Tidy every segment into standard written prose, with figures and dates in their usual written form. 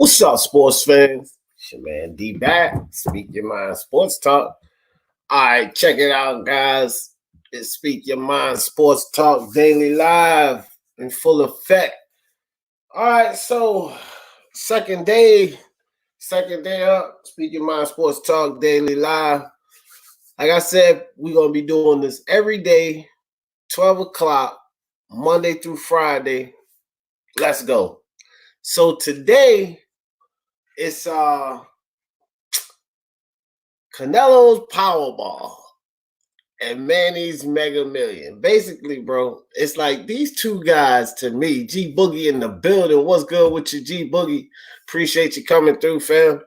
What's up, sports fans? It's your man D back. Speak Your Mind Sports Talk. All right, check it out, guys. It's Speak Your Mind Sports Talk Daily Live in full effect. All right, so second day up. Speak Your Mind Sports Talk Daily Live. Like I said, we're gonna be doing this every day, 12 o'clock, Monday through Friday. Let's go. So today it's Canelo's Powerball and Manny's Mega Million. Basically, bro, it's like these two guys to me. G Boogie in the building. What's good with you, G Boogie? Appreciate you coming through, fam.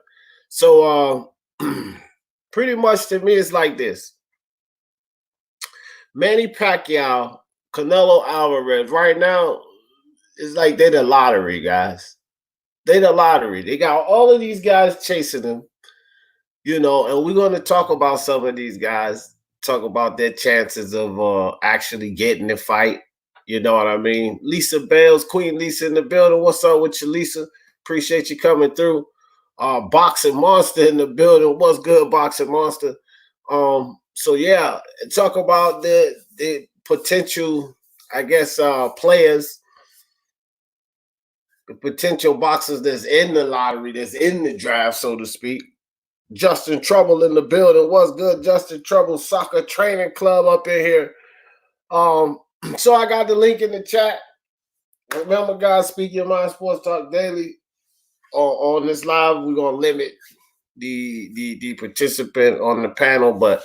So pretty much to me, it's like this. Manny Pacquiao, Canelo Alvarez. Right now, it's like they're the lottery, guys. They're the lottery. They got all of these guys chasing them. And we're going to talk about some of these guys, talk about their chances of actually getting the fight. You know what I mean? Lisa Bales, Queen Lisa in the building. What's up with you, Lisa? Appreciate you coming through. Boxing Monster in the building. What's good, Boxing Monster? So, yeah, talk about the potential, I guess, players, the potential boxers that's in the lottery, that's in the draft, so to speak. Justin Trouble in the building. What's good, Justin Trouble? Soccer Training Club up in here. So I got the link in the chat. Remember, guys, Speak Your Mind Sports Talk Daily. On this live, we're gonna limit the participant on the panel, but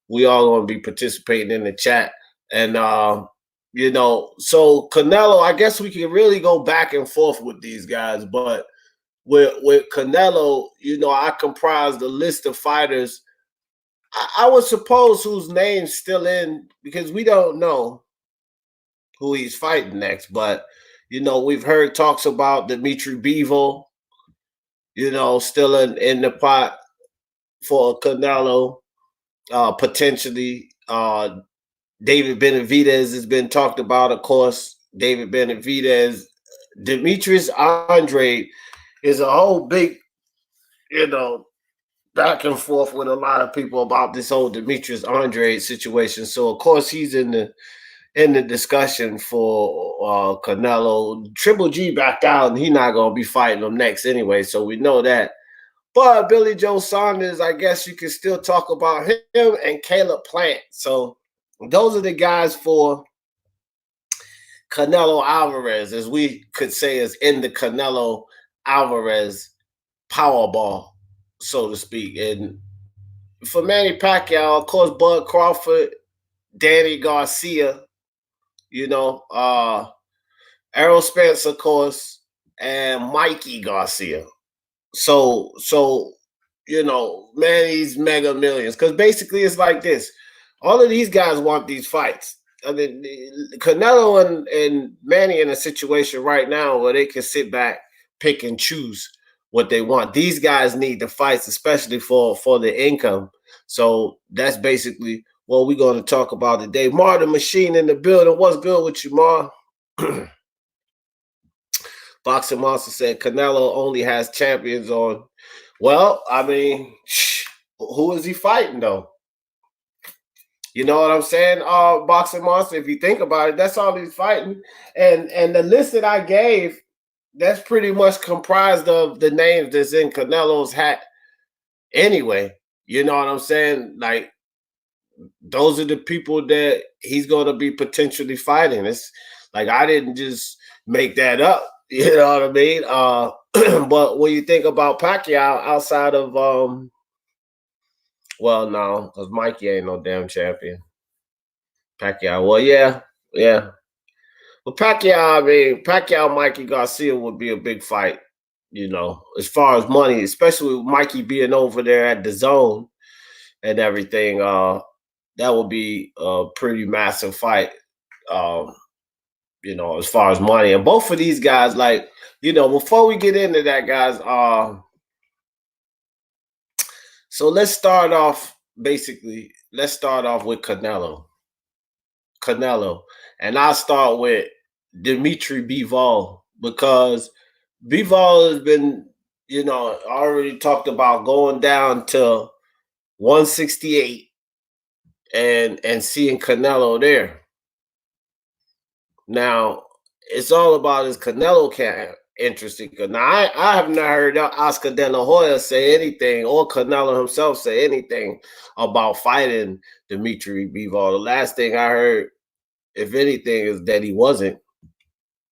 we all gonna be participating in the chat. And so Canelo, I guess we can really go back and forth with these guys, but with Canelo, I comprise the list of fighters. I would suppose whose name's still in, because we don't know who he's fighting next. But, we've heard talks about Dimitri Bivol, still in the pot for Canelo, potentially. David Benavidez has been talked about, of course. David Benavidez, Demetrius Andrade is a whole big, back and forth with a lot of people about this whole Demetrius Andrade situation. So of course he's in the discussion for Canelo. Triple G backed out, and he's not gonna be fighting him next anyway. So we know that. But Billy Joe Saunders, I guess you can still talk about him, and Caleb Plant. So those are the guys for Canelo Alvarez, as we could say, is in the Canelo Alvarez Powerball, so to speak. And for Manny Pacquiao, of course, Bud Crawford, Danny Garcia, Errol Spence, of course, and Mikey Garcia. So Manny's Mega Millions. Because basically it's like this. All of these guys want these fights. I mean, Canelo and Manny in a situation right now where they can sit back, pick and choose what they want. These guys need the fights, especially for the income. So that's basically what we're going to talk about today. Mar the Machine in the building. What's good with you, Mar? Boxing Monster said Canelo only has champions on. Well, I mean, who is he fighting though? You know what I'm saying? Boxing Monster, if you think about it, that's all he's fighting. And the list that I gave, that's pretty much comprised of the names that's in Canelo's hat anyway. You know what I'm saying? Like, those are the people that he's going to be potentially fighting. It's like, I didn't just make that up. You know what I mean? But when you think about Pacquiao outside of, well, no, because Mikey ain't no damn champion. Pacquiao, well, yeah. But Pacquiao, Mikey Garcia would be a big fight, as far as money, especially with Mikey being over there at the zone and everything. That would be a pretty massive fight, as far as money. And both of these guys, like, before we get into that, guys, so let's start off with Canelo. And I'll start with Dimitri Bivol, because Bivol has been you know, I already talked about going down to 168 and seeing Canelo there. Now, it's all about his Canelo camp interesting. Now, I have not heard Oscar De La Hoya say anything or Canelo himself say anything about fighting Dimitri Bivol. The last thing I heard, if anything, is that he wasn't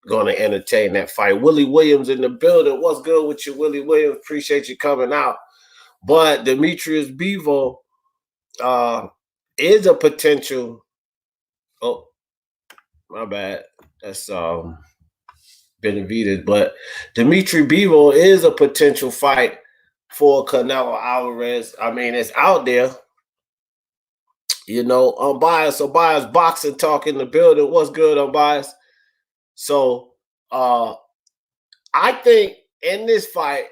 going to entertain that fight. Willie Williams in the building. What's good with you, Willie Williams? Appreciate you coming out. But Demetrius Bivol is a potential. Oh, my bad. That's Benavidez. But Dimitri Bivol is a potential fight for Canelo Alvarez. I mean, it's out there. You know, Unbiased Boxing Talk in the building. What's good, Unbiased? So I think in this fight,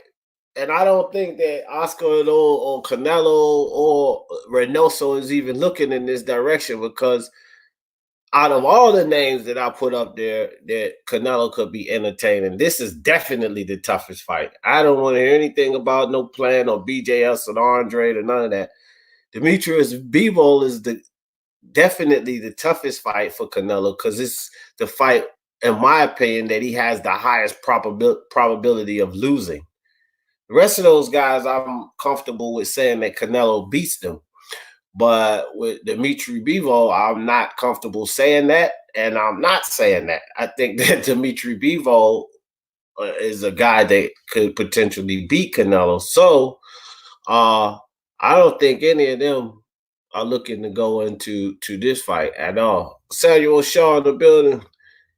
and I don't think that Oscar or Canelo or Reynoso is even looking in this direction, because out of all the names that I put up there that Canelo could be entertaining, this is definitely the toughest fight. I don't want to hear anything about no plan or BJS or Andre or none of that. Demetrius Bivol is definitely the toughest fight for Canelo, because it's the fight, in my opinion, that he has the highest probability of losing. The rest of those guys, I'm comfortable with saying that Canelo beats them. But with Dimitri Bivol, I'm not comfortable saying that, and I'm not saying that. I think that Dimitri Bivol is a guy that could potentially beat Canelo. So I don't think any of them are looking to go into this fight at all. Samuel Shaw in the building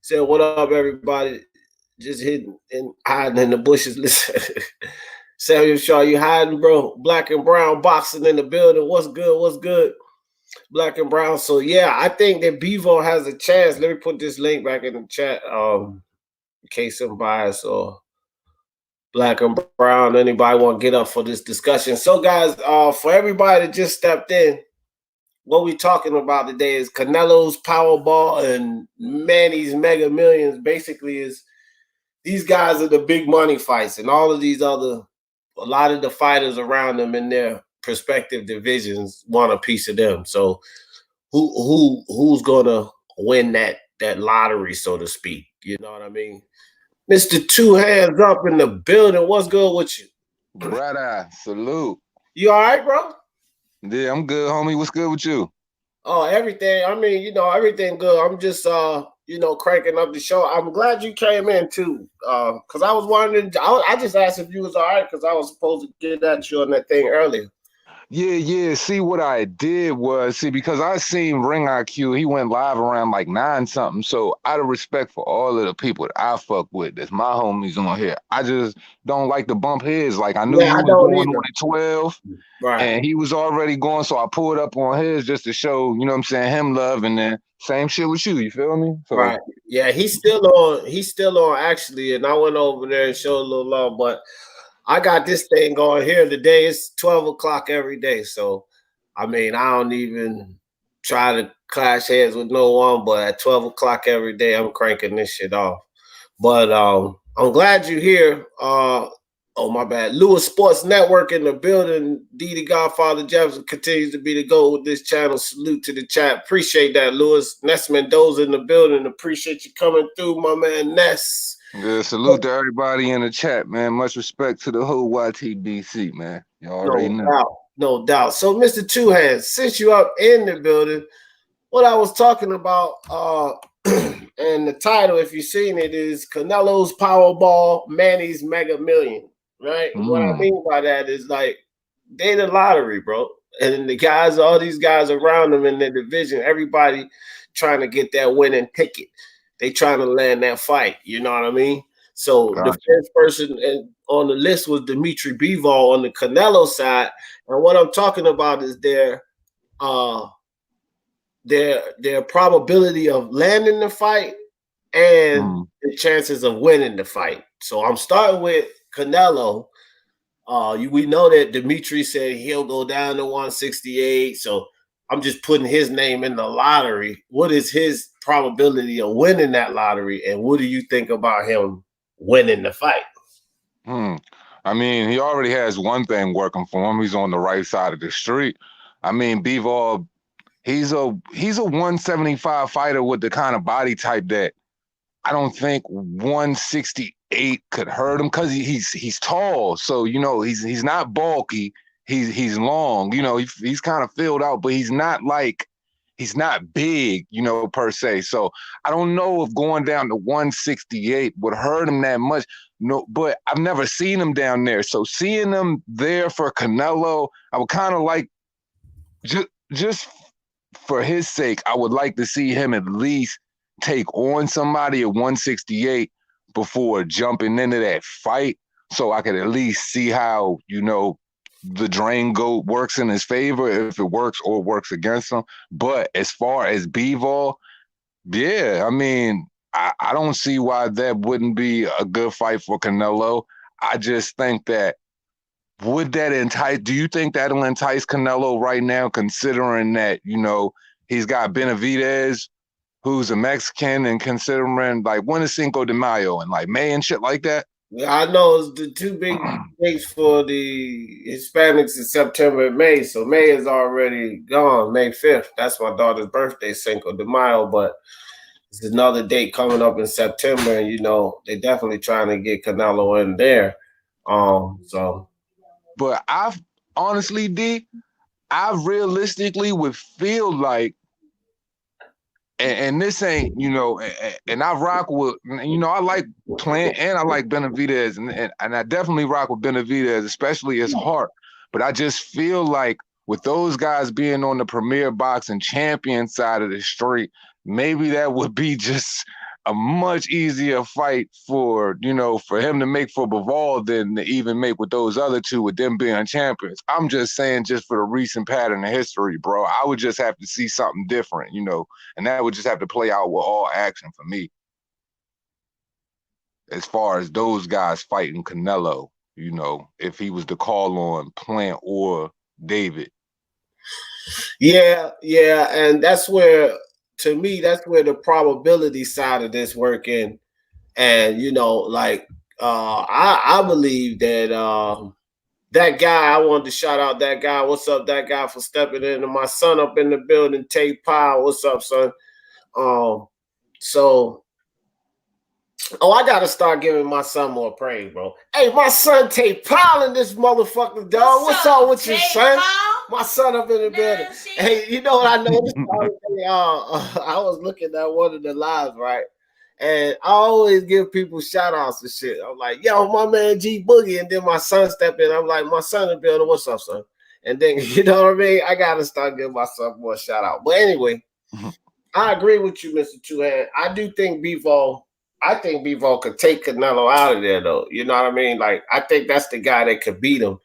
said, "What up, everybody? Just hiding and hiding in the bushes." Listen, Samuel Shaw, you hiding, bro? Black and Brown Boxing in the building. What's good? What's good? Black and Brown. So yeah, I think that Bivol has a chance. Let me put this link back in the chat. In case I'm biased or Black and Brown, anybody want to get up for this discussion. So guys, for everybody that just stepped in, what we're talking about today is Canelo's Powerball and Manny's Mega Millions. Basically, is these guys are the big money fights, and all of these other, a lot of the fighters around them in their respective divisions want a piece of them. So who's gonna win that lottery, so to speak? You know what I mean? Mr. Two Hands Up in the building. What's good with you? Brother, salute. You all right, bro? Yeah, I'm good, homie. What's good with you? Oh, everything. I mean, you know, everything good. I'm just you know, cranking up the show. I'm glad you came in too. Because I was wondering, I just asked if you was all right, because I was supposed to get at you on that thing earlier. Yeah. See, what I did was, because I seen Ring IQ, he went live around like 9 something. So out of respect for all of the people that I fuck with, that's my homies on here, I just don't like to bump heads. Like, I knew you was going on at 12, right, and he was already going, so I pulled up on his just to show, you know what I'm saying, him love, and then same shit with you. You feel me? So, right. Yeah, he's still on actually, and I went over there and showed a little love, but I got this thing going here today. It's 12 o'clock every day. So, I mean, I don't even try to clash heads with no one, but at 12 o'clock every day, I'm cranking this shit off. But I'm glad you're here. Oh, my bad. Lewis Sports Network in the building. D. Godfather Jefferson continues to be the GOAT with this channel. Salute to the chat. Appreciate that, Lewis. Ness Mendoza in the building. Appreciate you coming through, my man Ness. Yeah, salute to everybody in the chat, man. Much respect to the whole YTBC, man. You already know. No doubt. So, Mr. Two Hands, since you up in the building, what I was talking about, and the title, if you've seen it, is Canelo's Powerball, Manny's Mega Million, right? What I mean by that is, like, they the lottery, bro. And the guys, all these guys around them in the division, everybody trying to get that winning ticket. They trying to land that fight. You know what I mean? So the first person on the list was Dimitri Bivol on the Canelo side. And what I'm talking about is their probability of landing the fight and the chances of winning the fight. So I'm starting with Canelo. We know that Dimitri said he'll go down to 168. So I'm just putting his name in the lottery. What is his probability of winning that lottery? And what do you think about him winning the fight? All I mean, he already has one thing working for him. He's on the right side of the street. I mean, Bivol, he's a 175 fighter with the kind of body type that I don't think 168 could hurt him because he's tall. So, you know, he's not bulky. He's long. You know, he's kind of filled out, but he's not big, you know, per se. So I don't know if going down to 168 would hurt him that much. No, but I've never seen him down there. So seeing him there for Canelo, I would kind of like just for his sake, I would like to see him at least take on somebody at 168 before jumping into that fight, so I could at least see how, you know, the drain goat works in his favor, if it works or works against him. But as far as Bivol, yeah, I mean, I don't see why that wouldn't be a good fight for Canelo. I just think that do you think that'll entice Canelo right now, considering that, you know, he's got Benavidez, who's a Mexican, and considering like when is Cinco de Mayo and like May and shit like that? Yeah, I know it's the two big dates for the Hispanics in September and May. So May is already gone, May 5th. That's my daughter's birthday, Cinco de Mayo, but it's another date coming up in September, and you know, they're definitely trying to get Canelo in there. But I've honestly, D, I realistically would feel like, and this ain't, you know, and I rock with, you know, I like Plant and I like Benavidez, and I definitely rock with Benavidez, especially his heart. But I just feel like with those guys being on the premier boxing champion side of the street, maybe that would be just a much easier fight for, you know, for him to make for Bivol than to even make with those other two, with them being champions. I'm just saying, just for the recent pattern of history, bro, I would just have to see something different, you know, and that would just have to play out with all action for me. As far as those guys fighting Canelo, you know, if he was to call on Plant or David. Yeah, and that's where, to me, that's where the probability side of this work in. And you know, like I believe that that guy, I wanted to shout out that guy. What's up, that guy, for stepping in? And my son up in the building, Tay Powell. What's up, son? I gotta start giving my son more praise, bro. Hey, my son Tay Powell in this motherfucker, dog. What's up with your son? My son up in the building. Hey, you know what I noticed? I was looking at one of the lives, right? And I always give people shout outs and shit. I'm like, yo, my man G Boogie. And then my son step in. I'm like, my son in the building. What's up, son? And then, you know what I mean? I got to start giving myself more shout out. But anyway, I agree with you, Mr. Two-Hand. I think Bivol could take Canelo out of there, though. You know what I mean? Like, I think that's the guy that could beat him.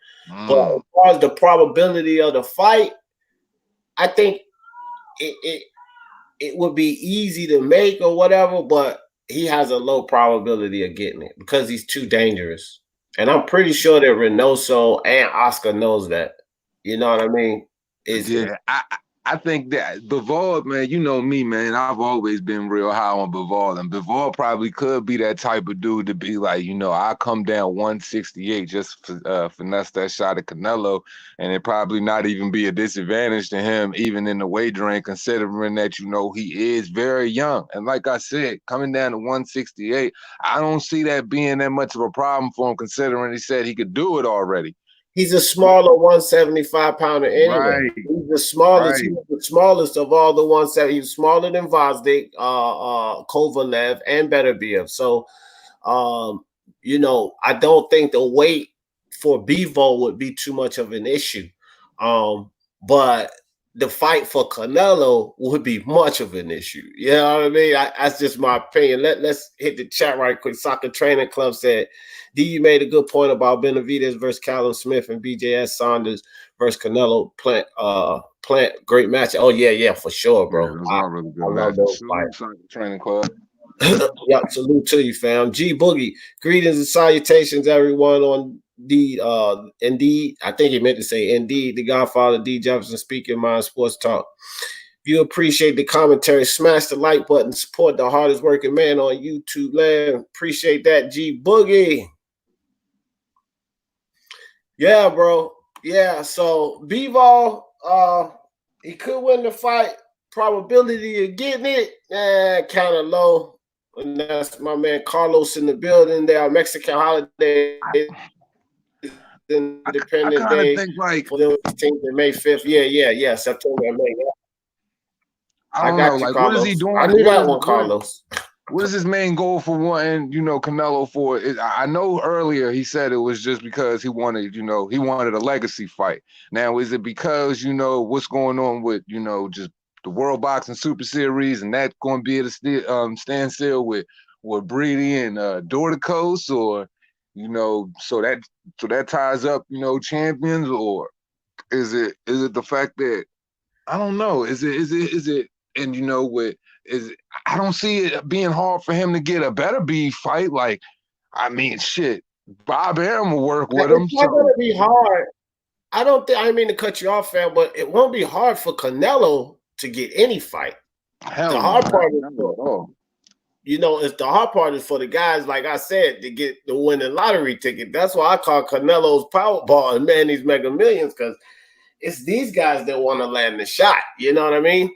But as far as the probability of the fight, I think it would be easy to make or whatever, but he has a low probability of getting it because he's too dangerous. And I'm pretty sure that Reynoso and Oscar knows that. You know what I mean? I think that Bivol, man, you know me, man. I've always been real high on Bivol, and Bivol probably could be that type of dude to be like, you know, I come down 168 just finesse that shot at Canelo, and it probably not even be a disadvantage to him, even in the weight drain, considering that, you know, he is very young. And like I said, coming down to 168, I don't see that being that much of a problem for him, considering he said he could do it already. He's a smaller 175 pounder anyway. Right. He's the smallest. Right. He's the smallest of all the 170. He's smaller than Vazdik, Kovalev, and Beterbiev. So, you know, I don't think the weight for Bivol would be too much of an issue. But the fight for Canelo would be much of an issue. You know what I mean? That's just my opinion. Let's hit the chat right quick. Soccer Training Club said, D, you made a good point about Benavidez versus Callum Smith and BJS Saunders versus Canelo. Plant, great match. Oh, yeah, for sure, bro. Yeah, it was all really good. I love those fights. Soccer Training Club. Yeah, salute to you, fam. G Boogie, greetings and salutations, everyone on Indeed. I think he meant to say Indeed, the Godfather, D Jefferson, Speaking Mind Sports Talk. If you appreciate the commentary, smash the like button, support the hardest working man on YouTube land. Appreciate that, G Boogie. Yeah, bro. Yeah. So Bivol, he could win the fight. Probability of getting it, kind of low. And that's my man Carlos in the building. There are Mexican holidays, I Independent kind of Day think like, for the 16th and May 5th. Yeah. September and May. Yeah. I I don't know, got you, like, what is he Carlos. I doing? knew that one, Carlos. What is his main goal for wanting, Canelo for? I know earlier he said it was just because he wanted, he wanted a legacy fight. Now, is it because, what's going on with, just the World Boxing Super Series and that's going to be at a stand still with Brady and Dorticos, or, so that ties up, champions, or is it the fact that I don't know. Is it and with is I don't see it being hard for him to get a better B fight. Like, I mean, shit, Bob Arum will work with him. It's not going So to be hard. I don't think, I mean to cut you off, fam, but it won't be hard for Canelo to get any fight. hell The no, hard part is not at all. it's the hard part is for the guys, like I said, to get the winning lottery ticket. That's why I call Canelo's Powerball and Manny's Mega Millions, because it's these guys that want to land the shot. You know what I mean?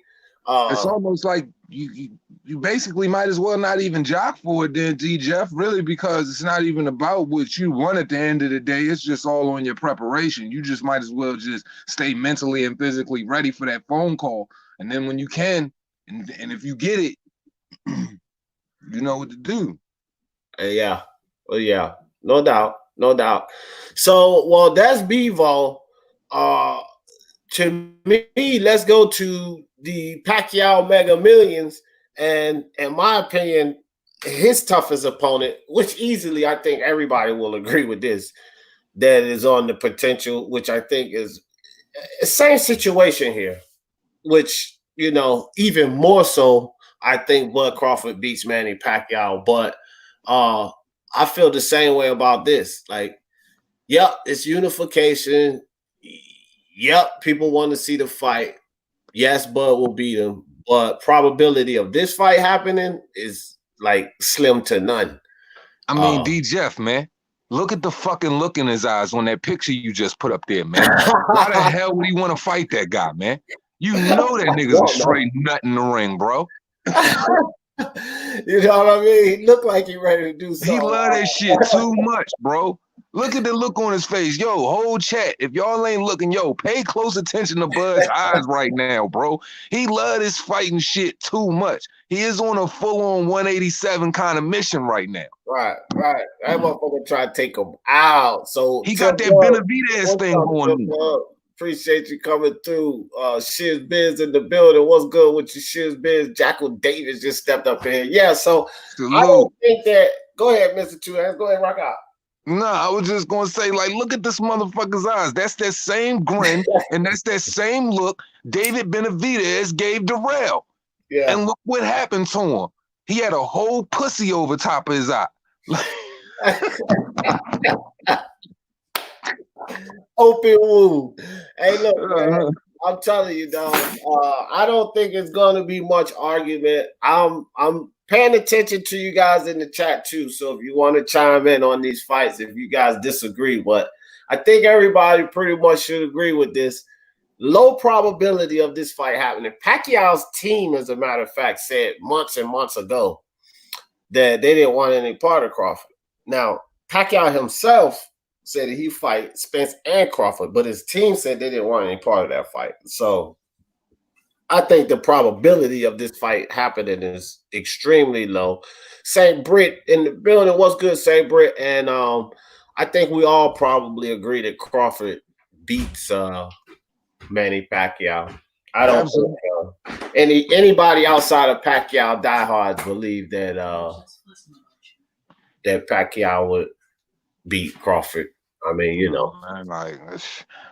It's almost like you basically might as well not even jock for it then, D Jeff, really, because it's not even about what you want at the end of the day. It's just all on your preparation. You just might as well just stay mentally and physically ready for that phone call. And then when you can, and if you get it, you know what to do. Yeah. Well, yeah. No doubt. No doubt. So, well, that's Bevo. To me, let's go to the Pacquiao Mega Millions. And in my opinion, his toughest opponent, which easily I think everybody will agree with this, that is on the potential, which I think is the same situation here, which, even more so, I think Bud Crawford beats Manny Pacquiao. But I feel the same way about this. Like, yep, it's unification. Yep, people want to see the fight. Yes, Bud will beat him, but probability of this fight happening is like slim to none. I mean, D Jeff, man, look at the fucking look in his eyes on that picture you just put up there, man. Why the hell would he want to fight that guy, man? You know that nigga's a straight nut in the ring, bro. You know what I mean? He looked like he ready to do something. He love that shit too much, bro. Look at the look on his face. Yo, whole chat. If y'all ain't looking, pay close attention to Bud's eyes right now, bro. He love this fighting shit too much. He is on a full-on 187 kind of mission right now. Right. That motherfucker try to take him out. So he got that Benavidez thing going on. Appreciate you coming through. Shiz Biz in the building. What's good with you, Shiz Biz? Jackal Davis just stepped up in here. Yeah, so Salute. I don't think that. Go ahead, Mr. Two Hands. Go ahead, rock out. No, I was just gonna say, like, look at this motherfucker's eyes. That's that same grin, and that's that same look David Benavidez gave Darrell. Yeah. And look what happened to him. He had a whole pussy over top of his eye. Open wound. Hey, look, man, I'm telling you, dog. I don't think it's gonna be much argument. I'm paying attention to you guys in the chat too. So if you want to chime in on these fights, if you guys disagree, but I think everybody pretty much should agree with this. Low probability of this fight happening. Pacquiao's team, as a matter of fact, said months and months ago that they didn't want any part of Crawford. Now, Pacquiao himself said that he fight Spence and Crawford, but his team said they didn't want any part of that fight. So I think the probability of this fight happening is extremely low. St. Britt in the building. What's good, St. Britt? And I think we all probably agree that Crawford beats Manny Pacquiao. I don't think anybody outside of Pacquiao diehards believe that that Pacquiao would beat Crawford. I mean, man, like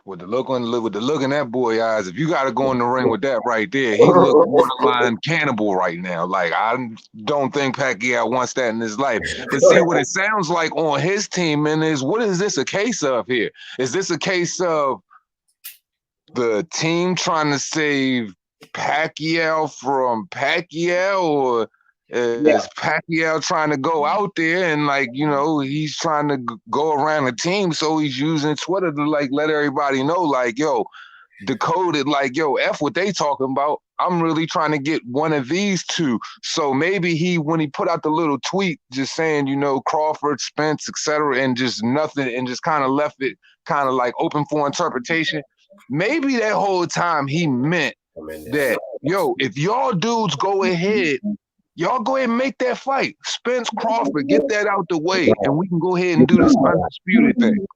with the look in that boy eyes, if you got to go in the ring with that right there, he look borderline cannibal right now. Like, I don't think Pacquiao wants that in his life. But see, what it sounds like on his team, man, is what is this a case of here? Is this a case of the team trying to save Pacquiao from Pacquiao, or Yeah, Is Pacquiao trying to go out there and like, you know, he's trying to go around the team, so he's using Twitter to like let everybody know, like, yo, decoded, like, yo, F what they talking about. I'm really trying to get one of these two. So maybe he, when he put out the little tweet just saying, you know, Crawford, Spence, etc., and just nothing, and just kind of left it kind of like open for interpretation. Maybe that whole time he meant that, yo, if y'all dudes go ahead, y'all go ahead and make that fight. Spence Crawford, get that out the way, and we can go ahead and do this undisputed thing.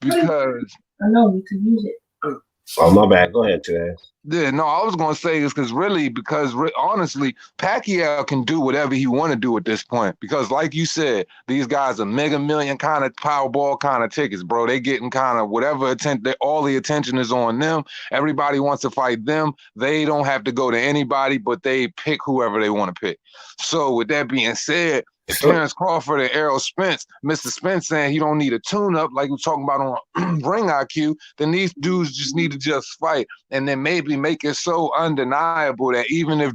Because I know you could use it. Oh, my bad. Go ahead, Chaz. yeah, no, I was gonna say is because honestly, Pacquiao can do whatever he want to do at this point. Because, like you said, these guys are mega million kind of Powerball kind of tickets, bro. They getting kind of whatever attention. All the attention is on them. Everybody wants to fight them. They don't have to go to anybody, but they pick whoever they want to pick. So, with that being said, if Terrence Crawford and Errol Spence, Mr. Spence saying he don't need a tune-up like we're talking about on Ring IQ, then these dudes just need to just fight, and then maybe make it so undeniable that even if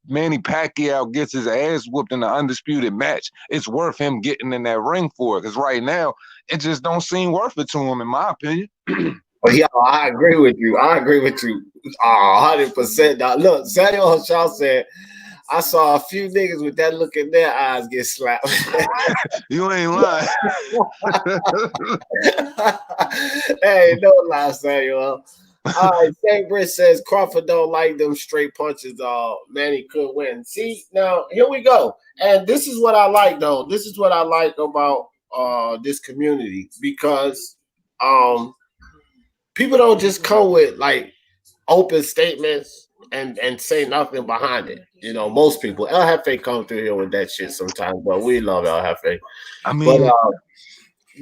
Manny Pacquiao gets his ass whooped in the undisputed match, it's worth him getting in that ring for it. Because right now, it just don't seem worth it to him, in my opinion. Oh, yeah, I agree with you. 100%. Now, look, Samuel Shaw said, I saw a few niggas with that look in their eyes get slapped. You ain't lying. Hey, no lie, Samuel. All right, St. Britt says Crawford don't like them straight punches. Manny could win. See, now here we go. And this is what I like, though. This is what I like about this community, because people don't just come with like open statements and say nothing behind it. You know, most people. El Jefe come through here with that shit sometimes, but we love El Jefe. I mean,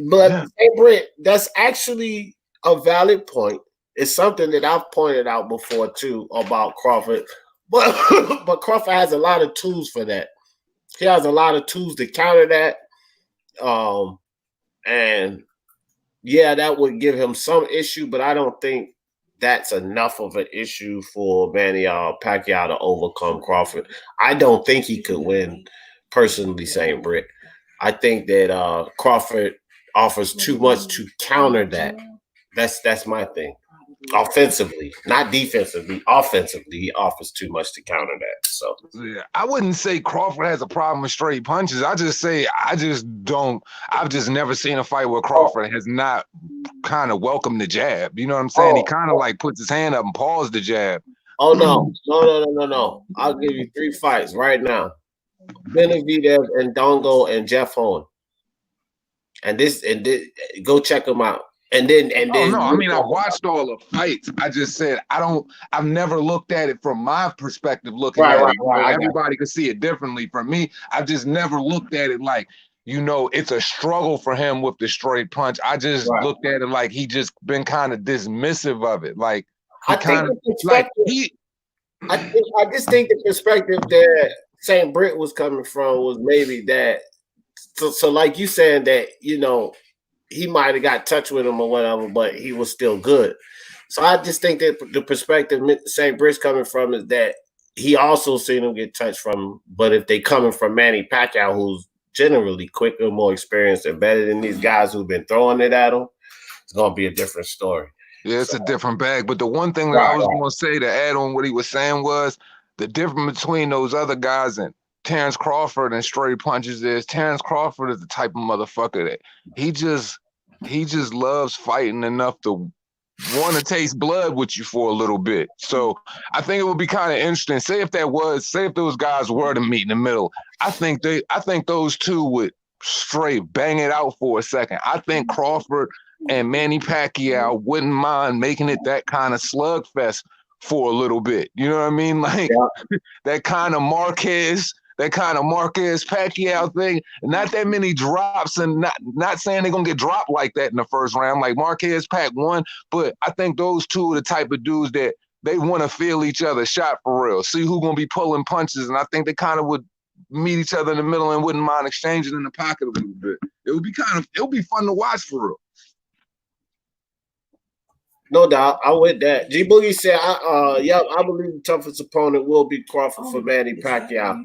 but yeah. Hey, Britt, that's actually a valid point. It's something that I've pointed out before too about Crawford, but Crawford has a lot of tools for that. He has a lot of tools to counter that, and yeah, that would give him some issue, but I don't think that's enough of an issue for Manny Pacquiao to overcome Crawford. I don't think he could win, personally, St. Britt. I think that Crawford offers too much to counter that. That's my thing. Offensively, not defensively, offensively, he offers too much to counter that. So yeah, I wouldn't say Crawford has a problem with straight punches. I've just never seen a fight where Crawford has not kind of welcomed the jab. You know what I'm saying? He kind of like puts his hand up and paused the jab. Oh no. I'll give you 3 fights right now. Benavidez and Dongo and Jeff Horn. And this go check them out. And then no, I mean, I've watched all the fights. I just said I've never looked at it from my perspective, looking at it. Everybody could see it differently. For me, I've just never looked at it like, you know, it's a struggle for him with the straight punch. I just looked at it like he just been kind of dismissive of it. Like I just think the perspective that St. Britt was coming from was maybe that. So like you saying that, you know, he might have got touch with him or whatever, but he was still good. So I just think that the perspective St. Britt's coming from is that he also seen him get touched from him. But if they coming from Manny Pacquiao, who's generally quicker, more experienced, and better than these guys who've been throwing it at him, it's going to be a different story. Yeah, it's a different bag. But the one thing that I was going to say to add on what he was saying was the difference between those other guys and Terrence Crawford and straight punches is Terrence Crawford is the type of motherfucker that he just loves fighting enough to want to taste blood with you for a little bit. So I think it would be kind of interesting. Say if those guys were to meet in the middle, I think those two would straight bang it out for a second. I think Crawford and Manny Pacquiao wouldn't mind making it that kind of slugfest for a little bit. You know what I mean? Like that kind of Marquez Pacquiao thing. Not that many drops, and not saying they're gonna get dropped like that in the first round. Like Marquez Pac won, but I think those two are the type of dudes that they want to feel each other's shot for real. See who's gonna be pulling punches, and I think they kind of would meet each other in the middle and wouldn't mind exchanging in the pocket a little bit. It would be fun to watch for real. No doubt. I'm with that. G Boogie said, I believe the toughest opponent will be Crawford for Manny Pacquiao.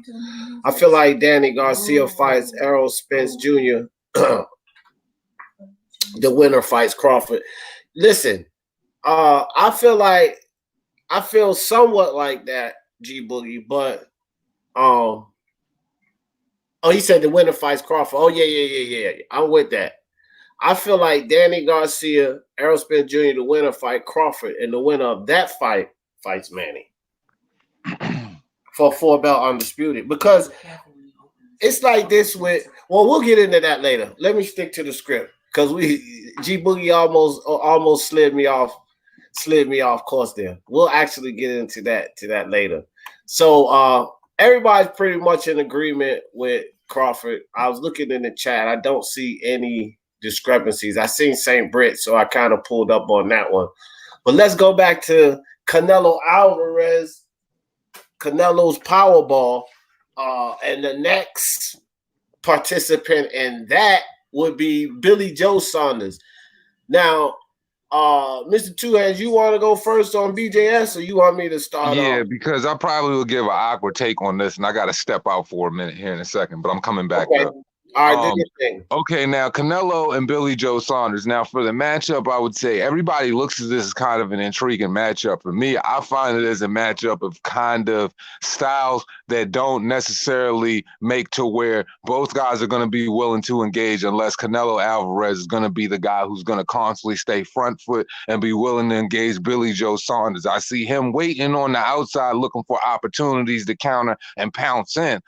I feel like Danny Garcia fights Errol Spence Jr. The winner fights Crawford. Listen, I feel somewhat like that, G Boogie, but oh, he said the winner fights Crawford. Oh, yeah. I'm with that. I feel like Danny Garcia, Errol Spence Jr., the winner fight Crawford, and the winner of that fight fights Manny for 4-belt undisputed. Because it's like this with, well, we'll get into that later. Let me stick to the script because G Boogie almost slid me off course there. We'll actually get into that later. So everybody's pretty much in agreement with Crawford. I was looking in the chat. I don't see any discrepancies. I seen St. Britt, so I kind of pulled up on that one. But let's go back to Canelo Alvarez, Canelo's Powerball, and the next participant in that would be Billy Joe Saunders. Now, Mr. Two Hands, you want to go first on BJS, or you want me to start? Yeah, because I probably will give an awkward take on this, and I got to step out for a minute here in a second, but I'm coming back up. All right, do your thing. Okay, now Canelo and Billy Joe Saunders. Now for the matchup, I would say everybody looks at this as kind of an intriguing matchup. For me, I find it as a matchup of kind of styles that don't necessarily make to where both guys are going to be willing to engage unless Canelo Alvarez is going to be the guy who's going to constantly stay front foot and be willing to engage Billy Joe Saunders. I see him waiting on the outside looking for opportunities to counter and pounce in,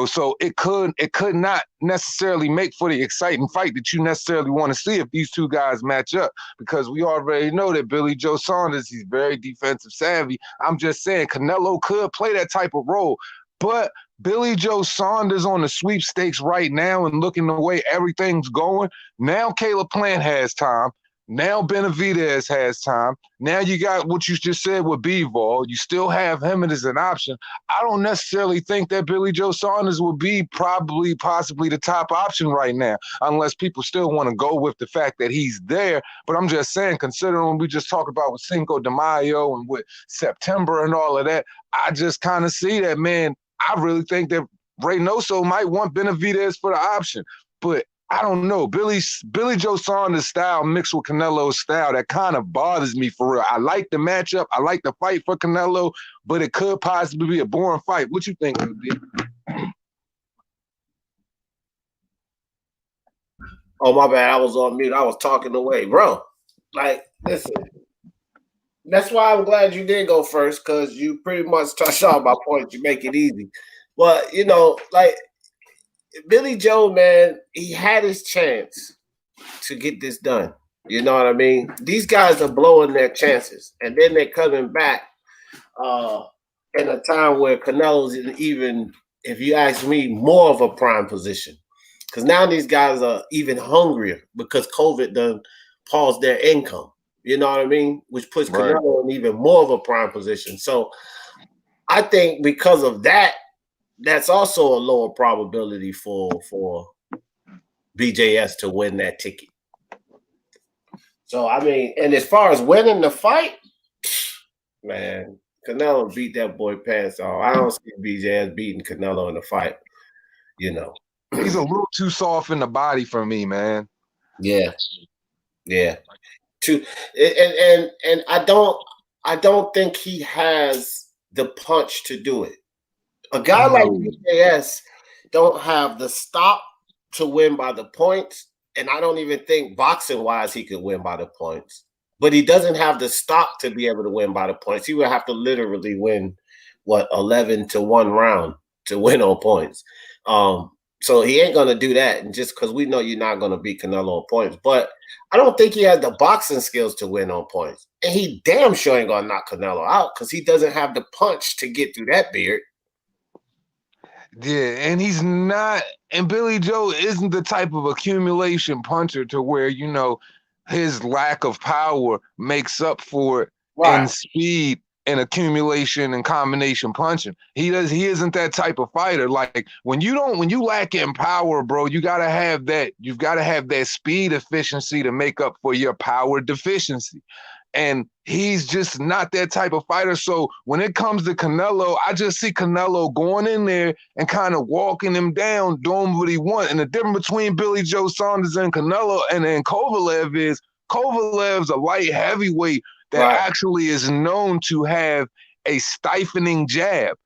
so it could not necessarily make for the exciting fight that you necessarily want to see if these two guys match up, because we already know that Billy Joe Saunders, he's very defensive savvy. I'm just saying Canelo could play that type of role, but Billy Joe Saunders on the sweepstakes right now and looking the way everything's going, now Caleb Plant has time. Now Benavidez has time. Now you got what you just said with Bivol. You still have him as an option. I don't necessarily think that Billy Joe Saunders will be possibly the top option right now, unless people still want to go with the fact that he's there. But I'm just saying, considering we just talked about with Cinco de Mayo and with September and all of that, I just kind of see that, man. I really think that Reynoso might want Benavidez for the option. But I don't know. Billy Joe Saunders' style mixed with Canelo's style, that kind of bothers me for real. I like the matchup. I like the fight for Canelo, but it could possibly be a boring fight. What you think, MD? Oh, my bad. I was on mute. I was talking away. Bro, listen. That's why I'm glad you did go first, because you pretty much touched on my point. You make it easy. But, Billy Joe, man, he had his chance to get this done. You know what I mean? These guys are blowing their chances, and then they're coming back in a time where Canelo's even, if you ask me, more of a prime position. Because now these guys are even hungrier because COVID done paused their income. You know what I mean? Which puts Canelo in even more of a prime position. So I think because of that, that's also a lower probability for BJS to win that ticket. So, I mean, and as far as winning the fight, man, Canelo beat that boy pants off. I don't see BJS beating Canelo in the fight, He's a little too soft in the body for me, man. Yeah. And I don't think he has the punch to do it. A guy like BJS don't have the stop to win by the points, and I don't even think boxing-wise he could win by the points. But he doesn't have the stock to be able to win by the points. He would have to literally win, 11-1 round to win on points. So he ain't going to do that, and just because we know you're not going to beat Canelo on points. But I don't think he has the boxing skills to win on points. And he damn sure ain't going to knock Canelo out because he doesn't have the punch to get through that beard. Yeah, and he's not, and Billy Joe isn't the type of accumulation puncher to where, his lack of power makes up for it in speed and accumulation and combination punching. He isn't that type of fighter. Like when you lack in power, bro, you've got to have that speed efficiency to make up for your power deficiency. And he's just not that type of fighter. So when it comes to Canelo, I just see Canelo going in there and kind of walking him down, doing what he wants. And the difference between Billy Joe Saunders and Canelo and Kovalev is Kovalev's a light heavyweight that actually is known to have a stifling jab.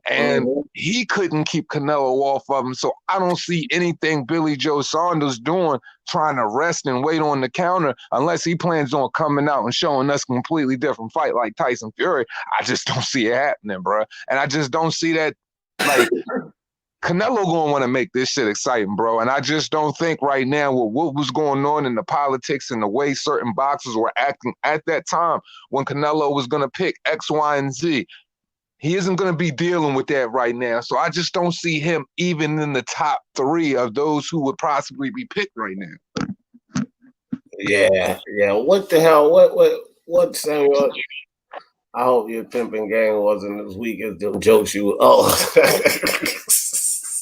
And he couldn't keep Canelo off of him. So I don't see anything Billy Joe Saunders doing trying to rest and wait on the counter unless he plans on coming out and showing us a completely different fight like Tyson Fury. I just don't see it happening, bro. And I just don't see that, like, Canelo going to want to make this shit exciting, bro. And I just don't think right now with what was going on in the politics and the way certain boxers were acting at that time when Canelo was going to pick X, Y, and Z. He isn't going to be dealing with that right now. So I just don't see him even in the top 3 of those who would possibly be picked right now. Yeah. What the hell? What Samuel? I hope your pimping game wasn't as weak as them jokes you. Okay.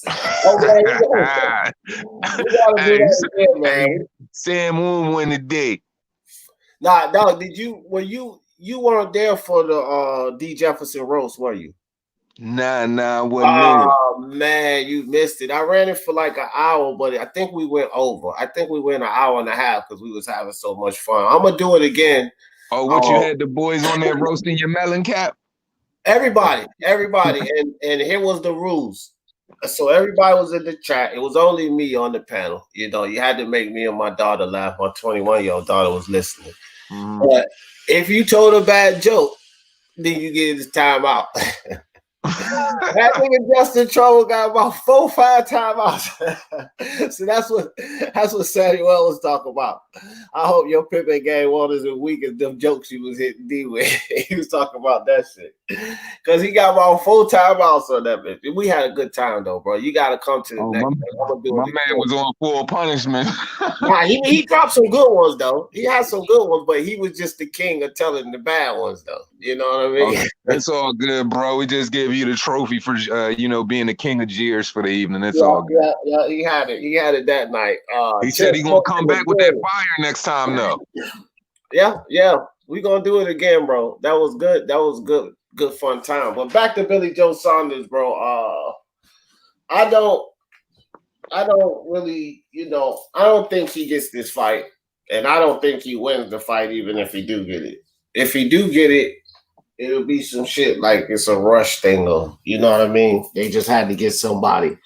We gotta do that again, man. Sam Moon win the day. Nah, dog. You weren't there for the D. Jefferson roast, were you? Nah, wasn't there. Oh man, you missed it. I ran it for like an hour, but I think we went over. I think we went an hour and a half because we was having so much fun. I'm gonna do it again. Oh, you had the boys on there roasting your melon cap? Everybody, and here was the rules. So everybody was in the chat. It was only me on the panel. You know, you had to make me and my daughter laugh. My 21-year-old daughter was listening. But if you told a bad joke, then you get his time out. That nigga Justin Trouble got about 4-5 timeouts. So that's what Samuel was talking about. I hope your pimping game wasn't as weak as them jokes you was hitting D with. He was talking about that shit. Because he got about 4 timeouts on that bitch. We had a good time though, bro. You gotta come to the next thing. My man was on full punishment. Nah, he dropped some good ones though. He had some good ones, but he was just the king of telling the bad ones though. You know what I mean? It's all good, bro. We just gave you the trophy for being the king of jeers for the evening. It's all good. Yeah, he had it. He had it that night. He said he gonna come back with that fire next time though. Yeah. We gonna do it again, bro. That was good. That was good fun time. But back to Billy Joe Saunders, bro. I don't really, I don't think he gets this fight, and I don't think he wins the fight, even if he do get it. If he do get it, it'll be some shit like it's a rush thing, or you know what I mean? They just had to get somebody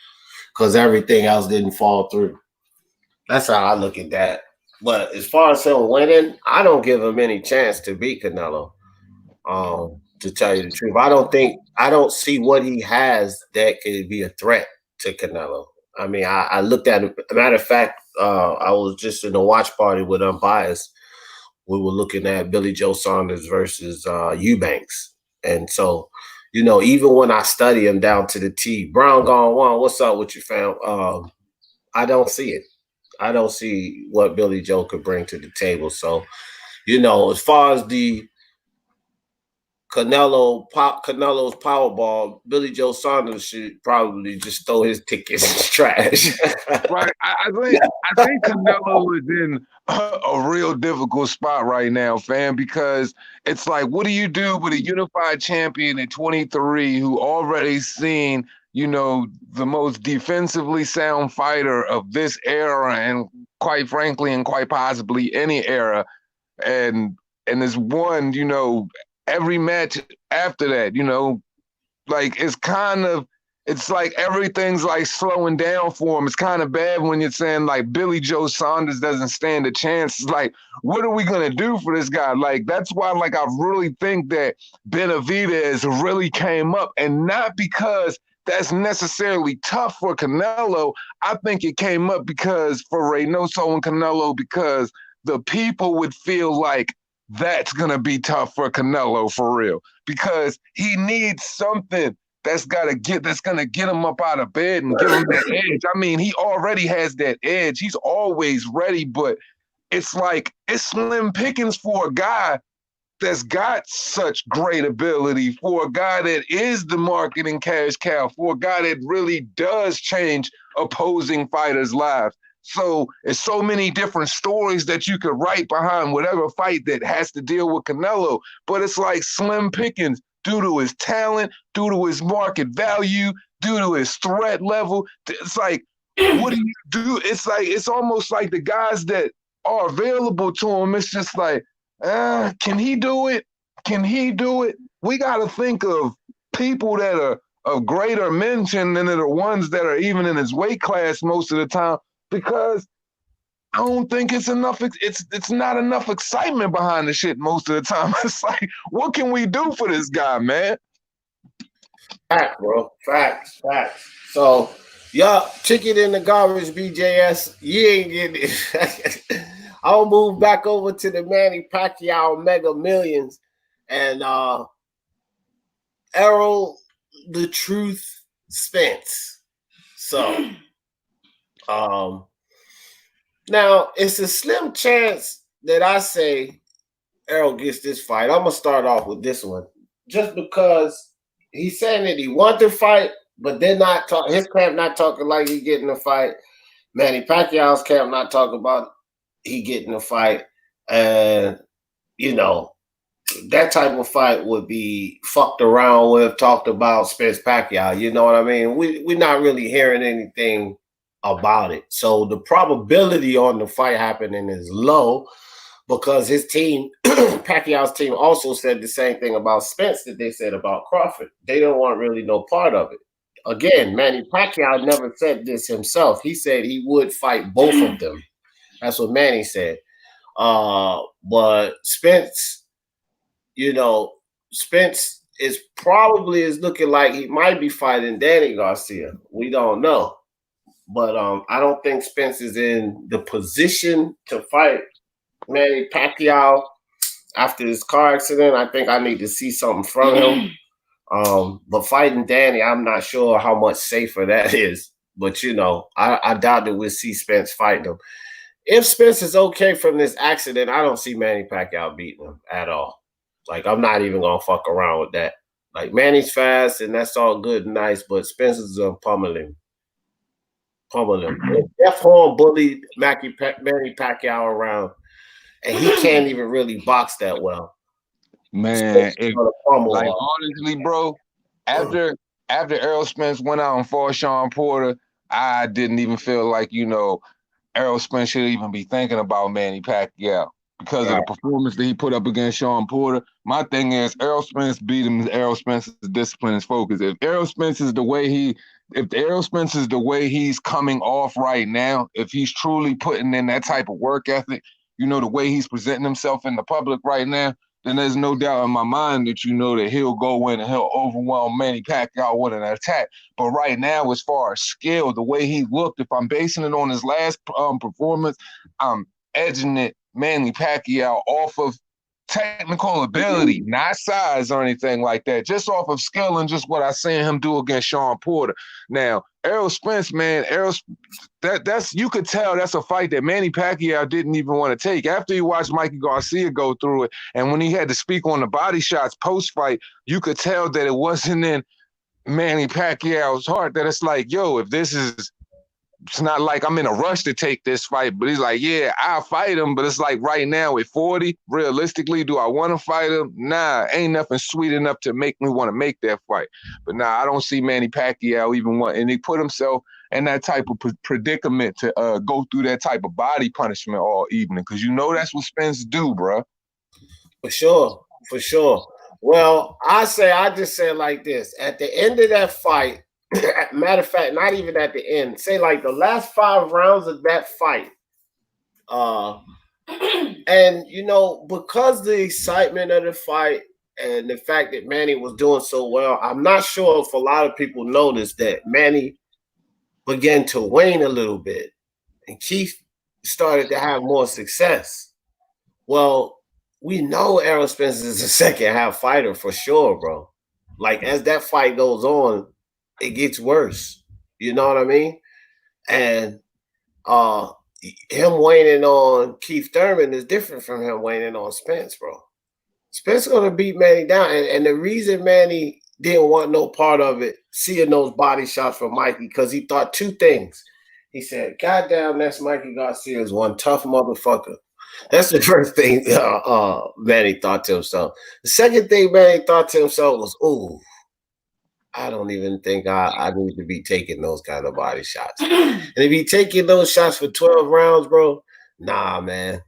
because everything else didn't fall through. That's how I look at that. But as far as him winning, I don't give him any chance to beat Canelo. To tell you the truth, I don't see what he has that could be a threat to Canelo. I mean, I looked at it. Matter of fact, I was just in a watch party with Unbiased. We were looking at Billy Joe Saunders versus Eubanks. And so, even when I study him down to the T, Brown gone one, what's up with you, fam? I don't see it. I don't see what Billy Joe could bring to the table. So, as far as the Canelo's Powerball, Billy Joe Saunders should probably just throw his tickets in the trash. Right. I think Canelo is in a real difficult spot right now, fam, because it's like, what do you do with a unified champion at 23 who already seen, the most defensively sound fighter of this era and quite frankly and quite possibly any era, and is won, every match after that, like it's like everything's like slowing down for him. It's kind of bad when you're saying like Billy Joe Saunders doesn't stand a chance. It's like, what are we going to do for this guy? Like, that's why, like, I really think that Benavidez really came up, and not because that's necessarily tough for Canelo. I think it came up because for Reynoso and Canelo, because the people would feel like that's going to be tough for Canelo for real, because he needs something that's going to get him up out of bed and give him that edge. I mean, he already has that edge. He's always ready, but it's like it's slim pickings for a guy that's got such great ability, for a guy that is the marketing cash cow, for a guy that really does change opposing fighters' lives. So it's so many different stories that you could write behind whatever fight that has to deal with Canelo. But it's like slim pickings due to his talent, due to his market value, due to his threat level. It's like, what do you do? It's like, it's almost like the guys that are available to him, it's just like, can he do it? Can he do it? We got to think of people that are of greater mention than the ones that are even in his weight class most of the time, because I don't think it's enough. It's not enough excitement behind the shit most of the time. It's like, what can we do for this guy, man? Fact, bro. Facts. So, y'all, chicken in the garbage, BJS. You ain't getting it. I'll move back over to the Manny Pacquiao Mega Millions and Errol the Truth Spence. So, now it's a slim chance that I say Errol gets this fight. I'm gonna start off with this one, just because he's saying that he wants to fight, but they're not talking. His camp not talking like he getting a fight. Manny Pacquiao's camp not talking about he getting a fight, and you know that type of fight would be fucked around with, talked about Spence Pacquiao. You know what I mean? We're not really hearing anything about it. So the probability on the fight happening is low, because his team, Pacquiao's team, also said the same thing about Spence that they said about Crawford. They don't want really no part of it. Again, Manny Pacquiao never said this himself. He said he would fight both of them. That's what Manny said. But Spence, Spence is looking like he might be fighting Danny Garcia. We don't know. But I don't think Spence is in the position to fight Manny Pacquiao after his car accident. I think I need to see something from him. But fighting Danny, I'm not sure how much safer that is. But, I doubt that we'll see Spence fighting him. If Spence is okay from this accident, I don't see Manny Pacquiao beating him at all. Like, I'm not even going to fuck around with that. Like, Manny's fast, and that's all good and nice, but Spence is going to pummel him. Jeff Horn bullied Manny Pacquiao around, and he can't even really box that well. Man, honestly, bro, after Errol Spence went out and fought Sean Porter, I didn't even feel like, Errol Spence should even be thinking about Manny Pacquiao because of the performance that he put up against Sean Porter. My thing is, Errol Spence beat him. Errol Spence's discipline is focus. If Errol Spence is the way he's coming off right now, if he's truly putting in that type of work ethic, the way he's presenting himself in the public right now, then there's no doubt in my mind that that he'll go in and he'll overwhelm Manny Pacquiao with an attack. But right now, as far as skill, the way he looked, if I'm basing it on his last performance, I'm edging it Manny Pacquiao off of technical ability, not size or anything like that, just off of skill and just what I seen him do against Sean Porter. Now, Errol Spence, man, that's you could tell that's a fight that Manny Pacquiao didn't even want to take. After you watched Mikey Garcia go through it, and when he had to speak on the body shots post-fight, you could tell that it wasn't in Manny Pacquiao's heart, that it's like, yo, if this is, it's not like I'm in a rush to take this fight, but he's like, yeah, I'll fight him. But it's like right now at 40, realistically, do I want to fight him? Nah, ain't nothing sweet enough to make me want to make that fight. But nah, I don't see Manny Pacquiao even want, and he put himself in that type of predicament to go through that type of body punishment all evening, because that's what Spence do, bro. For sure. Well, I just say it like this. At the end of that fight, matter of fact, not even at the end, say like the last 5 rounds of that fight, and because the excitement of the fight and the fact that Manny was doing so well, I'm not sure if a lot of people noticed that Manny began to wane a little bit and Keith started to have more success. Well, we know Errol Spence is a second half fighter for sure, bro. Like, as that fight goes on, it gets worse. You know what I mean? And him waning on Keith Thurman is different from him waning on Spence, bro. Spence is going to beat Manny down. And the reason Manny didn't want no part of it, seeing those body shots from Mikey, because he thought 2 things. He said, "Goddamn, that's Mikey Garcia is one tough motherfucker." That's the first thing Manny thought to himself. The second thing Manny thought to himself was, "Ooh, I don't even think I need to be taking those kind of body shots." And if he taking those shots for 12 rounds, bro, nah, man.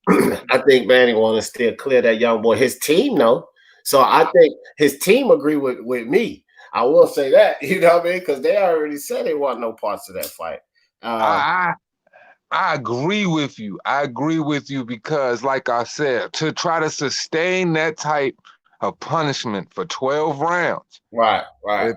I think Manny want to still clear that young boy. His team, no. So I think his team agree with me. I will say that, you know what I mean? Because they already said they want no parts of that fight. I agree with you. I agree with you because, like I said, to try to sustain that type of punishment for 12 rounds. Right.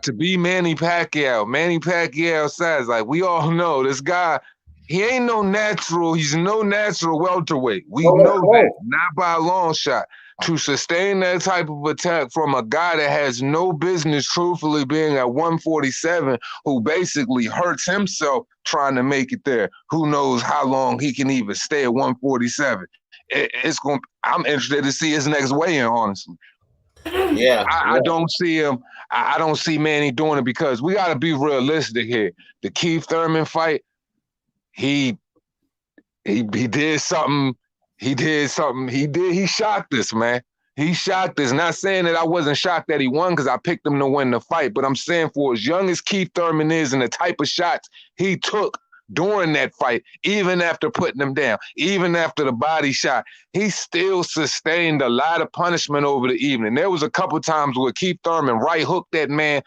To be Manny Pacquiao says, like, we all know this guy, he ain't no natural, he's no natural welterweight. We know that, not by a long shot. To sustain that type of attack from a guy that has no business truthfully being at 147, who basically hurts himself trying to make it there. Who knows how long he can even stay at 147. I'm interested to see his next weigh-in, honestly. Yeah. I don't see him. I don't see Manny doing it because we got to be realistic here. The Keith Thurman fight, he did something. He shocked us, man. He shocked us. Not saying that I wasn't shocked that he won because I picked him to win the fight, but I'm saying for as young as Keith Thurman is and the type of shots he took during that fight, even after putting him down, even after the body shot, he still sustained a lot of punishment over the evening. There was a couple times where Keith Thurman right hooked that man,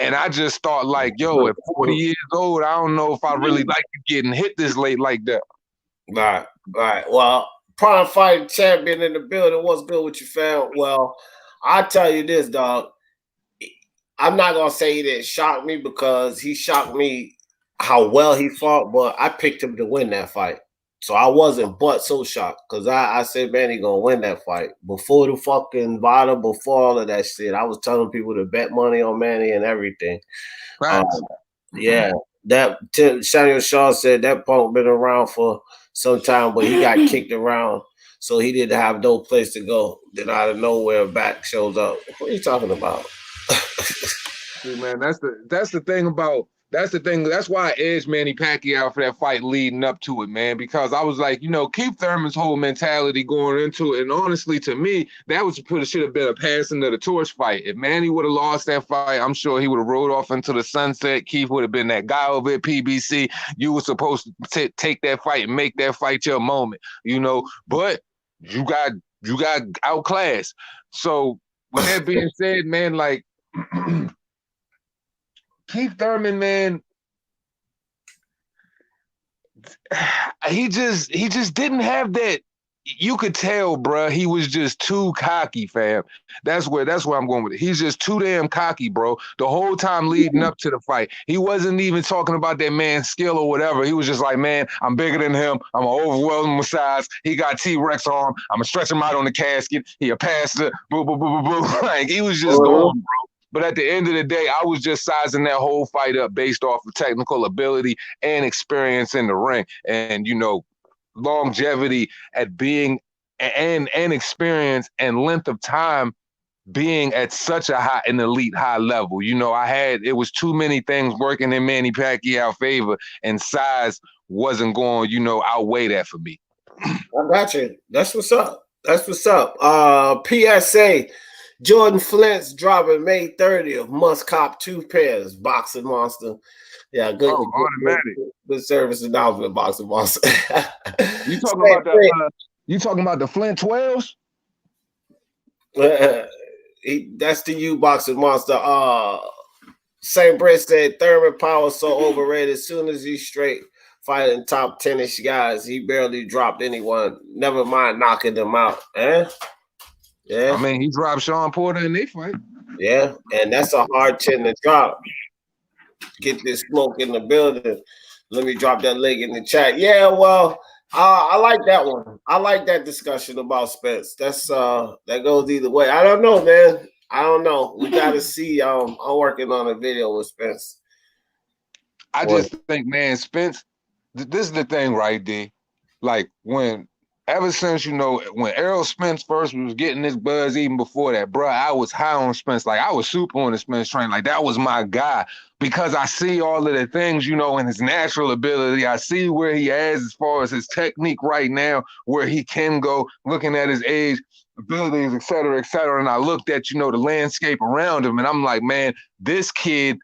and I just thought, like, yo, at 40 years old, I don't know if I really like getting hit this late like that. Right. Well, prime fighting champion in the building. What's good with you, fam? Well, I tell you this, dog. I'm not gonna say he didn't shock me because he shocked me how well he fought, but I picked him to win that fight. So I wasn't but so shocked because I said, man, he gonna win that fight. Before the fucking bottom, before all of that shit, I was telling people to bet money on Manny and everything. Yeah, that Samuel Shaw said that punk been around for some time, but he got kicked around, so he didn't have no place to go. Then out of nowhere, back shows up. What are you talking about? See, man, that's the thing about. That's the thing. That's why I edged Manny Pacquiao for that fight leading up to it, man, because I was like, Keith Thurman's whole mentality going into it. And honestly, to me, that should have been a passing of the torch fight. If Manny would have lost that fight, I'm sure he would have rode off into the sunset. Keith would have been that guy over at PBC. You were supposed to take that fight and make that fight your moment, but you got outclassed. So with that being said, man, like, Keith Thurman, man, he just didn't have that. You could tell, bro. He was just too cocky, fam. That's where I'm going with it. He's just too damn cocky, bro. The whole time leading up to the fight, he wasn't even talking about that man's skill or whatever. He was just like, man, I'm bigger than him. I'm an overwhelming size. He got T-Rex arm. I'm gonna stretch him out on the casket. He a passer. Boo, boo, boo, boo, boo. Like, he was just going, bro. But at the end of the day, I was just sizing that whole fight up based off of technical ability and experience in the ring. And, longevity at being and experience and length of time being at such an elite high level. It was too many things working in Manny Pacquiao favor, and size wasn't going, outweigh that for me. I got you. That's what's up. PSA. Jordan Flint's dropping May 30th. Must cop 2 pairs. Boxing Monster. Yeah, good. Automatic. Good service announcement, Boxing Monster. You talking about the Flint 12s? That's the U Boxing Monster. St. Britt said Thurman Power so overrated. As soon as he's straight fighting top 10-ish guys, he barely dropped anyone. Never mind knocking them out. Yeah. I mean, he dropped Sean Porter in their fight. Yeah, and that's a hard chin to drop. Get this smoke in the building. Let me drop that link in the chat. Yeah, well, I like that one. I like that discussion about Spence. That's that goes either way. I don't know, man. I don't know. We got to see. I'm working on a video with Spence. I just think, man, Spence. This is the thing, right, D? Like when ever since, you know, when Errol Spence first was getting this buzz, even before that, bro, I was high on Spence. Like, I was super on the Spence train. Like, that was my guy because I see all of the things, you know, in his natural ability. I see where he is as far as his technique right now, where he can go, looking at his age, abilities, et cetera, et cetera. And I looked at, you know, the landscape around him, and I'm like, man, this kid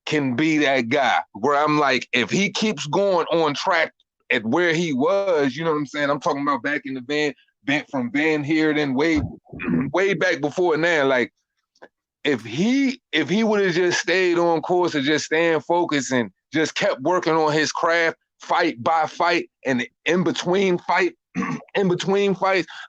can be that guy. Where I'm like, if he keeps going on track at where he was, you know what I'm saying? I'm talking about back in the from Van here, then way back before now. Like, if he would have just stayed on course and just staying focused and just kept working on his craft, fight by fight, and in between fights,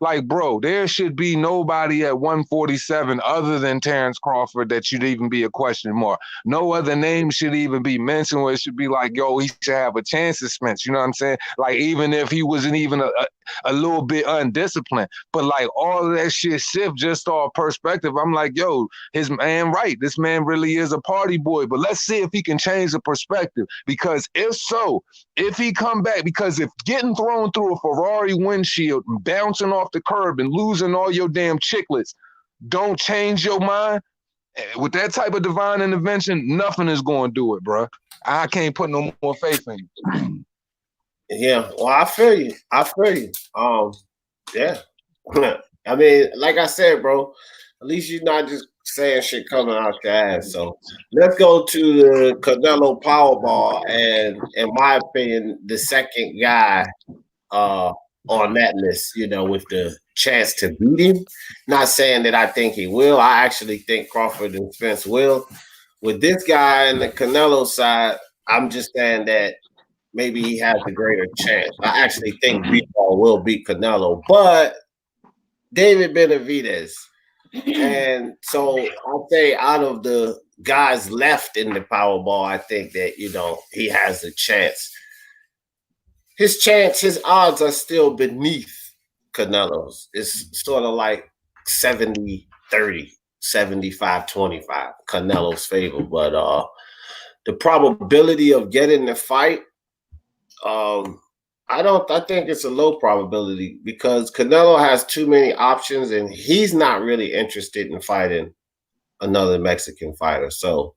like, bro, there should be nobody at 147 other than Terrence Crawford that should even be a question mark. No other name should even be mentioned where it should be like, yo, he should have a chance to Spence. You know what I'm saying? Like, even if he wasn't even a little bit undisciplined. But like, all of that shit shift just off perspective. I'm like, yo, his man right. This man really is a party boy. But let's see if he can change the perspective. Because if so, if he come back, because if getting thrown through a Ferrari windshield and bouncing off the curb and losing all your damn chiclets don't change your mind, with that type of divine intervention, nothing is going to do it, bro. I can't put no more faith in you. Yeah, well, I feel you. Yeah. I mean, like I said, bro, at least you're not just saying shit coming out your ass. So let's go to the Canelo Powerball, and in my opinion, the second guy on that list, you know, with the chance to beat him. Not saying that I think he will. I actually think Crawford and Spence will. With this guy on the Canelo side, I'm just saying that maybe he has a greater chance. I actually think B-Ball will beat Canelo, but David Benavidez. And so I'll say out of the guys left in the Powerball, I think that, you know, he has a chance. His odds are still beneath Canelo's. It's sort of like 70-30, 75-25, Canelo's favor. But the probability of getting the fight, I think it's a low probability because Canelo has too many options and he's not really interested in fighting another Mexican fighter. So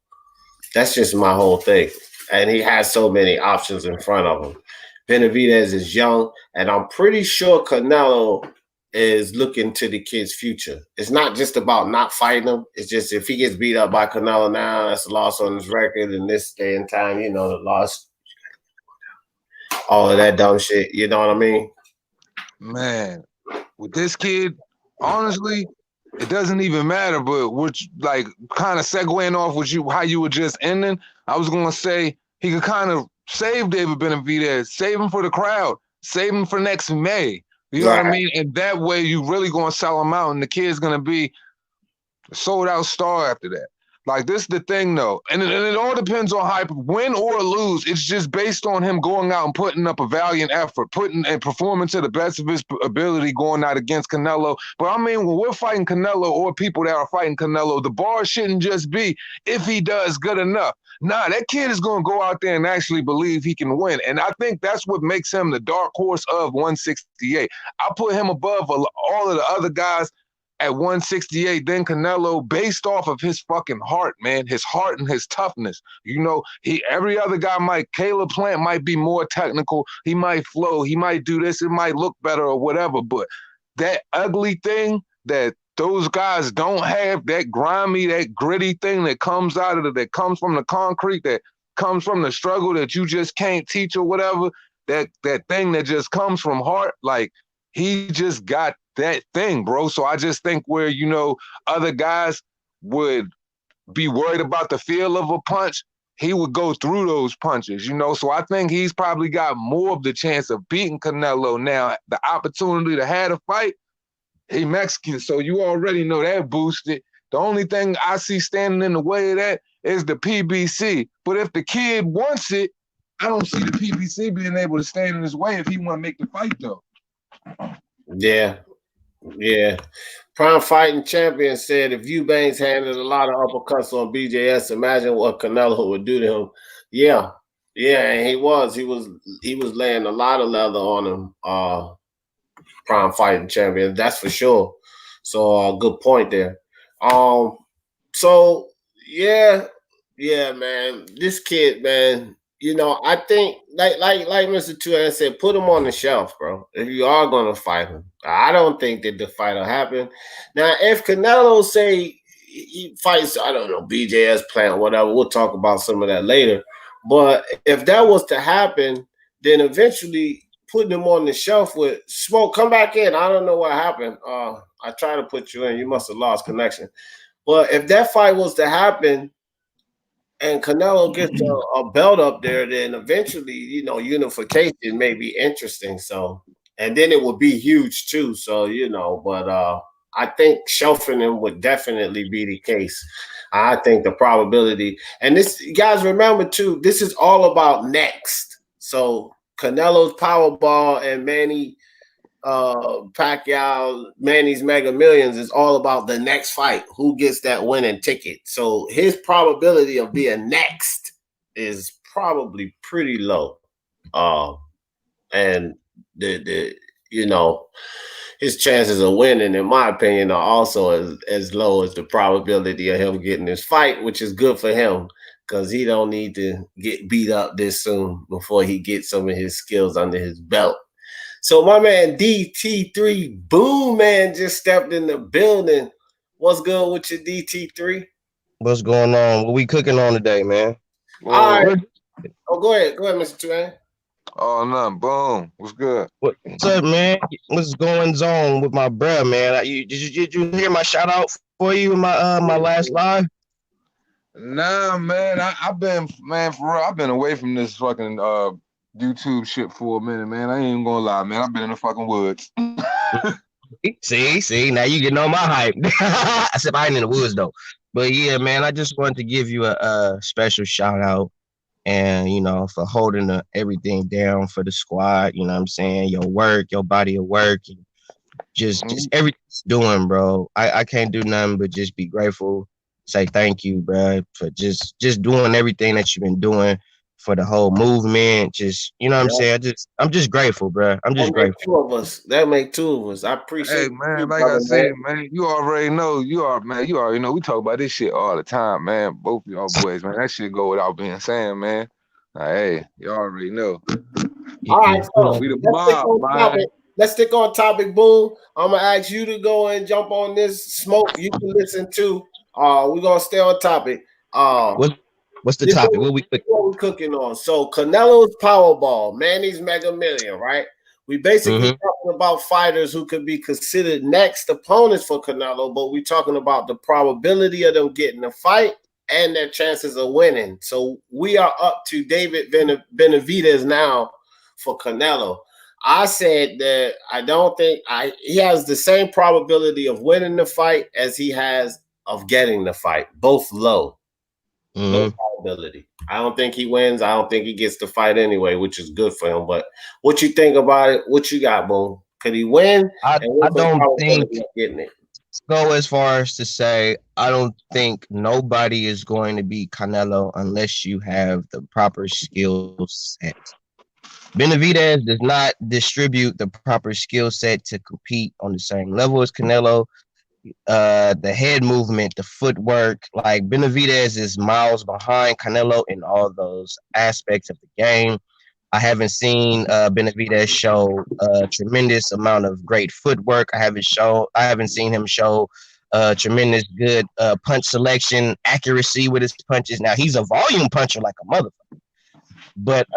that's just my whole thing. And he has so many options in front of him. Benavidez is young, and I'm pretty sure Canelo is looking to the kid's future. It's not just about not fighting him. It's just if he gets beat up by Canelo now, that's a loss on his record in this day and time, you know, the loss, all of that dumb shit. You know what I mean? Man, with this kid, honestly, it doesn't even matter. But which, like, kind of segueing off with you, how you were just ending, I was gonna say he could kind of save David Benavidez, save him for the crowd, save him for next May. You know what I mean? And that way, you really gonna sell him out, and the kid's gonna be a sold out star after that. Like, this is the thing, though, and it all depends on hype. Win or lose, it's just based on him going out and putting up a valiant effort, putting and performing to the best of his ability, going out against Canelo. But I mean, when we're fighting Canelo or people that are fighting Canelo, the bar shouldn't just be if he does good enough. Nah, that kid is going to go out there and actually believe he can win. And I think that's what makes him the dark horse of 168. I put him above all of the other guys at 168, then Canelo, based off of his fucking heart, man, his heart and his toughness. You know, every other guy Caleb Plant might be more technical. He might flow. He might do this. It might look better or whatever. But that ugly thing that those guys don't have, that grimy, that gritty thing that comes out of that comes from the concrete, that comes from the struggle that you just can't teach or whatever, that thing that just comes from heart, like, he just got that thing, bro. So I just think where, you know, other guys would be worried about the feel of a punch, he would go through those punches, you know. So I think he's probably got more of the chance of beating Canelo now. The opportunity to have a fight, he Mexican, so you already know that boosted. The only thing I see standing in the way of that is the PBC. But if the kid wants it, I don't see the PBC being able to stand in his way if he want to make the fight, though. Yeah. Prime Fighting Champion said if Eubanks handed a lot of uppercuts on BJS, imagine what Canelo would do to him. Yeah, and he was laying a lot of leather on him prime fighting champion. That's for sure. So good point there. So yeah, man. This kid, man. I think like Mr. Tuan said, put him on the shelf, bro. If you are gonna fight him, I don't think that the fight will happen. Now, if Canelo say he fights, I don't know, BJS plant, whatever. We'll talk about some of that later. But if that was to happen, then eventually putting him on the shelf with Smoke, come back in. I don't know what happened. I tried to put you in. You must have lost connection. But if that fight was to happen and Canelo gets a belt up there, then eventually, unification may be interesting. So, and then it would be huge too. So, but I think shelving him would definitely be the case. I think the probability, and this, guys, remember too, this is all about next. So Canelo's Powerball and Manny Pacquiao, Manny's Mega Millions is all about the next fight. Who gets that winning ticket? So his probability of being next is probably pretty low. And the his chances of winning, in my opinion, are also as low as the probability of him getting this fight, which is good for him because he don't need to get beat up this soon before he gets some of his skills under his belt. So my man DT3 Boom Man just stepped in the building. What's good with your DT3? What's going on? What we cooking on today, man? All right. Oh, go ahead, Mr. Tuan. Oh, nothing. Boom. What's good? What's up, man? What's going on with my bruh, man? Did you hear my shout out for you in my last live? Nah, man. I've been, man, for real. I've been away from this fucking YouTube shit for a minute, man. I ain't even gonna lie, man. I've been in the fucking woods. See, now you getting on my hype. I said I ain't in the woods though. But yeah, man, I just wanted to give you a special shout out and for holding everything down for the squad, you know what I'm saying? Your work, your body of work, and just everything's doing, bro. I can't do nothing but just be grateful, say thank you, bro, for just doing everything that you've been doing for the whole movement. Just what I'm saying? I'm just grateful, bro. I'm just grateful. That make two of us. I appreciate it. Hey man, like I said, man, you already know. You already know. We talk about this shit all the time, man. Both of y'all boys, man. That shit go without being saying, man. Hey, you already know. All right, so we the mob, let's stick on topic, Boom. I'm gonna ask you to go and jump on this. Smoke, you can listen to. We're gonna stay on topic. What's the topic? What we cooking on? So Canelo's Powerball, Manny's Mega Million, right? We basically talking about fighters who could be considered next opponents for Canelo, but we're talking about the probability of them getting a fight and their chances of winning. So we are up to David Benavidez now for Canelo. I said that I don't think he has the same probability of winning the fight as he has of getting the fight, both low. No probability. I don't think he wins. I don't think he gets the fight anyway, which is good for him. But what you think about it? What you got, Boom? Could he win? I don't think getting it. Go as far as to say I don't think nobody is going to beat Canelo unless you have the proper skill set. Benavidez does not distribute the proper skill set to compete on the same level as Canelo. The head movement, the footwork, like Benavidez is miles behind Canelo in all those aspects of the game. I haven't seen Benavidez show a tremendous amount of great footwork. I haven't seen him show tremendous good punch selection, accuracy with his punches. Now he's a volume puncher like a motherfucker, but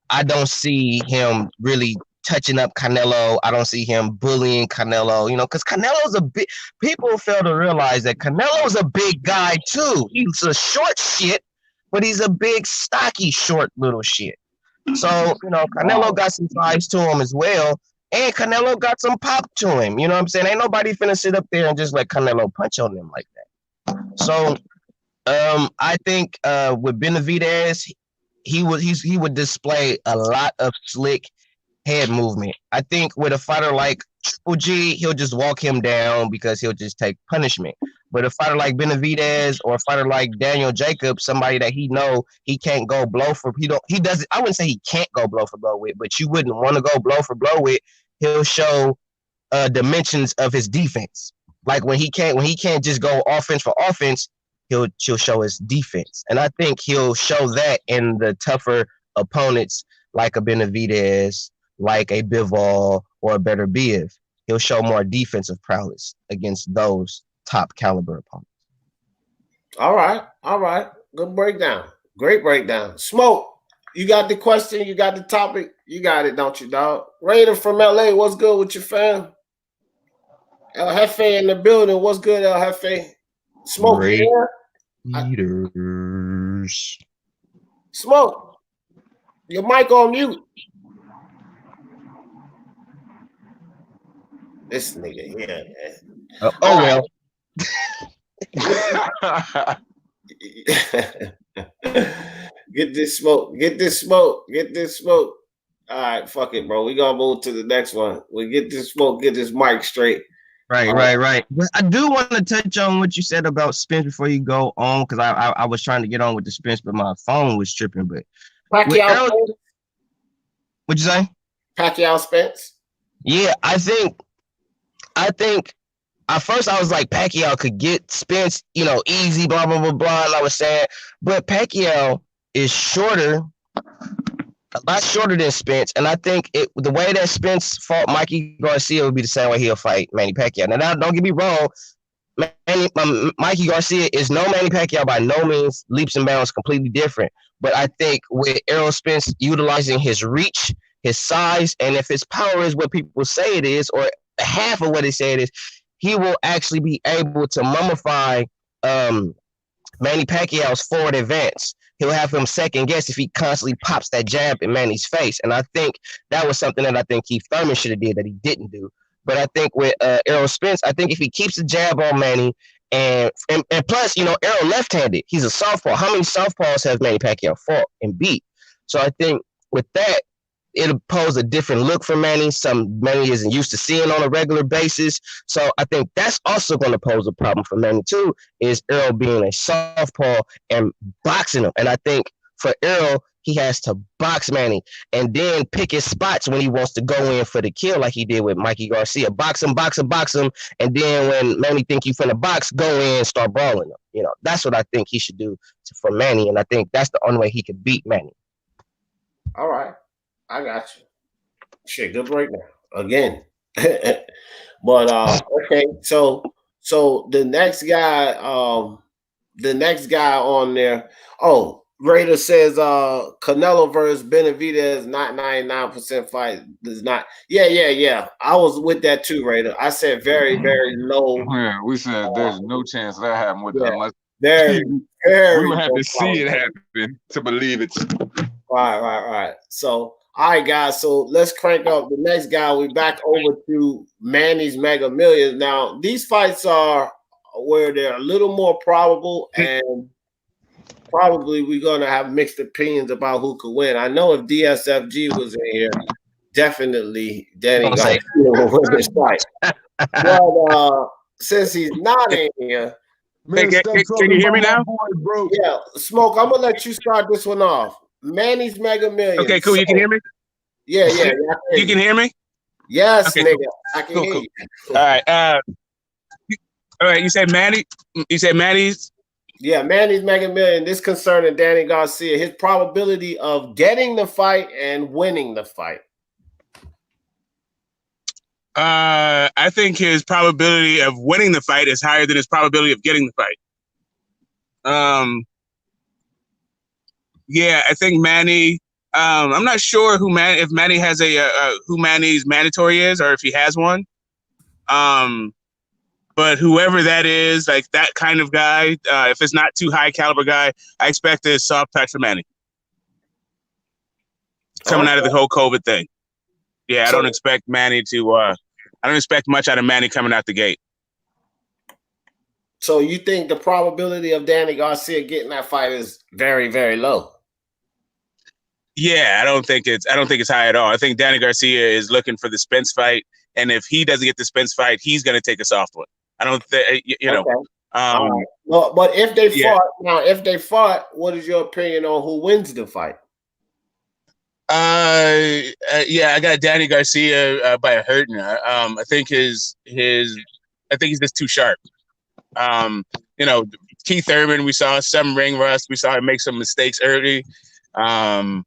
I don't see him really touching up Canelo. I don't see him bullying Canelo, because Canelo's a big, people fail to realize that Canelo's a big guy too. He's a short shit, but he's a big, stocky, short little shit. So, Canelo got some size to him as well, and Canelo got some pop to him. You know what I'm saying? Ain't nobody finna sit up there and just let Canelo punch on him like that. So, I think with Benavidez, he would display a lot of slick head movement. I think with a fighter like Triple G, he'll just walk him down because he'll just take punishment. But a fighter like Benavidez or a fighter like Daniel Jacobs, somebody that he can't go blow for, I wouldn't say he can't go blow for blow with, but you wouldn't want to go blow for blow with. he'll show dimensions of his defense. Like when he can't just go offense for offense, he'll show his defense. And I think he'll show that in the tougher opponents like a Benavidez, like a Bivol, or a better Biev. He'll show more defensive prowess against those top caliber opponents. All right. Good breakdown. Great breakdown. Smoke, you got the question, you got the topic, you got it, don't you, dog? Raider from LA, what's good with your fam? El Jefe in the building, what's good, El Jefe? Smoke, Eaters. Smoke, your mic on mute. This nigga here, man. Well. Get this smoke. All right, fuck it, bro. We gonna move to the next one. We get this smoke, get this mic straight. Right. But I do want to touch on what you said about Spence before you go on, because I was trying to get on with the Spence, but my phone was tripping. But Pacquiao, what'd you say? Pacquiao Spence. Yeah, I think at first I was like, Pacquiao could get Spence, easy, blah, blah, blah, blah. And I was saying, but Pacquiao is shorter, a lot shorter than Spence. And I think the way that Spence fought Mikey Garcia would be the same way he'll fight Manny Pacquiao. Now, don't get me wrong. Mikey Garcia is no Manny Pacquiao by no means, leaps and bounds, completely different. But I think with Errol Spence utilizing his reach, his size, and if his power is what people say it is, or half of what they say it is, he will actually be able to mummify Manny Pacquiao's forward advance. He'll have him second guess if he constantly pops that jab in Manny's face. And I think that was something that I think Keith Thurman should have did that he didn't do. But I think with Errol Spence, I think if he keeps the jab on Manny, and plus, Errol left-handed, he's a southpaw. How many southpaws has Manny Pacquiao fought and beat? So I think with that, it'll pose a different look for Manny. Manny isn't used to seeing on a regular basis. So I think that's also going to pose a problem for Manny too, is Errol being a southpaw and boxing him. And I think for Errol, he has to box Manny and then pick his spots when he wants to go in for the kill, like he did with Mikey Garcia. Box him. And then when Manny think you finna box, go in and start brawling him. That's what I think he should do for Manny. And I think that's the only way he could beat Manny. All right. I got you. Shit, good breakdown again. But okay, so the next guy on there. Oh, Raider says Canelo versus Benavidez, not 99% fight. Does not. Yeah. I was with that too, Raider. I said very, very low. Yeah, we said there's no chance that happened with unless very we would have to see it happen to believe it. Right. So all right, guys, so let's crank up the next guy. We're back over to Manny's Mega Millions. Now, these fights are where they're a little more probable, and probably we're going to have mixed opinions about who could win. I know if DSFG was in here, definitely Danny Garcia will win this fight. But since he's not in here, man, can you hear me now? Boy, yeah, Smoke, I'm going to let you start this one off. Manny's Mega Millions. Okay, cool. You can hear me? Yeah. You can hear me? Yes, okay, nigga. Cool. I can hear you. All right. You said Manny? You said Manny's? Yeah, Manny's Mega Million. This concerning Danny Garcia. His probability of getting the fight and winning the fight. I think his probability of winning the fight is higher than his probability of getting the fight. Yeah, I think Manny. I'm not sure if Manny has who Manny's mandatory is, or if he has one. But whoever that is, like that kind of guy, if it's not too high caliber guy, I expect a soft touch for Manny. Coming out of the whole COVID thing. Yeah, I don't expect Manny to. I don't expect much out of Manny coming out the gate. So you think the probability of Danny Garcia getting that fight is very, very low? Yeah, I don't think it's high at all. I think Danny Garcia is looking for the Spence fight, and if he doesn't get the Spence fight, he's going to take a soft one. I don't think Okay. Well, but if they fought, what is your opinion on who wins the fight? Yeah, I got Danny Garcia by a hurting. I think he's just too sharp. You know, Keith Thurman, we saw some ring rust. We saw him make some mistakes early. That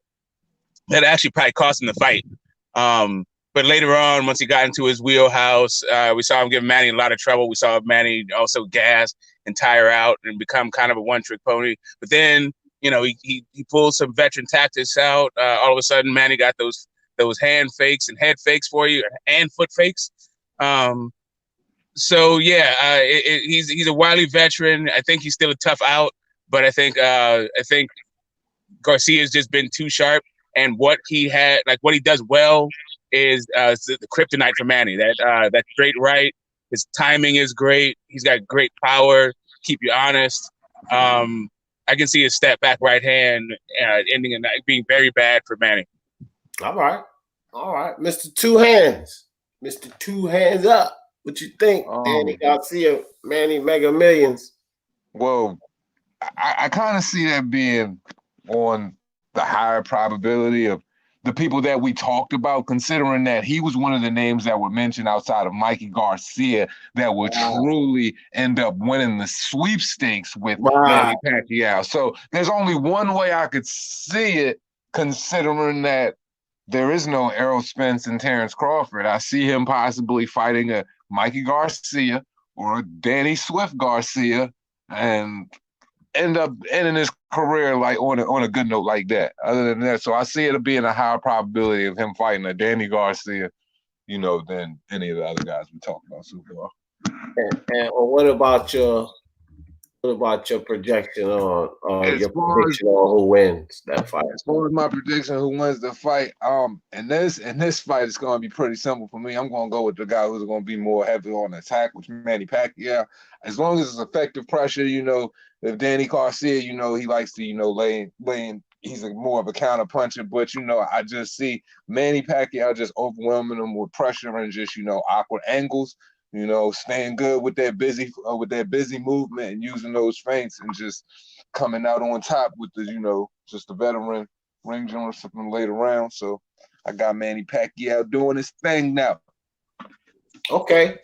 actually probably cost him the fight. But later on, once he got into his wheelhouse, we saw him give Manny a lot of trouble. We saw Manny also gas and tire out and become kind of a one-trick pony. But then, you know, he pulled some veteran tactics out. All of a sudden, Manny got those hand fakes and head fakes for you and foot fakes. So yeah, he's a wily veteran. I think he's still a tough out, but I think Garcia's just been too sharp. And what he does well is the kryptonite for Manny. That straight right. His timing is great. He's got great power. Keep you honest. I can see his step back right hand ending in being very bad for Manny. All right, Mr. Two Hands, Mr. Two Hands Up. What you think, Danny Garcia, Manny Mega Millions? Well, I kind of see that being on the higher probability of the people that we talked about, considering that he was one of the names that were mentioned outside of Mikey Garcia that would truly end up winning the sweepstakes with Manny Pacquiao. So there's only one way I could see it, considering that there is no Errol Spence and Terrence Crawford. I see him possibly fighting a Mikey Garcia or a Danny Swift Garcia and end up ending his career like on a good note like that. Other than that, so I see it being a higher probability of him fighting a Danny Garcia, you know, than any of the other guys we talked about so far. And what about your projection on who wins that fight? As far as my prediction who wins the fight, in this fight it's going to be pretty simple for me. I'm going to go with the guy who's going to be more heavy on attack, which is Manny Pacquiao. As long as it's effective pressure, you know, if Danny Garcia, you know, he likes to, you know, laying. He's more of a counter puncher, but you know, I just see Manny Pacquiao just overwhelming him with pressure and just, you know, awkward angles. You know, staying good with that busy movement and using those feints and just coming out on top with the, you know, just the veteran ring general from later round. So I got Manny Pacquiao doing his thing now. Okay.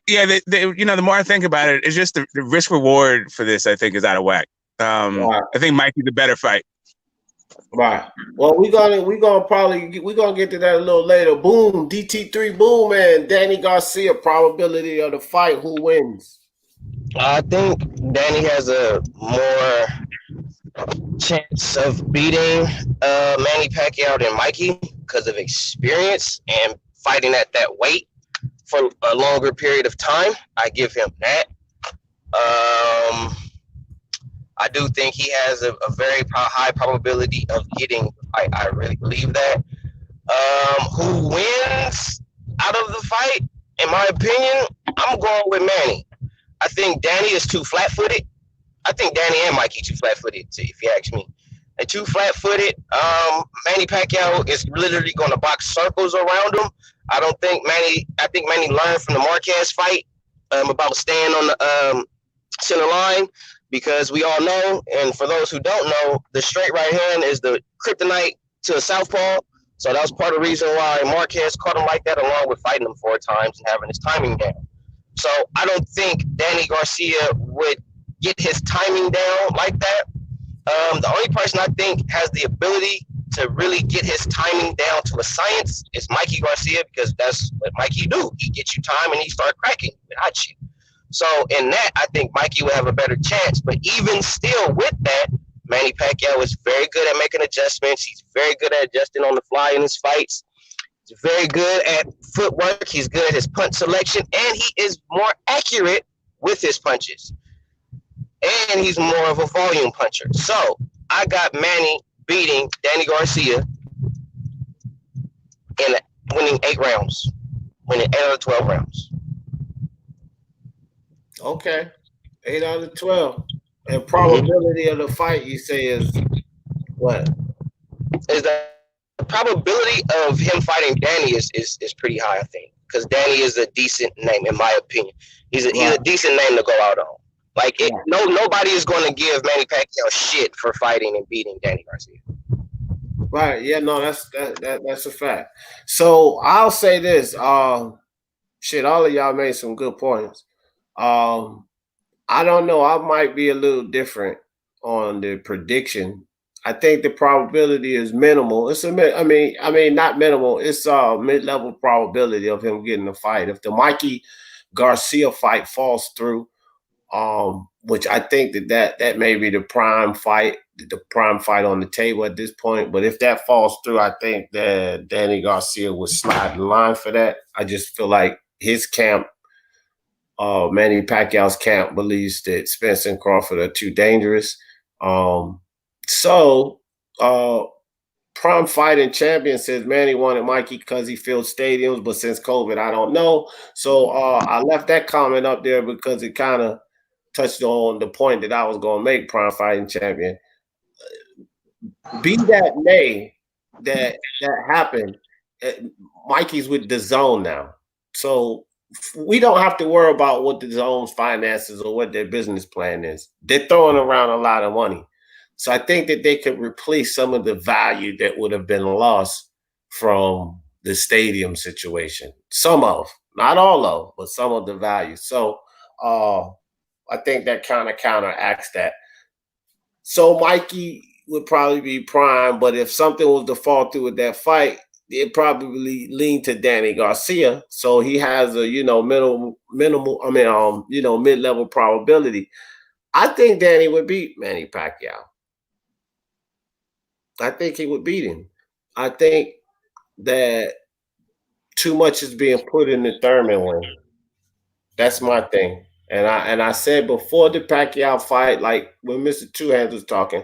Yeah, you know, the more I think about it, it's just the risk reward for this, I think, is out of whack. I think Mikey's a better fight. Right. Well, we're gonna get to that a little later. Boom, DT3 boom, man. Danny Garcia, probability of the fight, who wins? I think Danny has a more chance of beating Manny Pacquiao than Mikey because of experience and fighting at that weight for a longer period of time. I give him that. I do think he has a very high probability of getting the fight. I really believe that. Who wins out of the fight? In my opinion, I'm going with Manny. I think Danny is too flat-footed. I think Danny and Mikey too flat-footed, if you ask me. They're too flat-footed. Manny Pacquiao is literally going to box circles around him. I think Manny learned from the Marquez fight about staying on the center line, because we all know, and for those who don't know, the straight right hand is the kryptonite to a southpaw. So that was part of the reason why Marquez caught him like that, along with fighting him 4 times and having his timing down. So I don't think Danny Garcia would get his timing down like that. The only person I think has the ability to really get his timing down to a science is Mikey Garcia, because that's what Mikey do. He gets you time and he start cracking with hot shit. So in that, I think Mikey would have a better chance. But even still with that, Manny Pacquiao is very good at making adjustments. He's very good at adjusting on the fly in his fights. He's very good at footwork. He's good at his punch selection. And he is more accurate with his punches. And he's more of a volume puncher. So I got Manny beating Danny Garcia and winning 8 rounds. Winning 8 out of 12 rounds. Okay. 8 out of 12. And probability of the fight, you say, is what? Is the probability of him fighting Danny is pretty high, I think. Because Danny is a decent name, in my opinion. He's a decent name to go out on. Like, nobody is going to give Manny Pacquiao shit for fighting and beating Danny Garcia. Right. Yeah. No, that's a fact. So I'll say this. Shit, all of y'all made some good points. I don't know. I might be a little different on the prediction. I think the probability is minimal. I mean, not minimal. It's a mid-level probability of him getting the fight. If the Mikey Garcia fight falls through, which I think that may be the prime fight on the table at this point. But if that falls through, I think that Danny Garcia would slide in line for that. I just feel like his camp, Manny Pacquiao's camp, believes that Spence and Crawford are too dangerous. Prime Fighting Champion says Manny wanted Mikey because he fills stadiums, but since COVID, I don't know. So I left that comment up there because it kind of touched on the point that I was going to make, Prime Fighting Champion. Be that may, that happened, Mikey's with the Zone now. So we don't have to worry about what the Zone's finances or what their business plan is. They're throwing around a lot of money. So I think that they could replace some of the value that would have been lost from the stadium situation. Some of, not all of, but some of the value. So I think that kind of counteracts that. So Mikey would probably be prime, but if something was to fall through with that fight, it probably lean to Danny Garcia. So he has a mid-level probability. I think Danny would beat Manny Pacquiao. I think he would beat him. I think that too much is being put in the Thurman wing. That's my thing. And I said before the Pacquiao fight, like when Mr. Two Hands was talking,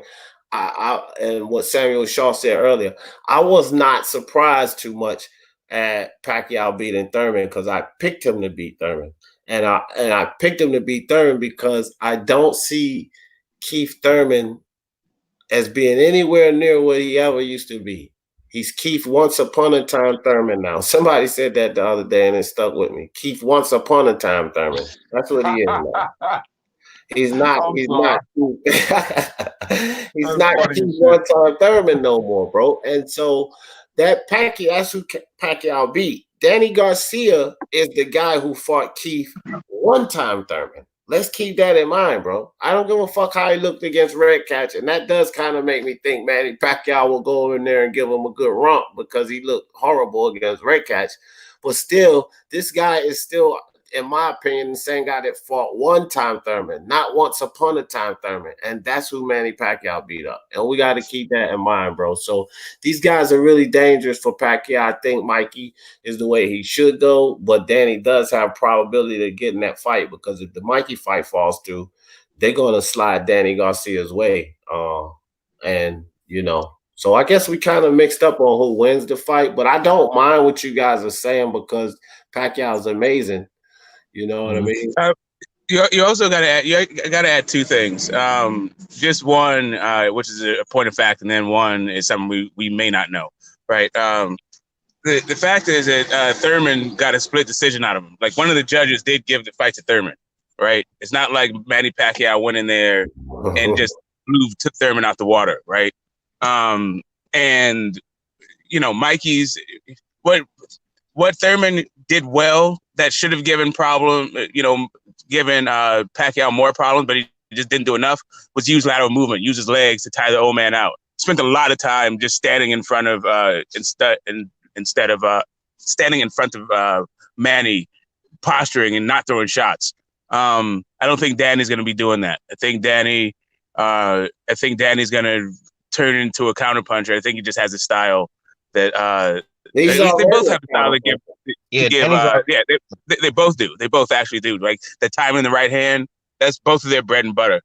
and what Samuel Shaw said earlier, I was not surprised too much at Pacquiao beating Thurman because I picked him to beat Thurman. And I picked him to beat Thurman because I don't see Keith Thurman as being anywhere near what he ever used to be. He's Keith Once Upon a Time Thurman now. Somebody said that the other day and it stuck with me. Keith Once Upon a Time Thurman. That's what he is now. He's not Keith One Time Thurman no more, bro. And so that Pacquiao, that's who Pacquiao beat. Danny Garcia is the guy who fought Keith One Time Thurman. Let's keep that in mind, bro. I don't give a fuck how he looked against Red Catch, and that does kind of make me think Manny Pacquiao will go in there and give him a good romp because he looked horrible against Red Catch. But still, this guy is still, in my opinion, the same guy that fought One Time Thurman, not Once Upon a Time Thurman. And that's who Manny Pacquiao beat up. And we got to keep that in mind, bro. So these guys are really dangerous for Pacquiao. I think Mikey is the way he should go, but Danny does have probability to get in that fight because if the Mikey fight falls through, they're going to slide Danny Garcia's way. So I guess we kind of mixed up on who wins the fight, but I don't mind what you guys are saying because Pacquiao is amazing. You know what I mean? You also got to add two things. Just one, which is a point of fact, and then one is something we may not know, right? The fact is that Thurman got a split decision out of him. Like one of the judges did give the fight to Thurman, right? It's not like Manny Pacquiao went in there and just took Thurman out the water, right? And you know, Mikey's what Thurman did well that should have given Pacquiao more problems, but he just didn't do enough, was use lateral movement, use his legs to tire the old man out. Spent a lot of time just standing in front of instead of standing in front of Manny, posturing and not throwing shots. I don't think Danny's going to be doing that. I think Danny's going to turn into a counterpuncher. I think he just has a style that they both have a style to give. They both do. They both actually do. Like the time in the right hand, that's both of their bread and butter.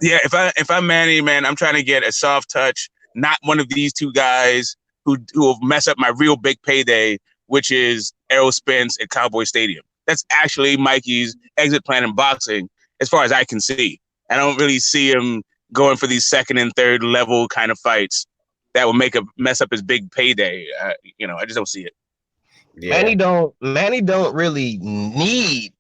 If I'm Manny, man, I'm trying to get a soft touch, not one of these two guys who will mess up my real big payday, which is Errol Spence at Cowboy Stadium. That's actually Mikey's exit plan in boxing, as far as I can see. I don't really see him going for these second and third level kind of fights that will mess up his big payday. I just don't see it. Yeah. Manny don't really need.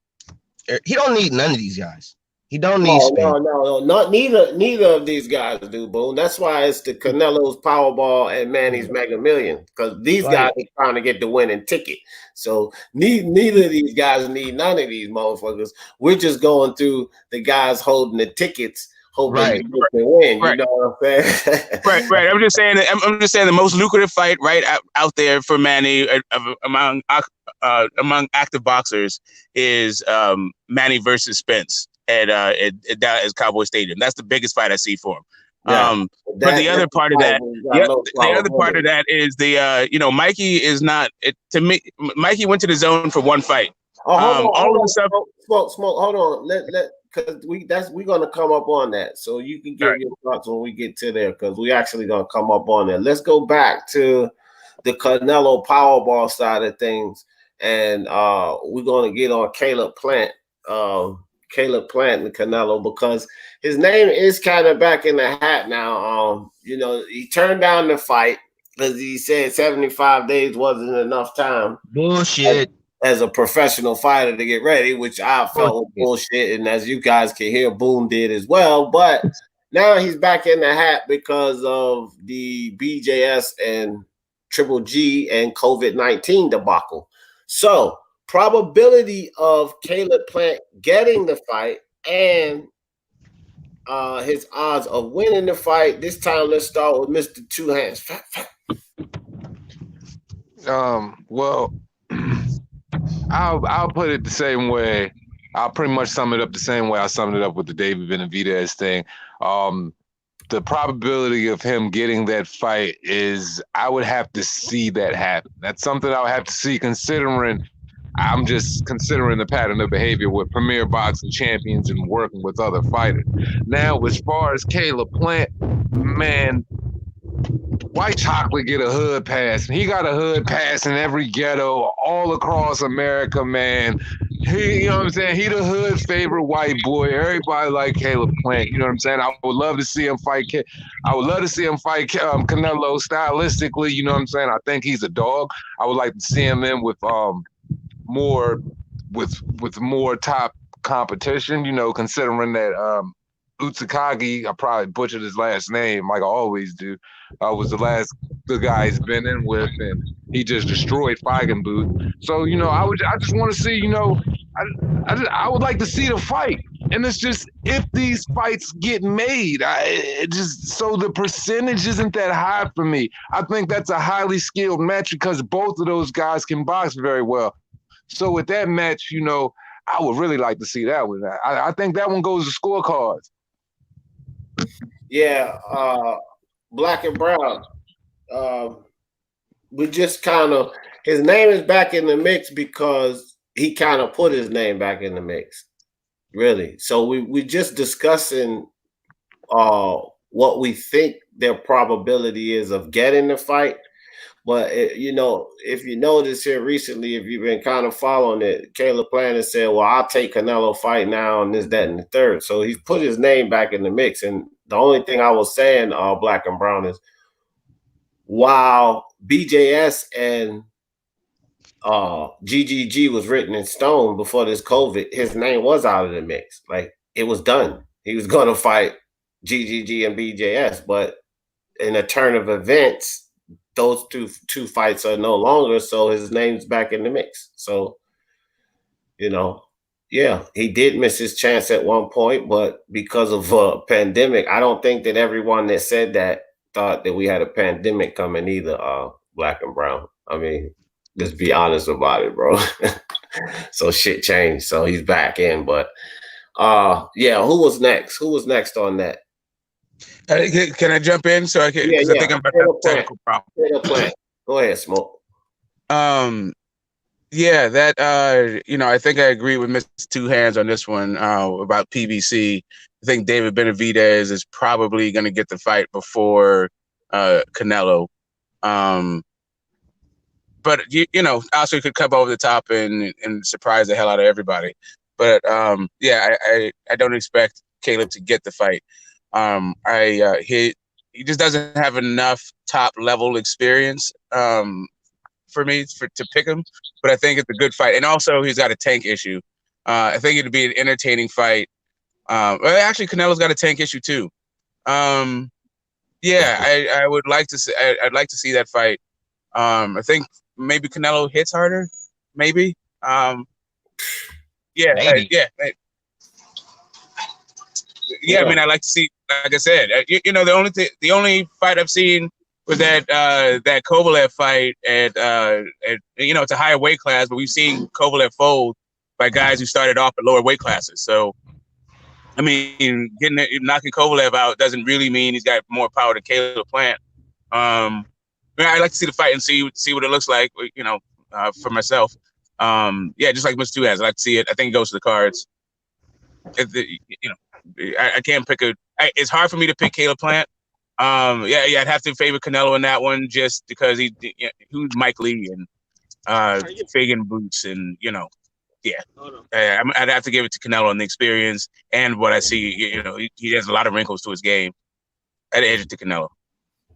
He don't need none of these guys. He don't need spin. No. Not neither of these guys do, Boone. That's why it's the Canelo's Powerball and Manny's Mega Million, because these guys are trying to get the winning ticket. So neither of these guys need none of these motherfuckers. We're just going through the guys holding the tickets, hoping they can win. You know what I'm saying? Right. I'm just saying the most lucrative fight out there for Manny among active boxers is Manny versus Spence at Cowboy Stadium. That's the biggest fight I see for him. Yeah. But the other part of that, the other part of that is the Mikey is not to me. Mikey went to the zone for one fight. Hold on, smoke. Hold on, because we're gonna come up on that, so you can give your thoughts when we get to there, because we actually gonna come up on that. Let's go back to the Canelo Powerball side of things, and we're gonna get on Caleb Plant and Canelo, because his name is kind of back in the hat now. He turned down the fight because he said 75 days wasn't enough time. Bullshit. As a professional fighter to get ready, which I felt was bullshit, and as you guys can hear, Boone did as well. But now he's back in the hat because of the BJS and Triple G and COVID-19 debacle. So probability of Caleb Plant getting the fight and his odds of winning the fight. This time, let's start with Mr. Two Hands. Well, I'll put it the same way. I'll pretty much sum it up the same way I summed it up with the David Benavidez thing. The probability of him getting that fight is, I would have to see that happen. That's something I would have to see, considering I'm just considering the pattern of behavior with premier boxing champions and working with other fighters. Now, as far as Caleb Plant, man, White Chocolate get a hood pass. He got a hood pass in every ghetto all across America, man. You know what I'm saying? He the hood favorite white boy. Everybody like Caleb Plant. You know what I'm saying? I would love to see him fight. I would love to see him fight Canelo stylistically. You know what I'm saying? I think he's a dog. I would like to see him in with more top competition. Considering that Utsukagi, I probably butchered his last name like I always do, was the guy he's been in with, and he just destroyed Feigenbooth. So, I just want to see, I would like to see the fight. And it's just, if these fights get made, so the percentage isn't that high for me. I think that's a highly skilled match because both of those guys can box very well. So with that match, I would really like to see that one. I think that one goes to scorecards. Yeah, Black and Brown. We just kind of, his name is back in the mix because he kind of put his name back in the mix, really. So we just discussing what we think their probability is of getting the fight. But, if you notice here recently, if you've been kind of following it, Caleb Plant has said, well, I'll take Canelo fight now and this, that, and the third. So he's put his name back in the mix. And the only thing I was saying, Black and Brown, is while BJS and GGG was written in stone before this COVID, his name was out of the mix. Like, it was done. He was going to fight GGG and BJS. But in a turn of events, those two fights are no longer, so his name's back in the mix. So, yeah, he did miss his chance at one point, but because of a pandemic, I don't think that everyone that said that thought that we had a pandemic coming either, Black and Brown. I mean, let's be honest about it, bro. So shit changed, so he's back in. But yeah, who was next? Who was next on that? Can I jump in so I can? Yeah. I think I'm about to have a technical problem. Go ahead, Smoke. Yeah, that I think I agree with Mr. Two Hands on this one about PBC. I think David Benavidez is probably going to get the fight before Canelo. But also could come over the top and surprise the hell out of everybody. But yeah, I don't expect Caleb to get the fight. He just doesn't have enough top level experience for me to pick him, but I think it's a good fight. And also he's got a tank issue. I think it'd be an entertaining fight. Well, actually, Canelo's got a tank issue too. Yeah, I would like to see. I'd like to see that fight. I think maybe Canelo hits harder. Maybe. Yeah, Maybe. yeah. I mean, I like to see. Like I said, you know, the only fight I've seen was that Kovalev fight at you know, it's a higher weight class, but we've seen Kovalev fold by guys who started off at lower weight classes. So, I mean, knocking Kovalev out doesn't really mean he's got more power than Caleb Plant. I I'd like to see the fight and see what it looks like, you know, for myself. Yeah, just like Mr. Two has, I'd like to see it. I think it goes to the cards. You know, I can't pick it's hard for me to pick Caleb Plant. Yeah, I'd have to favor Canelo in that one just because who's Mike Lee and Fagan Boots and, you know, yeah. I'd have to give it to Canelo on the experience and what I see. You know, he has a lot of wrinkles to his game. I'd edge it to Canelo.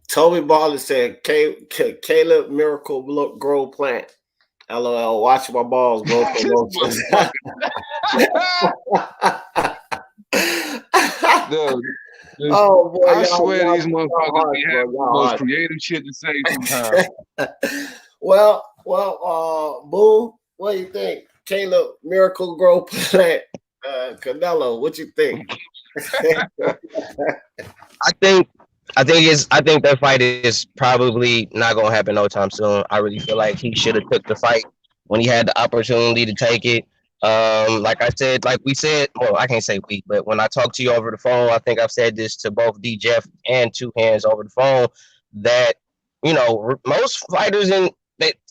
Toby Baller said, Caleb Miracle Grow Plant. LOL, watch my balls grow for Oh boy! I swear these motherfuckers be having the most creative shit to say sometimes. Well, Boom, what do you think? Caleb Miracle Grow Plant, Canelo, what you think? I think that fight is probably not gonna happen no time soon. I really feel like he should have took the fight when he had the opportunity to take it. Like I said, like we said, well, I can't say we, but when I talk to you over the phone, I think I've said this to both D Jeff and Two Hands over the phone that, you know, most fighters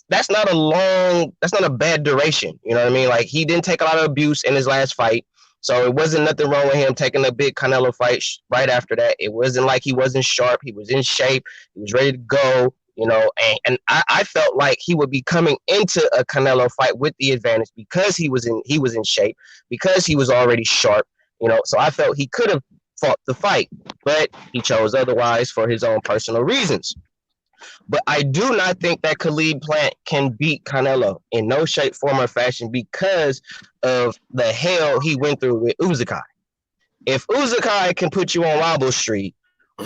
that's not a bad duration. You know what I mean? Like, he didn't take a lot of abuse in his last fight. So it wasn't nothing wrong with him taking a big Canelo fight right after that. It wasn't like he wasn't sharp. He was in shape. He was ready to go, you know, and I felt like he would be coming into a Canelo fight with the advantage because he was in shape, because he was already sharp, you know. So I felt he could have fought the fight, but he chose otherwise for his own personal reasons. But I do not think that Khalid Plant can beat Canelo in no shape, form, or fashion because of the hell he went through with Uzakai. If Uzakai can put you on Wobble Street,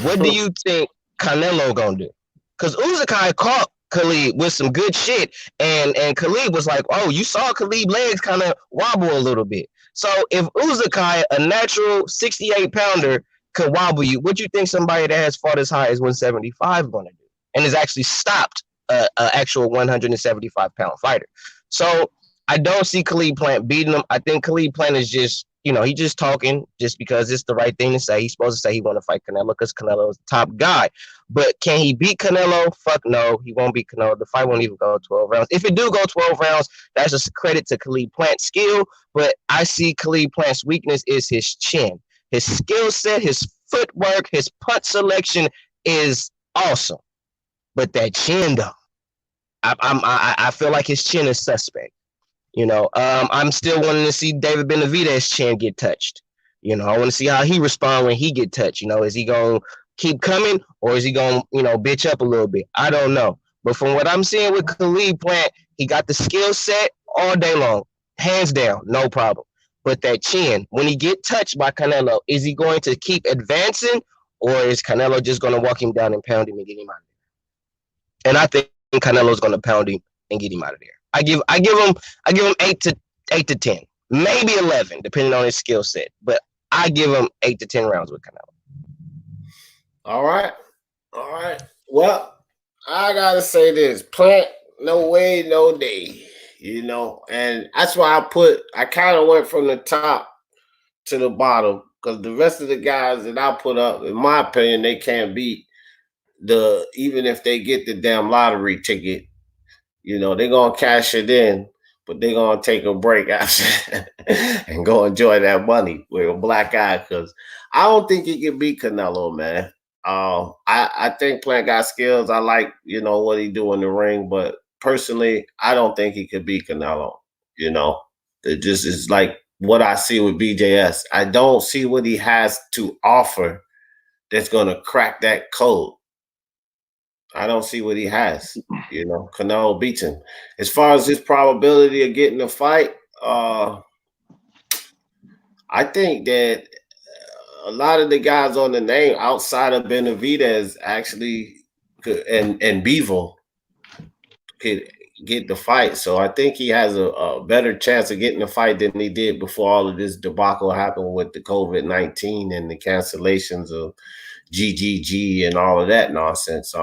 what do you think Canelo gonna do? Because Uzakai caught Khalid with some good shit, and Khalid was like, oh, you saw Khalid's legs kind of wobble a little bit. So if Uzakai, a natural 68-pounder, could wobble you, what do you think somebody that has fought as high as 175 gonna do? And has actually stopped an actual 175-pound fighter. So I don't see Khalid Plant beating him. I think Khalid Plant is just, you know, he's just talking just because it's the right thing to say. He's supposed to say he want to fight Canelo because Canelo is the top guy. But can he beat Canelo? Fuck no, he won't beat Canelo. The fight won't even go 12 rounds. If it do go 12 rounds, that's just a credit to Khalid Plant's skill. But I see Khalid Plant's weakness is his chin. His skill set, his footwork, his punch selection is awesome. But that chin, though, I feel like his chin is suspect. You know, I'm still wanting to see David Benavidez's chin get touched. You know, I want to see how he responds when he get touched. You know, is he going to keep coming or is he going to, you know, bitch up a little bit? I don't know. But from what I'm seeing with Khalid Plant, he got the skill set all day long. Hands down, no problem. But that chin, when he get touched by Canelo, is he going to keep advancing or is Canelo just going to walk him down and pound him and get him out of there? And I think Canelo's going to pound him and get him out of there. I give him 8 to 10, maybe 11, depending on his skill set. But I give him 8 to 10 rounds with Canelo. All right. Well, I gotta say this: Plant, no way, no day. You know, and that's why I kind of went from the top to the bottom because the rest of the guys that I put up, in my opinion, they can't beat. Even if they get the damn lottery ticket, you know, they're gonna cash it in, but they're gonna take a break after and go enjoy that money with a black eye. Because I don't think he can beat Canelo, man. I think Plant got skills. I like, you know, what he do in the ring, but personally, I don't think he could beat Canelo. You know, it just is like what I see with BJS. I don't see what he has to offer that's gonna crack that code. I don't see what he has. You know, Canelo beats him. As far as his probability of getting a fight, I think that a lot of the guys on the name outside of Benavidez actually could, and Bevo could get the fight. So I think he has a better chance of getting the fight than he did before all of this debacle happened with the COVID-19 and the cancellations of GGG and all of that nonsense.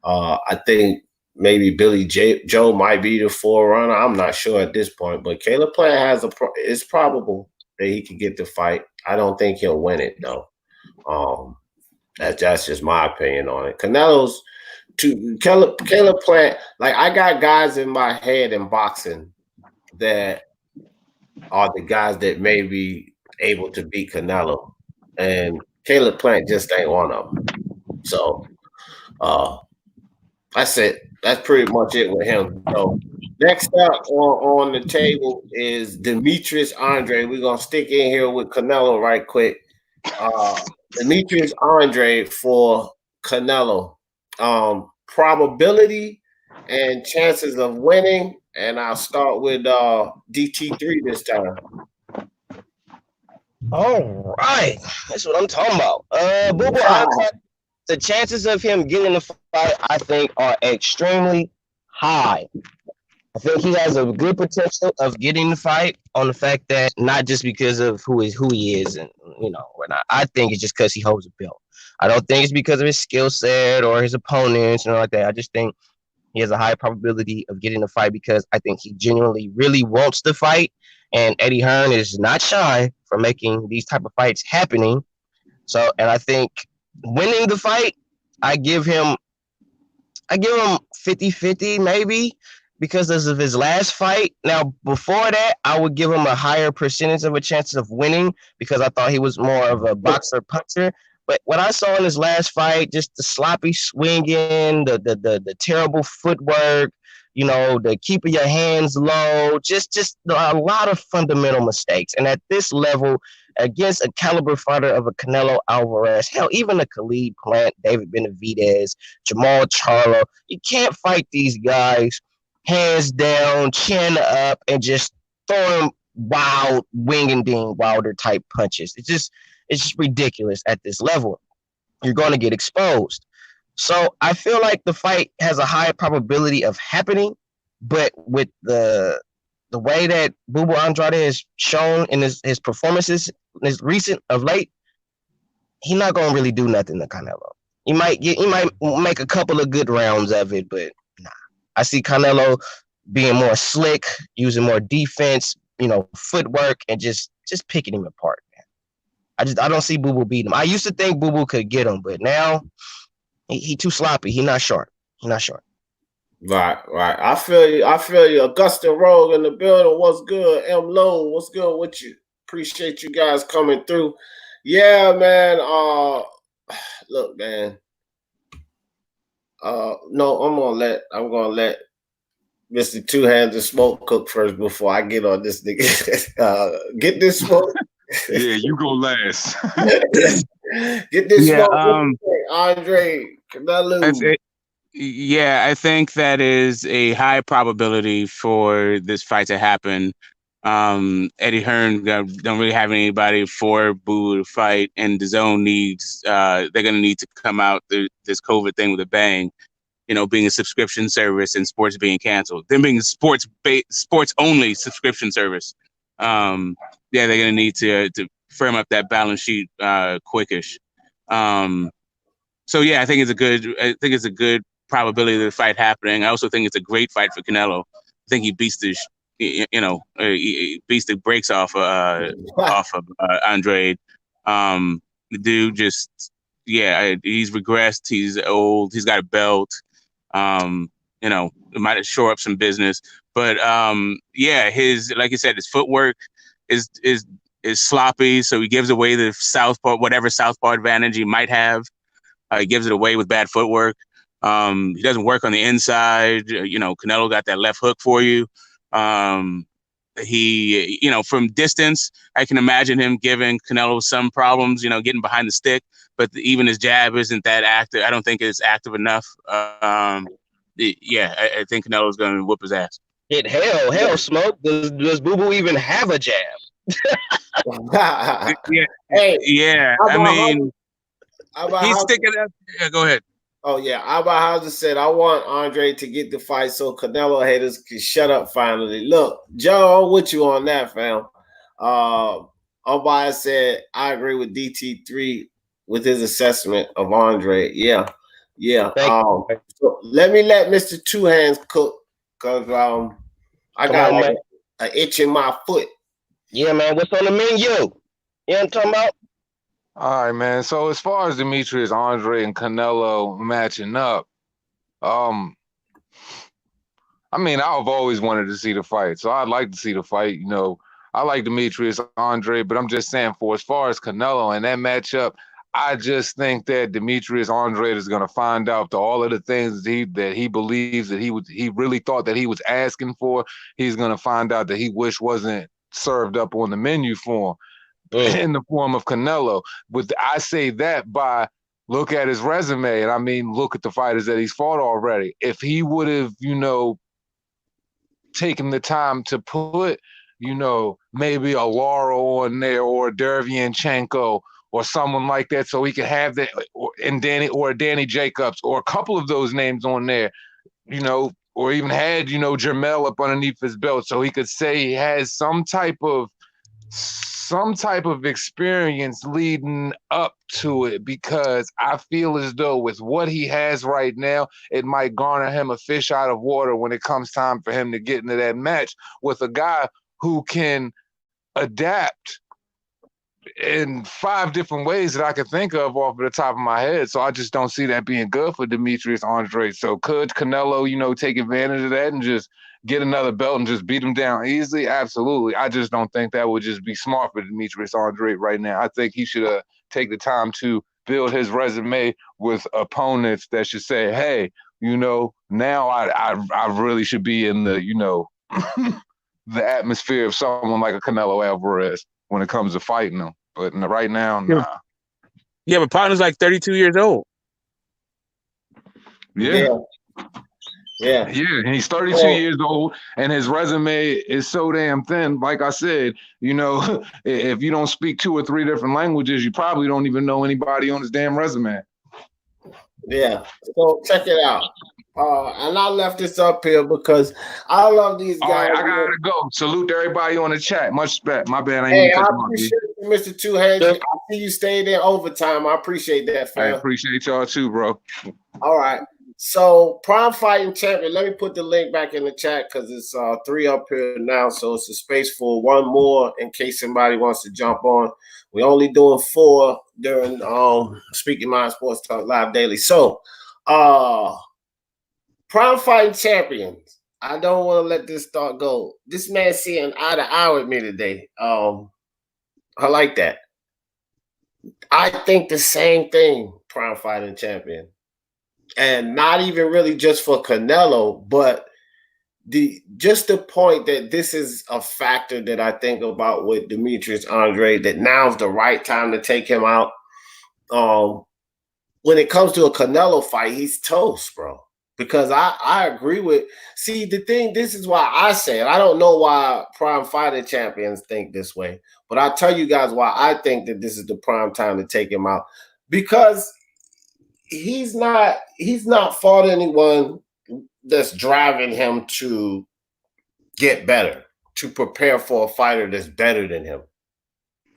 I think maybe Billy Joe might be the forerunner. I'm not sure at this point, but Caleb Plant it's probable that he could get the fight. I don't think he'll win it though. That's just my opinion on it. Caleb Plant, like I got guys in my head in boxing that are the guys that may be able to beat Canelo, and Caleb Plant just ain't one of them. So that's it. That's pretty much it with him. So next up on the table is Demetrius Andre. We're gonna stick in here with Canelo right quick. Demetrius Andre for Canelo. Probability and chances of winning, and I'll start with DT3 this time. All right, that's what I'm talking about. The chances of him getting the fight, I think, are extremely high. I think he has a good potential of getting the fight on the fact that not just because of who he is and whatnot. I think it's just because he holds a belt. I don't think it's because of his skill set or his opponents like that. I just think he has a high probability of getting the fight because I think he genuinely really wants the fight, and Eddie Hearn is not shy for making these type of fights happening. So, and I think winning the fight, I give him 50-50 maybe because of his last fight. Now, before that, I would give him a higher percentage of a chance of winning because I thought he was more of a boxer puncher. But what I saw in his last fight, just the sloppy swinging, the terrible footwork, the keeping your hands low, just a lot of fundamental mistakes. And at this level, against a caliber fighter of a Canelo Alvarez, hell, even a Khalid Plant, David Benavidez, Jamal Charlo, you can't fight these guys hands down, chin up, and just throwing wild, wing and ding Wilder type punches. It's just ridiculous at this level. You're going to get exposed. So I feel like the fight has a high probability of happening, but with the way that Bubu Andrade has shown in his performances, his recent of late, he's not going to really do nothing to Canelo. He might make a couple of good rounds of it, but nah. I see Canelo being more slick, using more defense, footwork, and just picking him apart. I don't see Boo Boo beating him. I used to think Boo Boo could get him, but now he too sloppy. He not sharp. Right. I feel you. Augusta Rogue in the building. What's good? M. Lowe, what's good with you? Appreciate you guys coming through. Yeah, man. Look, man. No, I'm gonna let Mr. Two Hands of Smoke cook first before I get on this nigga. Get this smoke. Yeah, you go last. Get this smoke, Andre Canelo. Yeah, I think that is a high probability for this fight to happen. Eddie Hearn don't really have anybody for Boo to fight, and the zone needs. They're going to need to come out this COVID thing with a bang. Being a subscription service and sports being canceled, them being sports only subscription service. They're going to need to firm up that balance sheet quickish. So yeah, I think it's a good probability of the fight happening. I also think it's a great fight for Canelo. I think he beats he beats the brakes off of Andrade. The dude just he's regressed. He's old. He's got a belt. It might shore up some business, but his, like you said, his footwork is sloppy. So he gives away the whatever southpaw advantage he might have. He gives it away with bad footwork. He doesn't work on the inside. Canelo got that left hook for you. He, from distance, I can imagine him giving Canelo some problems, getting behind the stick, but even his jab isn't that active. I don't think it's active enough. I think Canelo's going to whoop his ass. Hell, Smoke. Does Boo Boo even have a jab? Hey, yeah. I mean, he's sticking up. Yeah, go ahead. Oh yeah, Hauser said, "I want Andre to get the fight so Canelo haters can shut up finally." Look, Joe, I'm with you on that, fam. Obaya said, "I agree with DT3 with his assessment of Andre." Yeah. So let Mr. Two Hands cook, cause I got like an itch in my foot. Yeah, man. What's on the menu? You know what I'm talking about? All right, man. So as far as Demetrius, Andre, and Canelo matching up, I mean, I've always wanted to see the fight, so I'd like to see the fight. You know, I like Demetrius, Andre, but I'm just saying, for as far as Canelo and that matchup, I just think that Demetrius Andre is going to find out all of the things that he believes that he really thought that he was asking for. He's going to find out that he wish wasn't served up on the menu for him in the form of Canelo. But I say that by look at his resume, and I mean, look at the fighters that he's fought already. If he would have, taking the time to put, maybe a Laurel on there or a Derevyanchenko or someone like that, so he could have that, and Danny Jacobs or a couple of those names on there, or even had, Jermell up underneath his belt, so he could say he has some type of experience leading up to it, because I feel as though with what he has right now, it might garner him a fish out of water when it comes time for him to get into that match with a guy who can adapt in 5 different ways that I can think of off of the top of my head. So I just don't see that being good for Demetrius Andre. So could Canelo, take advantage of that and just get another belt and just beat him down easily? Absolutely. I just don't think that would just be smart for Demetrius Andre right now. I think he should take the time to build his resume with opponents that should say, hey, now I really should be in the, the atmosphere of someone like a Canelo Alvarez when it comes to fighting them. But right now, nah. Yeah, but partner's like 32 years old. Yeah. Yeah. And he's 32 years old, and his resume is so damn thin. Like I said, if you don't speak 2 or 3 different languages, you probably don't even know anybody on his damn resume. Yeah. So check it out. And I left this up here because I love these guys. All right, I gotta go. Salute to everybody on the chat. Much respect. My bad. I appreciate you, Mr. Two Hands. I see you stayed in overtime. I appreciate that, fam. I appreciate y'all too, bro. All right. So Prime Fighting Champion. Let me put the link back in the chat because it's 3 up here now. So it's a space for 1 more in case somebody wants to jump on. We're only doing 4 during Speaking Mind Sports Talk Live Daily. So Prime Fighting Champions. I don't want to let this thought go. This man seeing eye to eye with me today. I like that. I think the same thing, Prime Fighting Champion. And not even really just for Canelo, but the point that this is a factor that I think about with Demetrius Andre, that now's the right time to take him out. When it comes to a Canelo fight, he's toast, bro. Because I agree with, see, the thing, this is why I say it. I don't know why Prime Fighting Champions think this way, but I'll tell you guys why I think that this is the prime time to take him out. Because he's not fought anyone that's driving him to get better, to prepare for a fighter that's better than him.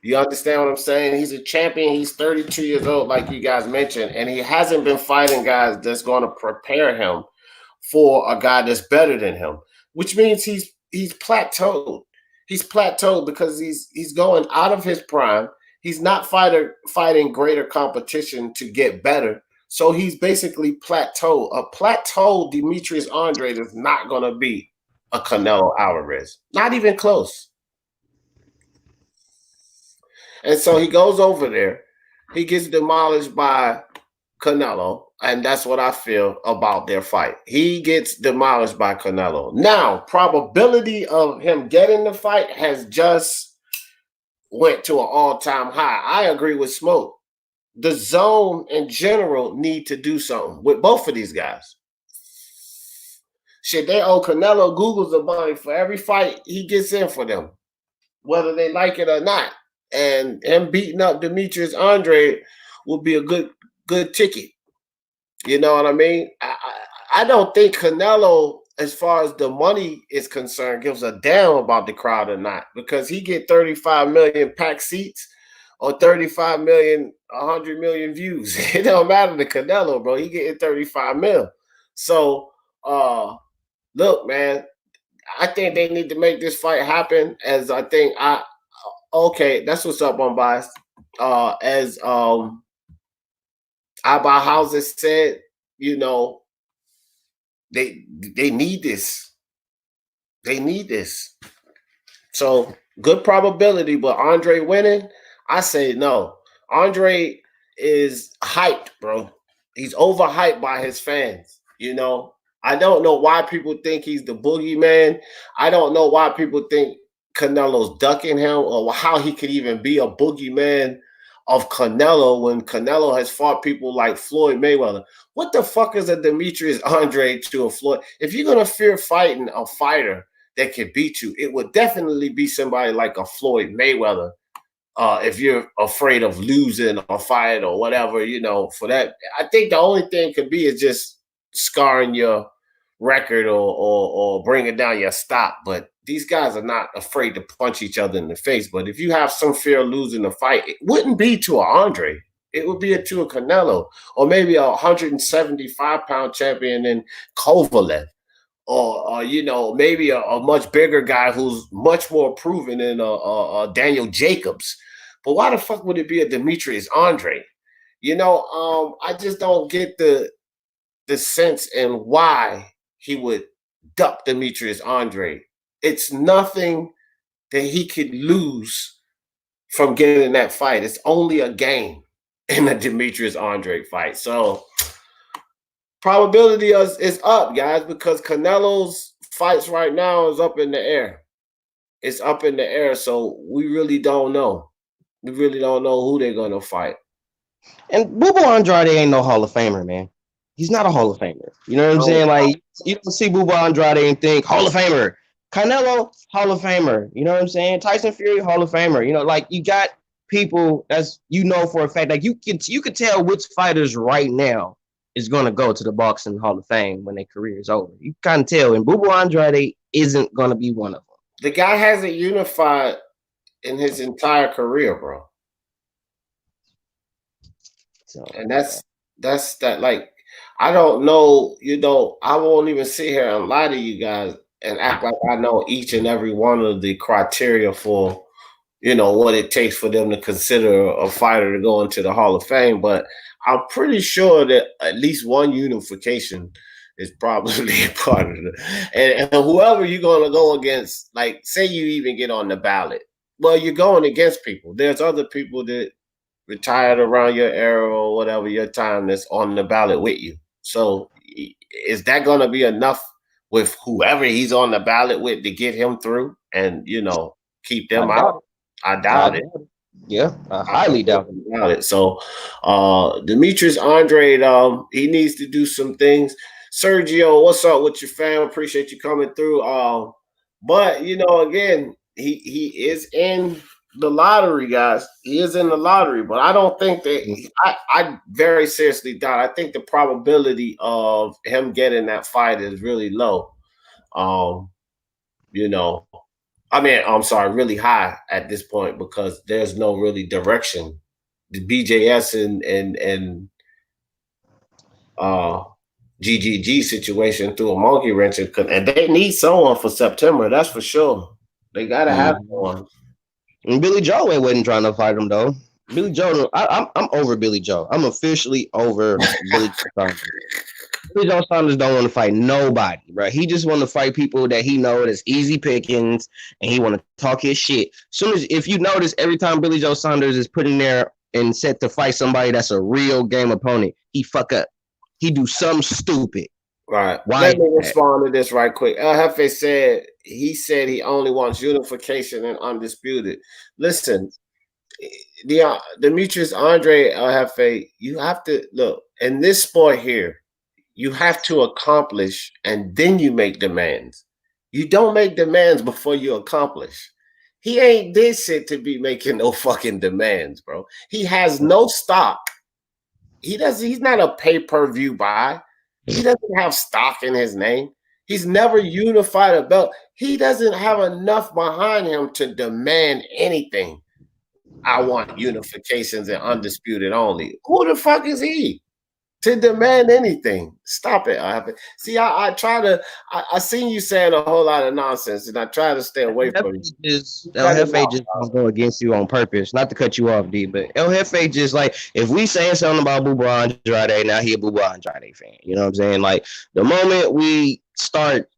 You understand what I'm saying? He's a champion. He's 32 years old, like you guys mentioned, and he hasn't been fighting guys that's going to prepare him for a guy that's better than him, which means he's plateaued. He's plateaued because he's going out of his prime. He's not fighting greater competition to get better. So he's basically plateaued. A plateaued Demetrius Andre is not going to be a Canelo Alvarez. Not even close. And so he goes over there. He gets demolished by Canelo. And that's what I feel about their fight. He gets demolished by Canelo. Now, probability of him getting the fight has just went to an all-time high. I agree with Smoke. The zone in general need to do something with both of these guys. Shit, they owe Canelo Google's a money for every fight he gets in for them. whether they like it or not. And him beating up Demetrius Andre will be a good ticket. You know what I mean? I don't think Canelo, as far as the money is concerned, gives a damn about the crowd or not, because he get 35 million packed seats or 35 million, 100 million views. It don't matter to Canelo, bro. He getting 35 mil. So, look, man, I think they need to make this fight happen. As I think okay, that's what's up, Unbiased. As Abba Houses said, you know, they need this. They need this. So good probability, but Andre winning, I say no. Andre is hyped, bro. He's overhyped by his fans. You know, I don't know why people think he's the boogeyman. I don't know why people think Canelo's ducking him, or how he could even be a boogeyman of Canelo when Canelo has fought people like Floyd Mayweather. What the fuck is a Demetrius Andre to a Floyd? If you're gonna fear fighting a fighter that can beat you, it would definitely be somebody like a Floyd Mayweather. If you're afraid of losing a fight or whatever, you know, for that, I think the only thing could be is just scarring your record or bringing down your stock. But these guys are not afraid to punch each other in the face. But if you have some fear of losing a fight, it wouldn't be to an Andre. It would be to a Canelo, or maybe a 175-pound champion in Kovalev. Or you know, maybe a much bigger guy who's much more proven than Daniel Jacobs. But why the fuck would it be a Demetrius Andre? You know, I just don't get the sense and why he would duck Demetrius Andre. It's nothing that he could lose from getting that fight. It's only a game in a Demetrius Andre fight. So probability is up, guys, because Canelo's fights right now is up in the air. It's up in the air, so we really don't know. We really don't know who they're going to fight. And Bubu Andrade ain't no Hall of Famer, man. He's not a Hall of Famer. You know what I'm saying? Like, you don't see Bubu Andrade and think Hall of Famer. Canelo, Hall of Famer. You know what I'm saying? Tyson Fury, Hall of Famer. You know, like, you got people as you know for a fact, like you can tell which fighters right now is going to go to the Boxing Hall of Fame when their career is over. You kind of tell, and Bubu Andrade isn't going to be one of them. The guy hasn't unified in his entire career, bro. So, and that's that. Like, I don't know, you know, I won't even sit here and lie to you guys and act like I know each and every one of the criteria for, you know, what it takes for them to consider a fighter to go into the Hall of Fame. But I'm pretty sure that at least one unification is probably a part of it. And whoever you're going to go against, like, say you even get on the ballot, well, you're going against people. There's other people that retired around your era or whatever your time that's on the ballot with you. So is that going to be enough with whoever he's on the ballot with to get him through and, you know, keep them out? I doubt it. Yeah, I highly doubt it. So Demetrius Andre, he needs to do some things. Sergio, what's up with your fam? Appreciate you coming through. But, you know, again, he is in the lottery, guys. He is in the lottery, but I don't think that I very seriously doubt. I think the probability of him getting that fight is really low. You know, I mean, I'm sorry, really high at this point, because there's no really direction. The BJS and GGG situation through a monkey wrench, and they need someone for September. That's for sure. They gotta have one. And Billy Joe wasn't trying to fight him though. Billy Joe, I'm over Billy Joe. I'm officially over Billy Joe. Billy Joe Saunders don't want to fight nobody, right? He just want to fight people that he knows that's easy pickings, and he want to talk his shit. Soon as, if you notice, every time Billy Joe Saunders is put in there and set to fight somebody that's a real game opponent, he fuck up. He do something stupid. Right. Let me respond to this right quick. El Jefe said he only wants unification and undisputed. Listen, Demetrius Andre, El Jefe, you have to look in this sport here. You have to accomplish, and then you make demands. You don't make demands before you accomplish. He ain't did shit to be making no fucking demands, bro. He has no stock. He's not a pay-per-view buy. He doesn't have stock in his name. He's never unified a belt. He doesn't have enough behind him to demand anything. I want unifications and undisputed only. Who the fuck is he to demand anything? Stop it. See, I try to. I seen you saying a whole lot of nonsense, and I try to stay away from you. El Jefe just gonna go against you on purpose, not to cut you off, D. But El Jefe just like, if we saying something about Bubba Andrade, now he a Bubba Andrade fan. You know what I'm saying? Like, the moment we start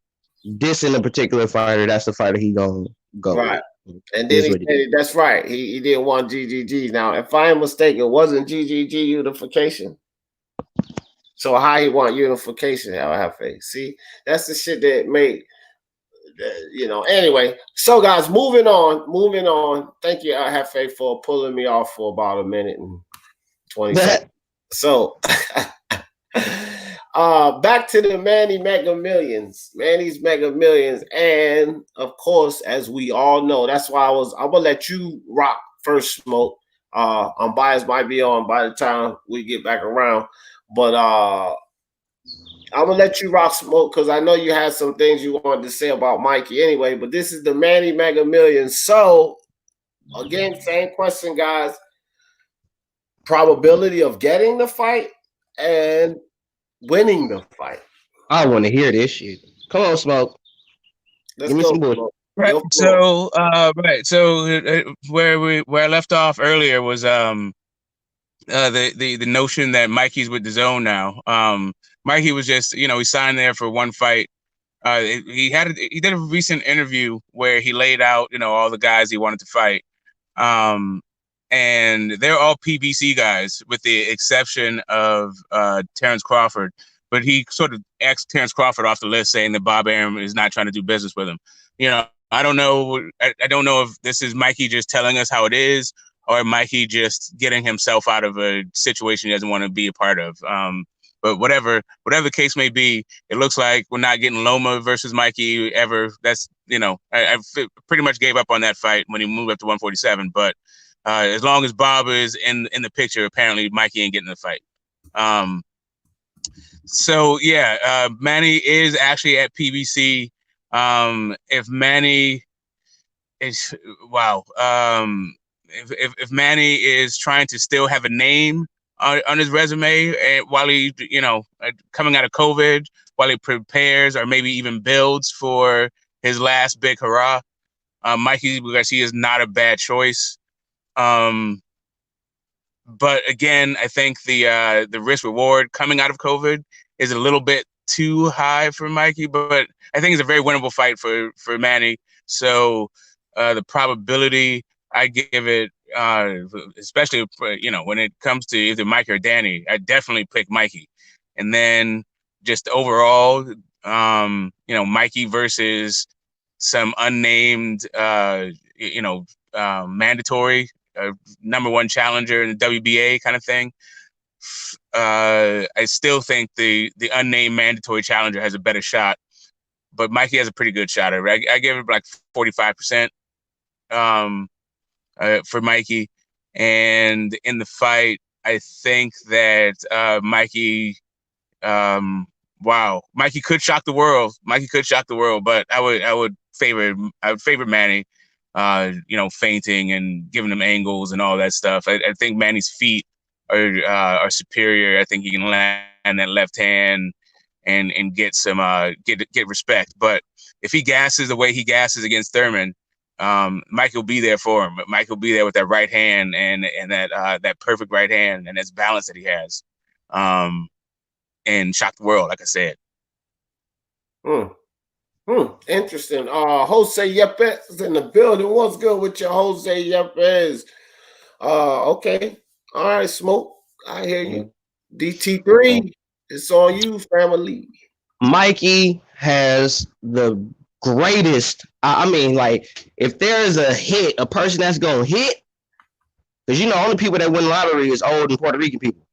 dissing a particular fighter, that's the fighter he gonna go right. with. And then he said, that's right. He didn't want GGG. Now, if I am mistaken, it wasn't GGG unification. So how he want unification? LFA. See, that's the shit that made, Anyway, so guys, moving on. Thank you, LFA, for pulling me off for about a minute and 20 seconds. So, back to the Manny's Mega Millions, and of course, as we all know, that's why I'm gonna let you rock first, Smoke. Unbiased might be on by the time we get back around, but I'm gonna let you rock, Smoke, because I know you had some things you wanted to say about Mikey anyway. But this is the Manny Mega Millions. So again, same question, guys. Probability of getting the fight and winning the fight. I want to hear this shit. Come on, Smoke. Give me some bullshit. Right. So, where I left off earlier was the notion that Mikey's with the zone now. Mikey was just, he signed there for one fight. He did a recent interview where he laid out, all the guys he wanted to fight. And they're all PBC guys, with the exception of Terrence Crawford. But he sort of asked Terrence Crawford off the list, saying that Bob Arum is not trying to do business with him. I don't know. I don't know if this is Mikey just telling us how it is, or Mikey just getting himself out of a situation he doesn't want to be a part of. But whatever the case may be, it looks like we're not getting Loma versus Mikey ever. That's, I pretty much gave up on that fight when he moved up to 147. But as long as Bob is in the picture, apparently Mikey ain't getting the fight. So yeah, Manny is actually at PBC. If Manny is if Manny is trying to still have a name on his resume, and while he, coming out of COVID, while he prepares or maybe even builds for his last big hurrah, Mikey Garcia is not a bad choice. But again, I think the risk reward coming out of COVID is a little bit too high for Mikey, but I think it's a very winnable fight for Manny. So the probability, I give it, especially when it comes to either Mikey or Danny, I definitely pick Mikey. And then just overall, Mikey versus some unnamed, mandatory number one challenger in the WBA kind of thing. I still think the unnamed mandatory challenger has a better shot, but Mikey has a pretty good shot. I give it like 45% for Mikey. And in the fight, I think that Mikey, Mikey could shock the world. But I would favor Manny. Feinting and giving him angles and all that stuff. I think Manny's feet are superior. I think he can land that left hand and get some get respect. But if he gasses the way he gasses against Thurman, Mike will be there for him. But Mike will be there with that right hand and that perfect right hand and that balance that he has, and shock the world, like I said. Interesting. Jose Yepes in the building. What's good with your Jose Yepes? Okay. All right, Smoke. I hear you. DT3, it's on you, family. Mikey has the greatest. I mean, like, if there is a hit, a person that's gonna hit, because only people that win lottery is old and Puerto Rican people.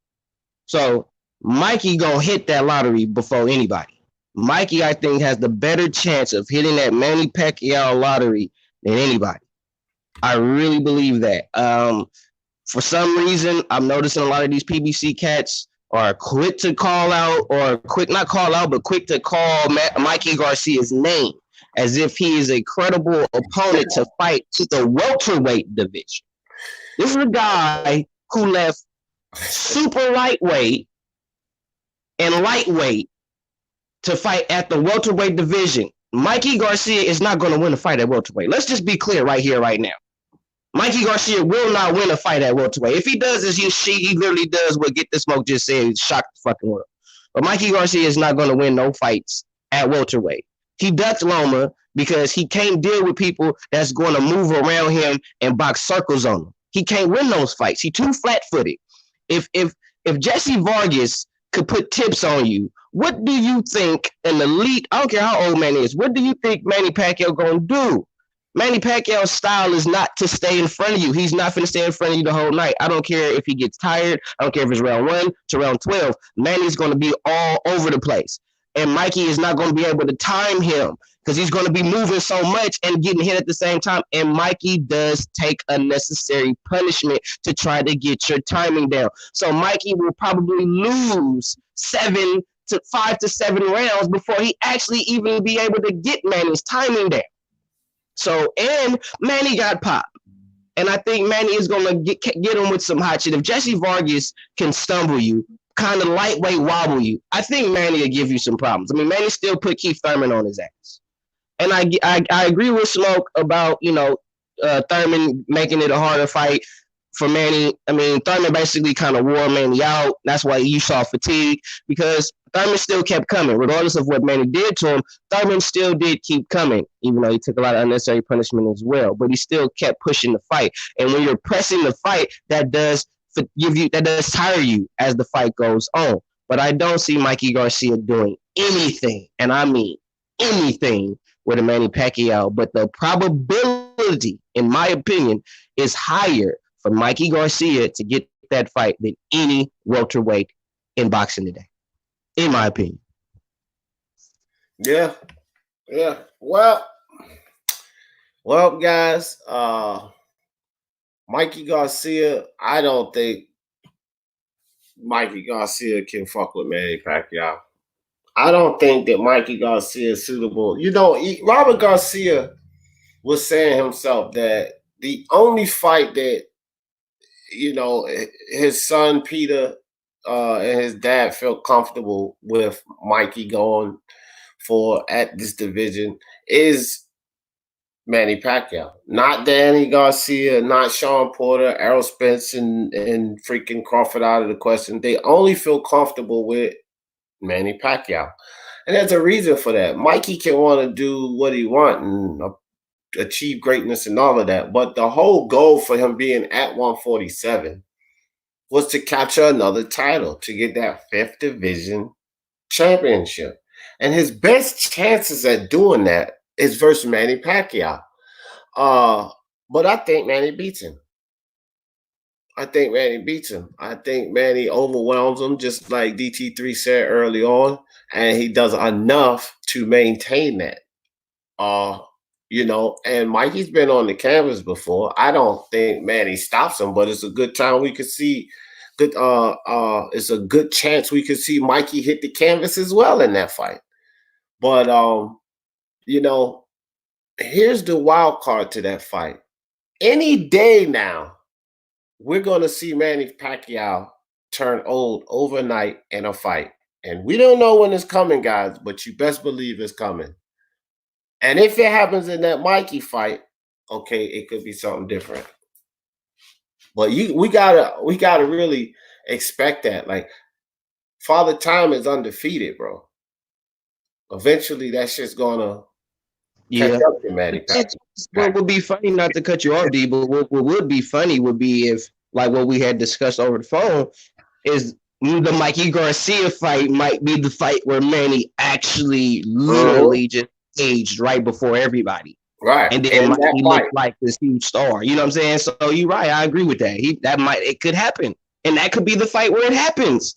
So Mikey gonna hit that lottery before anybody. Mikey, I think, has the better chance of hitting that Manny Pacquiao lottery than anybody. I really believe that. For some reason, I'm noticing a lot of these PBC cats are quick to call out, or quick, not call out, but quick to call Mikey Garcia's name as if he is a credible opponent to fight to the welterweight division. This is a guy who left super lightweight and lightweight to fight at the welterweight division. Mikey Garcia is not going to win a fight at welterweight. Let's just be clear right here, right now. Mikey Garcia will not win a fight at welterweight. If he does, he literally does what Get the Smoke just said, shock the fucking world. But Mikey Garcia is not going to win no fights at welterweight. He ducked Loma because he can't deal with people that's going to move around him and box circles on him. He can't win those fights. He's too flat-footed. If Jesse Vargas could put tips on you, what do you think an elite, I don't care how old Manny is, what do you think Manny Pacquiao going to do? Manny Pacquiao's style is not to stay in front of you. He's not going to stay in front of you the whole night. I don't care if he gets tired. I don't care if it's round 1 to round 12. Manny's going to be all over the place. And Mikey is not going to be able to time him because he's going to be moving so much and getting hit at the same time. And Mikey does take unnecessary punishment to try to get your timing down. So Mikey will probably lose 5 to 7 rounds before he actually even be able to get Manny's timing down. So, and Manny got popped. And I think Manny is going to get him with some hot shit. If Jesse Vargas can stumble you, kind of lightweight wobble you, I think Manny will give you some problems. I mean, Manny still put Keith Thurman on his ass. And I agree with Smoke about, Thurman making it a harder fight for Manny. I mean, Thurman basically kind of wore Manny out. That's why you saw fatigue, because Thurman still kept coming. Regardless of what Manny did to him, Thurman still did keep coming, even though he took a lot of unnecessary punishment as well. But he still kept pushing the fight. And when you're pressing the fight, that does tire you as the fight goes on. But I don't see Mikey Garcia doing anything, and I mean anything, with a Manny Pacquiao. But the probability, in my opinion, is higher for Mikey Garcia to get that fight than any welterweight in boxing today, in my opinion. Yeah. Well, guys, Mikey Garcia, I don't think Mikey Garcia can fuck with Manny Pacquiao. I don't think that Mikey Garcia is suitable. Robert Garcia was saying himself that the only fight that, his son Peter and his dad felt comfortable with Mikey going for at this division is Manny Pacquiao. Not Danny Garcia, not Sean Porter, Errol Spence, and freaking Crawford out of the question. They only feel comfortable with Manny Pacquiao. And there's a reason for that. Mikey can want to do what he wants and achieve greatness and all of that. But the whole goal for him being at 147 was to capture another title, to get that 5th division championship. And his best chances at doing that is versus Manny Pacquiao. But I think Manny beats him. I think Manny overwhelms him, just like DT3 said early on, and he does enough to maintain that. And Mikey's been on the canvas before. I don't think Manny stops him, but it's a good time we could see it's a good chance we could see Mikey hit the canvas as well in that fight. But here's the wild card to that fight. Any day now, we're going to see Manny Pacquiao turn old overnight in a fight. And we don't know when it's coming, guys, but you best believe it's coming. And if it happens in that Mikey fight, okay, it could be something different. But we gotta really expect that. Like, Father Time is undefeated, bro. Eventually that shit's gonna catch up to Manny Pacquiao. What would be funny, not to cut you off, D, but what would be funny would be if, like what we had discussed over the phone, is the Mikey Garcia fight might be the fight where Manny actually literally just aged right before everybody. Right. And then Mikey looked like this huge star. You know what I'm saying? So you're right. I agree with that. It could happen. And that could be the fight where it happens.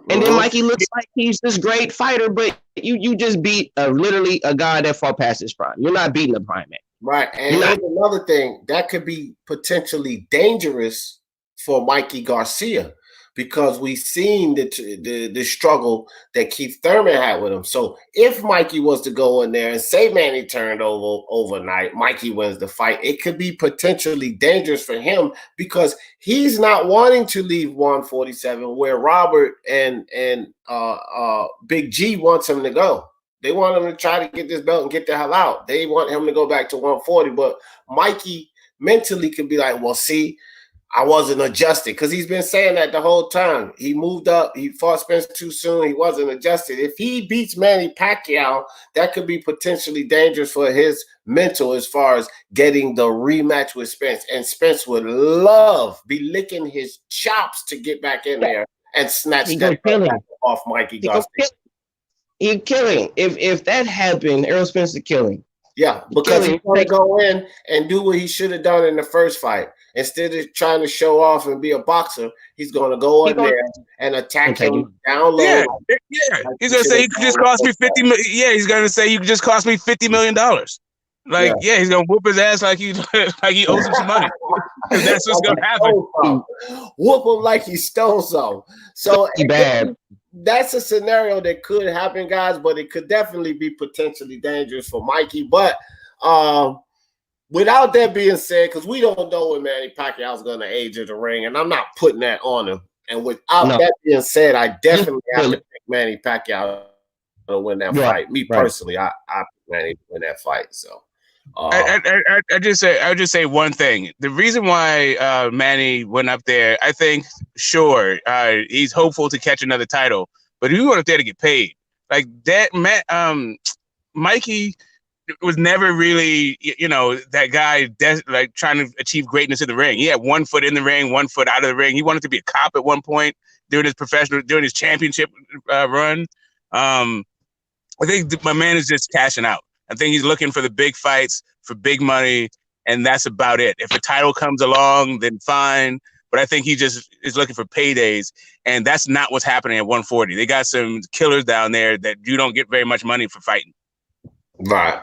And then Mikey looks like he's this great fighter, but you just beat literally a guy that fought past his prime. You're not beating a prime man. Right. And here's another thing that could be potentially dangerous for Mikey Garcia, because we've seen the struggle that Keith Thurman had with him. So if Mikey was to go in there and say Manny turned over overnight, Mikey wins the fight, it could be potentially dangerous for him because he's not wanting to leave 147 where Robert and Big G wants him to go. They want him to try to get this belt and get the hell out. They want him to go back to 140, but Mikey mentally could be like, well, see, I wasn't adjusted, because he's been saying that the whole time. He moved up. He fought Spence too soon. He wasn't adjusted. If he beats Manny Pacquiao, that could be potentially dangerous for his mental as far as getting the rematch with Spence. And Spence would be licking his chops to get back in there and snatch that belt off Mikey Garcia. He's killing. If that happened, Errol Spence is killing. Yeah, because he's going to go in and do what he should have done in the first fight. Instead of trying to show off and be a boxer, he's going to go in there and attack him down low. Yeah. He's going to say, you could just cost me $50 million. Yeah, he's going to say, you could just cost me $50 million. Like, he's going to whoop his ass like he owes him some money. Because that's what's going to happen. Whoop him like he stole some. So that's a scenario that could happen, guys, but it could definitely be potentially dangerous for Mikey. But without that being said, because we don't know when Manny Pacquiao is going to age in the ring, and I'm not putting that on him. And without that being said, I definitely have to pick Manny Pacquiao to win that fight. Me personally, I pick Manny to win that fight. So I just say one thing. The reason why Manny went up there, I think, sure, he's hopeful to catch another title, but he went up there to get paid. Like that, Mikey was never really, that guy like trying to achieve greatness in the ring. He had 1 foot in the ring, 1 foot out of the ring. He wanted to be a cop at one point during his championship run. I think my man is just cashing out. I think he's looking for the big fights, for big money, and that's about it. If a title comes along, then fine. But I think he just is looking for paydays, and that's not what's happening at 140. They got some killers down there that you don't get very much money for fighting. Right.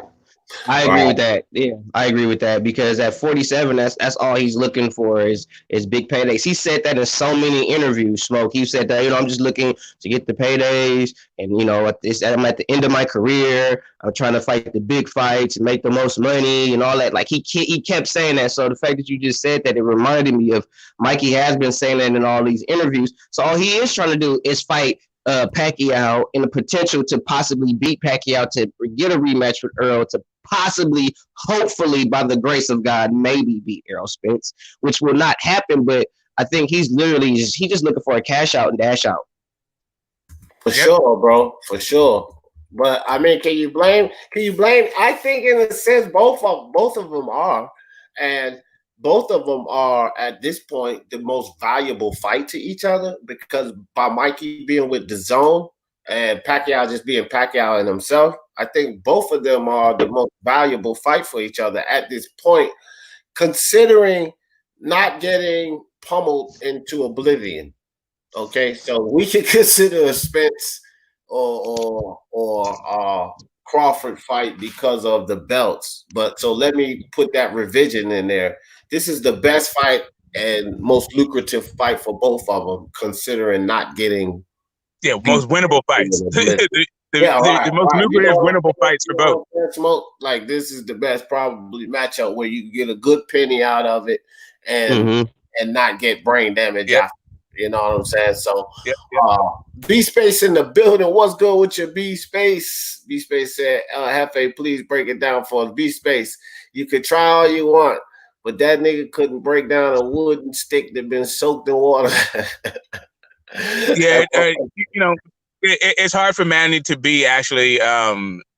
I agree with that. Yeah, I agree with that, because at 47, that's all he's looking for is big paydays. He said that in so many interviews, Smoke. He said that, I'm just looking to get the paydays, and I'm at the end of my career. I'm trying to fight the big fights and make the most money and all that. Like he kept saying that. So the fact that you just said that, it reminded me of Mikey has been saying that in all these interviews. So all he is trying to do is fight Pacquiao, and the potential to possibly beat Pacquiao, to get a rematch with Earl, to possibly, hopefully, by the grace of God, maybe beat Errol Spence, which will not happen. But I think he's literally just looking for a cash out and dash out. For sure, bro. For sure. But I mean, can you blame? I think in a sense, both of them are, and both of them are at this point the most valuable fight to each other, because by Mikey being with the Zone and Pacquiao just being Pacquiao and himself, I think both of them are the most valuable fight for each other at this point, considering not getting pummeled into oblivion. Okay, so we can consider a Spence or Crawford fight because of the belts. But so let me put that revision in there. This is the best fight and most lucrative fight for both of them, considering not getting most winnable fights. The most lucrative winnable fights for both. Smoke, like, this is the best probably matchup where you can get a good penny out of it and not get brain damage after. You know what I'm saying? So, B-Space in the building. What's good with your B-Space? B-Space said, Hefe, please break it down for us. B-Space, you could try all you want, but that nigga couldn't break down a wooden stick that been soaked in water. It's hard for Manny to be actually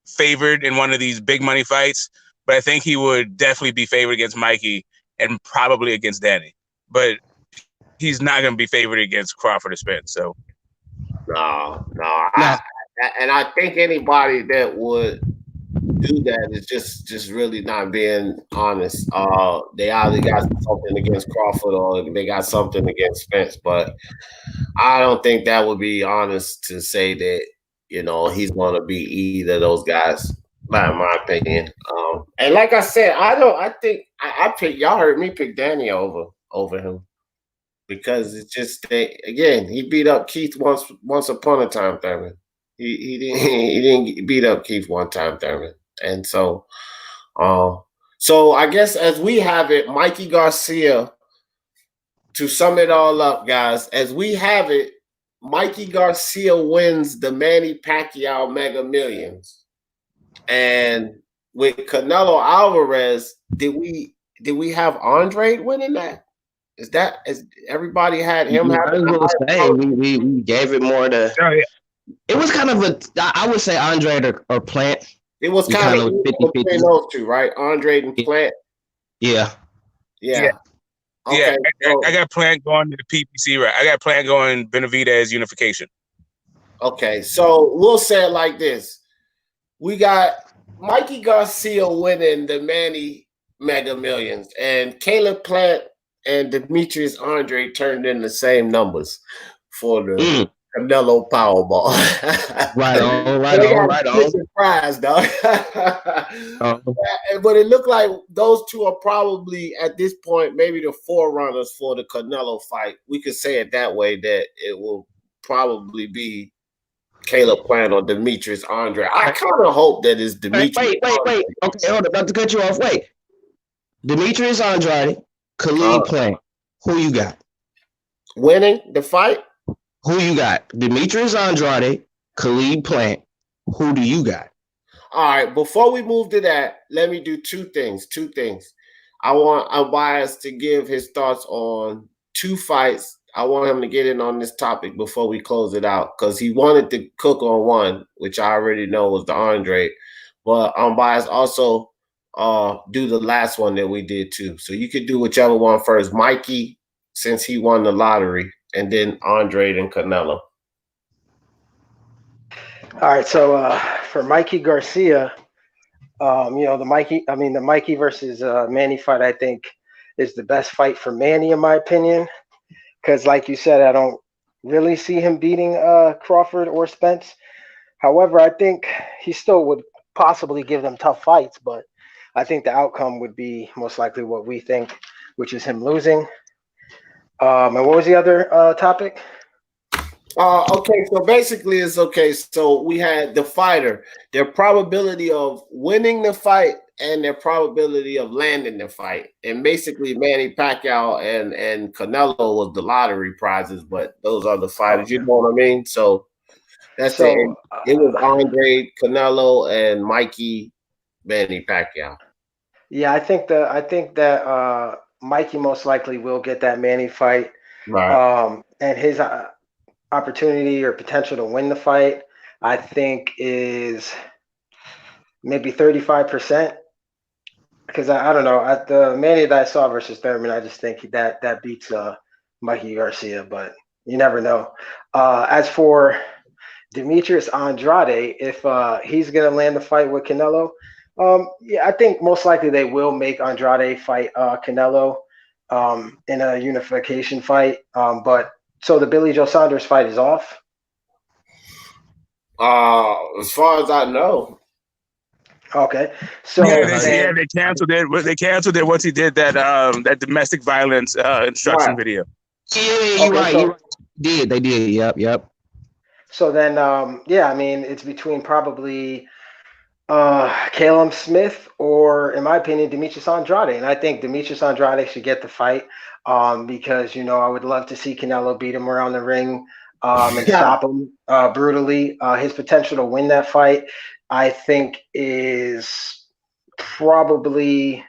favored in one of these big money fights, but I think he would definitely be favored against Mikey and probably against Danny. But he's not going to be favored against Crawford or Spence. So, no. And I think anybody that would do that is just really not being honest. They either got something against Crawford or they got something against Spence, but I don't think that would be honest to say that he's going to be either of those guys. By my opinion. And like I said, I think I pick y'all heard me pick Danny over him because it's just again he beat up Keith once upon a time, Thurman. He didn't he didn't beat up Keith one time, Thurman, and so I guess as we have it, Mikey Garcia. To sum it all up, guys, as we have it, Mikey Garcia wins the Manny Pacquiao Mega Millions. And with Canelo Alvarez, did we have Andre winning that? Is everybody had him? We gave it more to. Oh, yeah. It was kind of I would say Andre or Plant. It was kind of 50-50 between those two, right? Andre and Plant. Yeah. Okay, yeah, I got Plant going to the PPC, right? I got Plant going Benavidez unification. Okay, so we'll say it like this. We got Mikey Garcia winning the Manny Mega Millions, and Caleb Plant and Demetrius Andre turned in the same numbers for the Canelo Powerball. right on. Surprise, dog. But it looked like those two are probably at this point maybe the forerunners for the Canelo fight. We could say it that way, that it will probably be Caleb Plant or Demetrius Andre. I kind of hope that it's Demetrius. Wait. Okay, hold on. About to cut you off. Wait. Demetrius Andrade, Khalid Plant. Who you got? Winning the fight? Who you got? Demetrius Andrade, Khalid Plant. Who do you got? All right. Before we move to that, let me do two things. I want Bias to give his thoughts on two fights. I want him to get in on this topic before we close it out because he wanted to cook on one, which I already know was the Andre. But Bias also do the last one that we did too. So you could do whichever one first. Mikey, since he won the lottery, and then Andre and Canelo. All right, so for Mikey Garcia, the Mikey versus Manny fight, I think, is the best fight for Manny in my opinion. Because, like you said, I don't really see him beating Crawford or Spence. However, I think he still would possibly give them tough fights, but I think the outcome would be most likely what we think, which is him losing. And what was the other topic? Okay, so basically it's okay. So we had the fighter, their probability of winning the fight and their probability of landing the fight. And basically Manny Pacquiao and Canelo was the lottery prizes, but those are the fighters, you know what I mean? So that's it. It was Andre, Canelo, and Mikey, Manny Pacquiao. Yeah, I think that Mikey most likely will get that Manny fight. Right. And his opportunity or potential to win the fight, I think, is maybe 35%. Because I don't know, at the Manny that I saw versus Thurman, I just think that beats Mikey Garcia, but you never know. As for Demetrius Andrade, if he's gonna land the fight with Canelo, yeah, I think most likely they will make Andrade fight Canelo in a unification fight. But so the Billy Joe Saunders fight is off. As far as I know. Okay, so they canceled it. They canceled it once he did that domestic violence instruction video. Yeah, you're right. They did. Yep. So then, yeah, I mean, it's between probably Caleb Smith or, in my opinion, Demetrius Andrade. And I think Demetrius Andrade should get the fight because, I would love to see Canelo beat him around the ring and stop him brutally. His potential to win that fight, I think, is probably,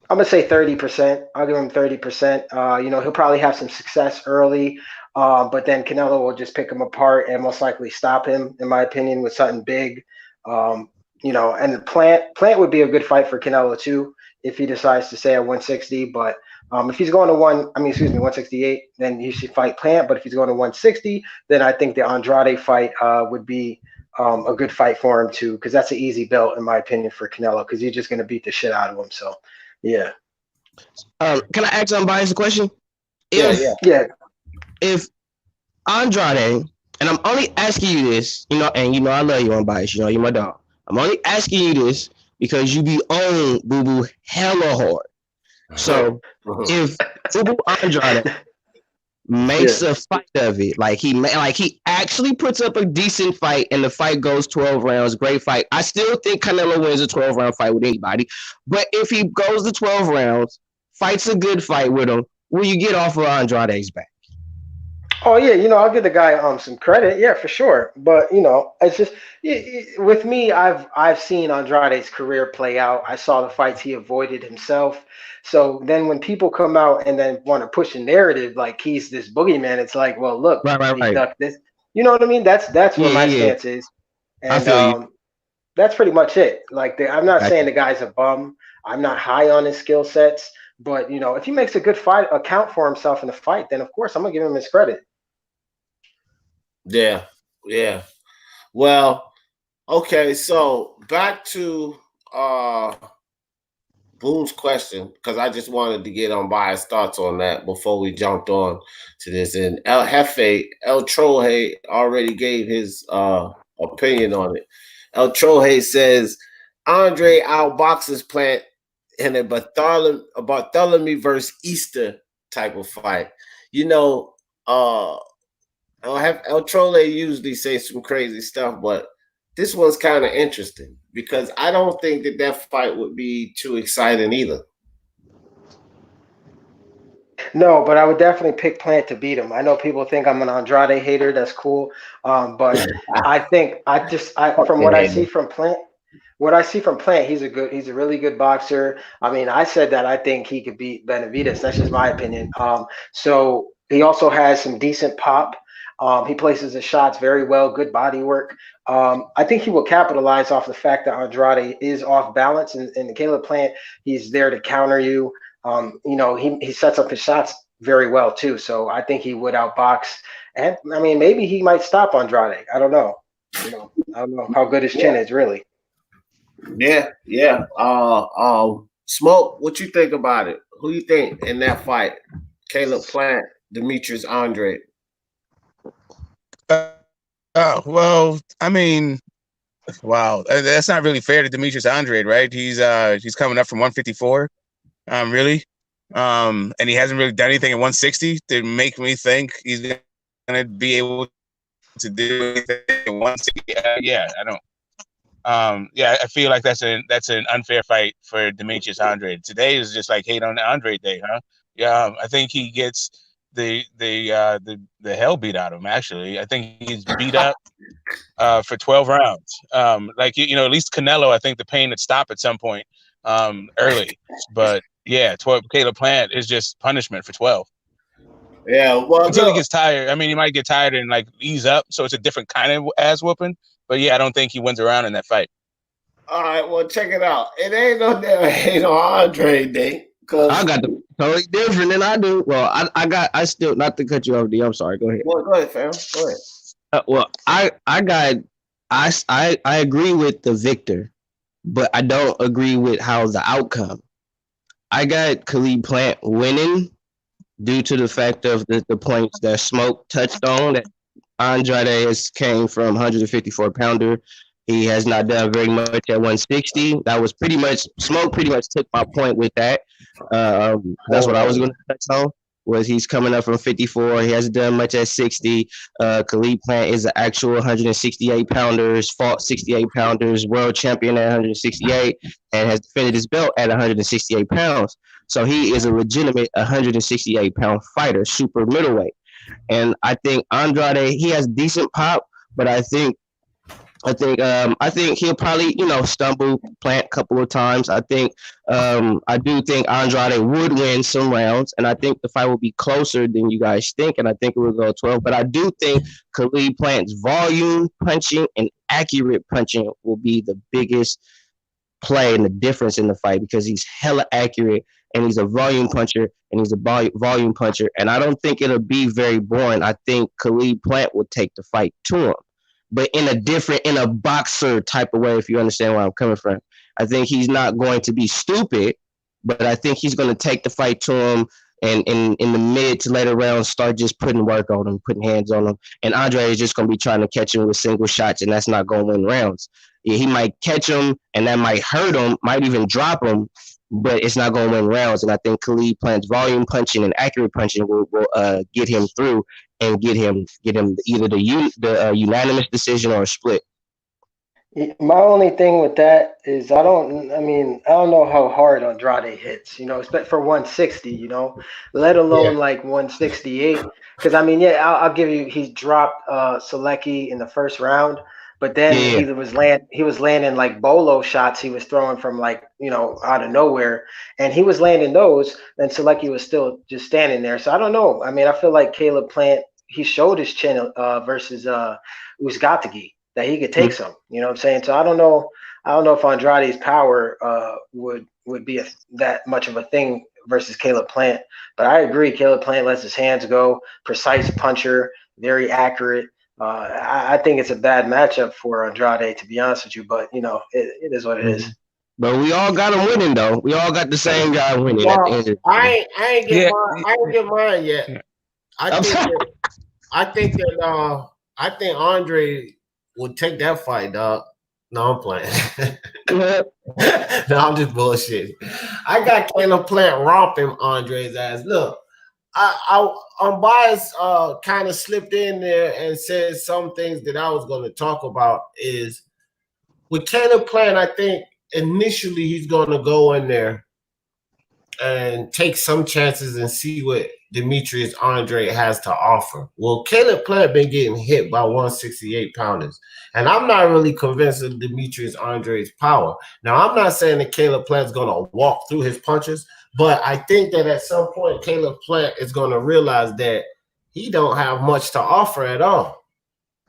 I'm going to say 30%. I'll give him 30%. He'll probably have some success early, but then Canelo will just pick him apart and most likely stop him, in my opinion, with something big. And the Plant would be a good fight for Canelo too, if he decides to stay at 160. But if he's going to 168, then he should fight Plant. But if he's going to 160, then I think the Andrade fight would be a good fight for him too, because that's an easy belt, in my opinion, for Canelo, because you're just going to beat the shit out of him. So, yeah. Can I ask unbiased a question? Yeah. If Andrade, and I'm only asking you this, and I love you, unbiased, you're my dog. I'm only asking you this because you be on Boo Boo hella hard. So if Boo Boo Andrade makes a fight of it, like he actually puts up a decent fight, and the fight goes 12 rounds, great fight. I still think Canelo wins a 12-round fight with anybody, but if he goes to 12 rounds, fights a good fight with him, will you get off of Andrade's back? Oh yeah, I'll give the guy some credit, yeah, for sure. But it's just with me, I've seen Andrade's career play out. I saw the fights he avoided himself. So then when people come out and then want to push a narrative like he's this boogeyman, it's like, well, look, he ducked this. You know what I mean? That's what my stance is, and I feel you. That's pretty much it. Like I'm not saying the guy's a bum. I'm not high on his skill sets, but if he makes a good fight account for himself in the fight, then of course I'm gonna give him his credit. Yeah. Well, okay, so back to Boone's question, because I just wanted to get unbiased thoughts on that before we jumped on to this. And El Troje already gave his opinion on it. El Troje says Andre outboxes Plant in a Bartholomew versus Easter type of fight. El Troje usually say some crazy stuff, but this one's kind of interesting because I don't think that fight would be too exciting either. No, but I would definitely pick Plant to beat him. I know people think I'm an Andrade hater. That's cool, but I think from what I see from Plant, he's a really good boxer. I mean, I said that I think he could beat Benavidez. That's just my opinion. So he also has some decent pop. He places his shots very well, good body work. I think he will capitalize off the fact that Andrade is off balance, and Caleb Plant, he's there to counter you. He sets up his shots very well too. So I think he would outbox, and I mean maybe he might stop Andrade. I don't know. I don't know how good his chin is really. Yeah. Smoke, what you think about it? Who you think in that fight? Caleb Plant, Demetrius Andrade. Well, I mean, wow, that's not really fair to Demetrius Andrade, right? He's coming up from 154, really, and he hasn't really done anything at 160 to make me think he's gonna be able to do anything at 160. Yeah, I don't. I feel like that's an unfair fight for Demetrius Andrade. Today is just like hate on the Andrade day, huh? Yeah, I think he gets the hell beat out of him. Actually, I think he's beat up for 12 rounds. At least Canelo, I think the pain would stop at some point early. But yeah, 12 Caleb Plant is just punishment for 12. Yeah, well, until he gets tired. I mean, he might get tired and like ease up, so it's a different kind of ass whooping. But yeah, I don't think he wins around in that fight. All right, well, check it out. It ain't no Andre day. I got the totally different than I do. Well, I still, not to cut you off, D. I'm sorry. Go ahead. Well, go ahead, fam. Go ahead. I agree with the victor, but I don't agree with how the outcome. I got Khalid Plant winning due to the fact of the points that Smoke touched on. That Andrade came from 154 pounder. He has not done very much at 160. That was Smoke pretty much took my point with that. That's what I was going to touch on, was he's coming up from 54. He hasn't done much at 60. Khalid Plant is an actual 168 pounders, fought 68 pounders, world champion at 168, and has defended his belt at 168 pounds. So he is a legitimate 168 pound fighter, super middleweight. And I think Andrade, he has decent pop, but I think he'll probably, stumble Plant a couple of times. I do think Andrade would win some rounds, and I think the fight will be closer than you guys think, and I think it will go 12. But I do think Khalid Plant's volume punching and accurate punching will be the biggest play and the difference in the fight, because he's hella accurate and he's a volume puncher and he's a volume puncher. And I don't think it'll be very boring. I think Khalid Plant will take the fight to him, but in a boxer type of way, if you understand where I'm coming from. I think he's not going to be stupid, but I think he's going to take the fight to him and in the mid to later rounds start just putting work on him, putting hands on him. And Andre is just going to be trying to catch him with single shots, and that's not going to win rounds. Yeah, he might catch him, and that might hurt him, might even drop him, but it's not going to win rounds. And I think Khalid Plant's volume punching and accurate punching will get him through and get him either the unanimous decision or a split. My only thing with that is I don't know how hard Andrade hits, you know, except for 160, you know, let alone like 168. Because I mean, yeah, I'll give you, he dropped Selecki in the first round, but then he was landing like bolo shots he was throwing from like, you know, out of nowhere, and he was landing those, and Selecki was still just standing there. So I don't know. I mean, I feel like Caleb Plant, he showed his chin versus Uzgatagi, that he could take some, you know what I'm saying? So I don't know if Andrade's power would be that much of a thing versus Caleb Plant. But I agree, Caleb Plant lets his hands go, precise puncher, very accurate. I think it's a bad matchup for Andrade, to be honest with you. But you know, it is what it is. But we all got him winning, though. We all got the same guy winning. Well, at the end of the day. I ain't get mine yet. I think Andre would take that fight, dog. No, I'm playing. No, I'm just bullshitting. I got Caleb Plant romping Andre's ass. Look, I'm biased. Kind of slipped in there and said some things that I was going to talk about. Is with Caleb Plant, I think initially he's going to go in there and take some chances and see what Demetrius Andre has to offer. Well, Caleb Plant been getting hit by 168 pounders, and I'm not really convinced of Demetrius Andre's power. Now, I'm not saying that Caleb Plant's going to walk through his punches, but I think that at some point Caleb Plant is going to realize that he don't have much to offer at all.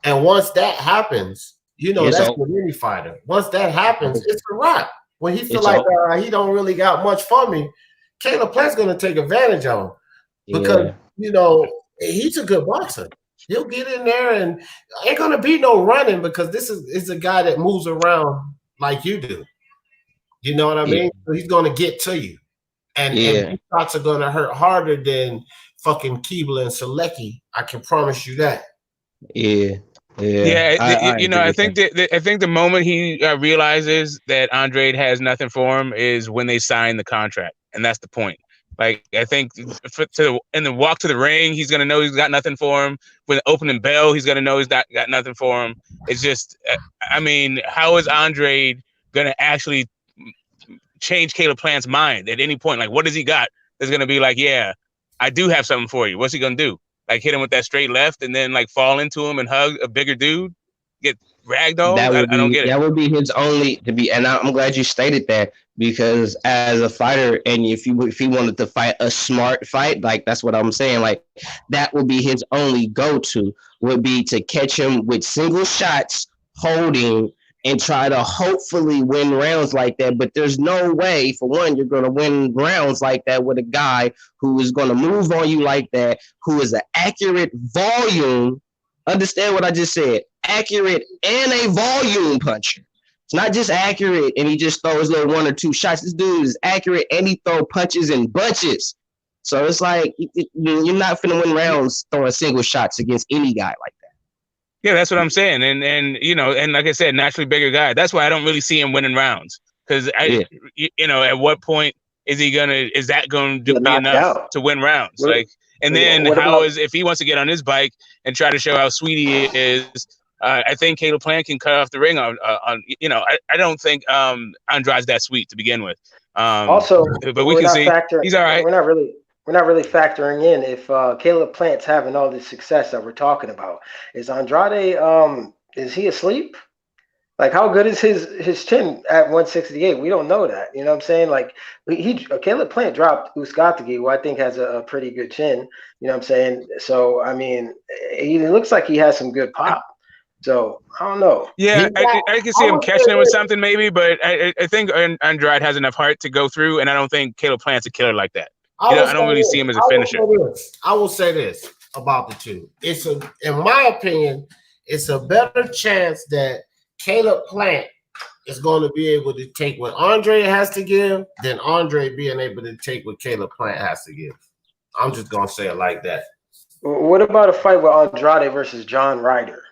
And once that happens, you know, that's with any fighter. Once that happens, it's a wrap. When he feel like he don't really got much for me, Caleb Plant's going to take advantage of him. Because, you know, he's a good boxer. He'll get in there and ain't going to be no running because this is a guy that moves around like you do. You know what I mean? So he's going to get to you. And these shots are going to hurt harder than fucking Keebler and Selecki. I can promise you that. Yeah. I think the moment he realizes that Andrade has nothing for him is when they sign the contract. And that's the point. Like, I think in the walk to the ring, he's going to know he's got nothing for him. With the opening bell, he's going to know he's got nothing for him. It's just, I mean, how is Andre going to actually change Caleb Plant's mind at any point? Like, what has he got that's going to be like, yeah, I do have something for you. What's he going to do? Like, hit him with that straight left and then, like, fall into him and hug a bigger dude? Get ragdolled? I don't get it. That would be his only to be, and I'm glad you stated that, because as a fighter, and if he wanted to fight a smart fight, like that's what I'm saying, like that would be his only go-to, would be to catch him with single shots, holding, and try to hopefully win rounds like that. But there's no way, for one, you're going to win rounds like that with a guy who is going to move on you like that, who is an accurate volume. Understand what I just said? Accurate and a volume puncher. It's not just accurate and he just throws little one or two shots. This dude is accurate and he throw punches in bunches. So it's like you're not finna win rounds throwing single shots against any guy like that. Yeah, that's what I'm saying. And you know, and like I said, naturally bigger guy. That's why I don't really see him winning rounds. Because you know, at what point is that going to be enough to win rounds? And then if he wants to get on his bike and try to show how sweet he is, I think Caleb Plant can cut off the ring on you know, I don't think Andrade's that sweet to begin with. Also, but we can see he's all right. We're not really factoring in if Caleb Plant's having all this success that we're talking about. Is Andrade is he asleep? Like, how good is his chin at 168? We don't know that. You know what I'm saying? Like, Caleb Plant dropped Uzgatagi, who I think has a pretty good chin. You know what I'm saying? So, I mean, he looks like he has some good pop. So, I don't know. Yeah, I can see him catching it with something maybe, but I think Andrade has enough heart to go through, and I don't think Caleb Plant's a killer like that. I don't really see him as a finisher. I will say this about the two. In my opinion, it's a better chance that Caleb Plant is going to be able to take what Andre has to give than Andre being able to take what Caleb Plant has to give. I'm just gonna say it like that. What about a fight with Andrade versus John Ryder?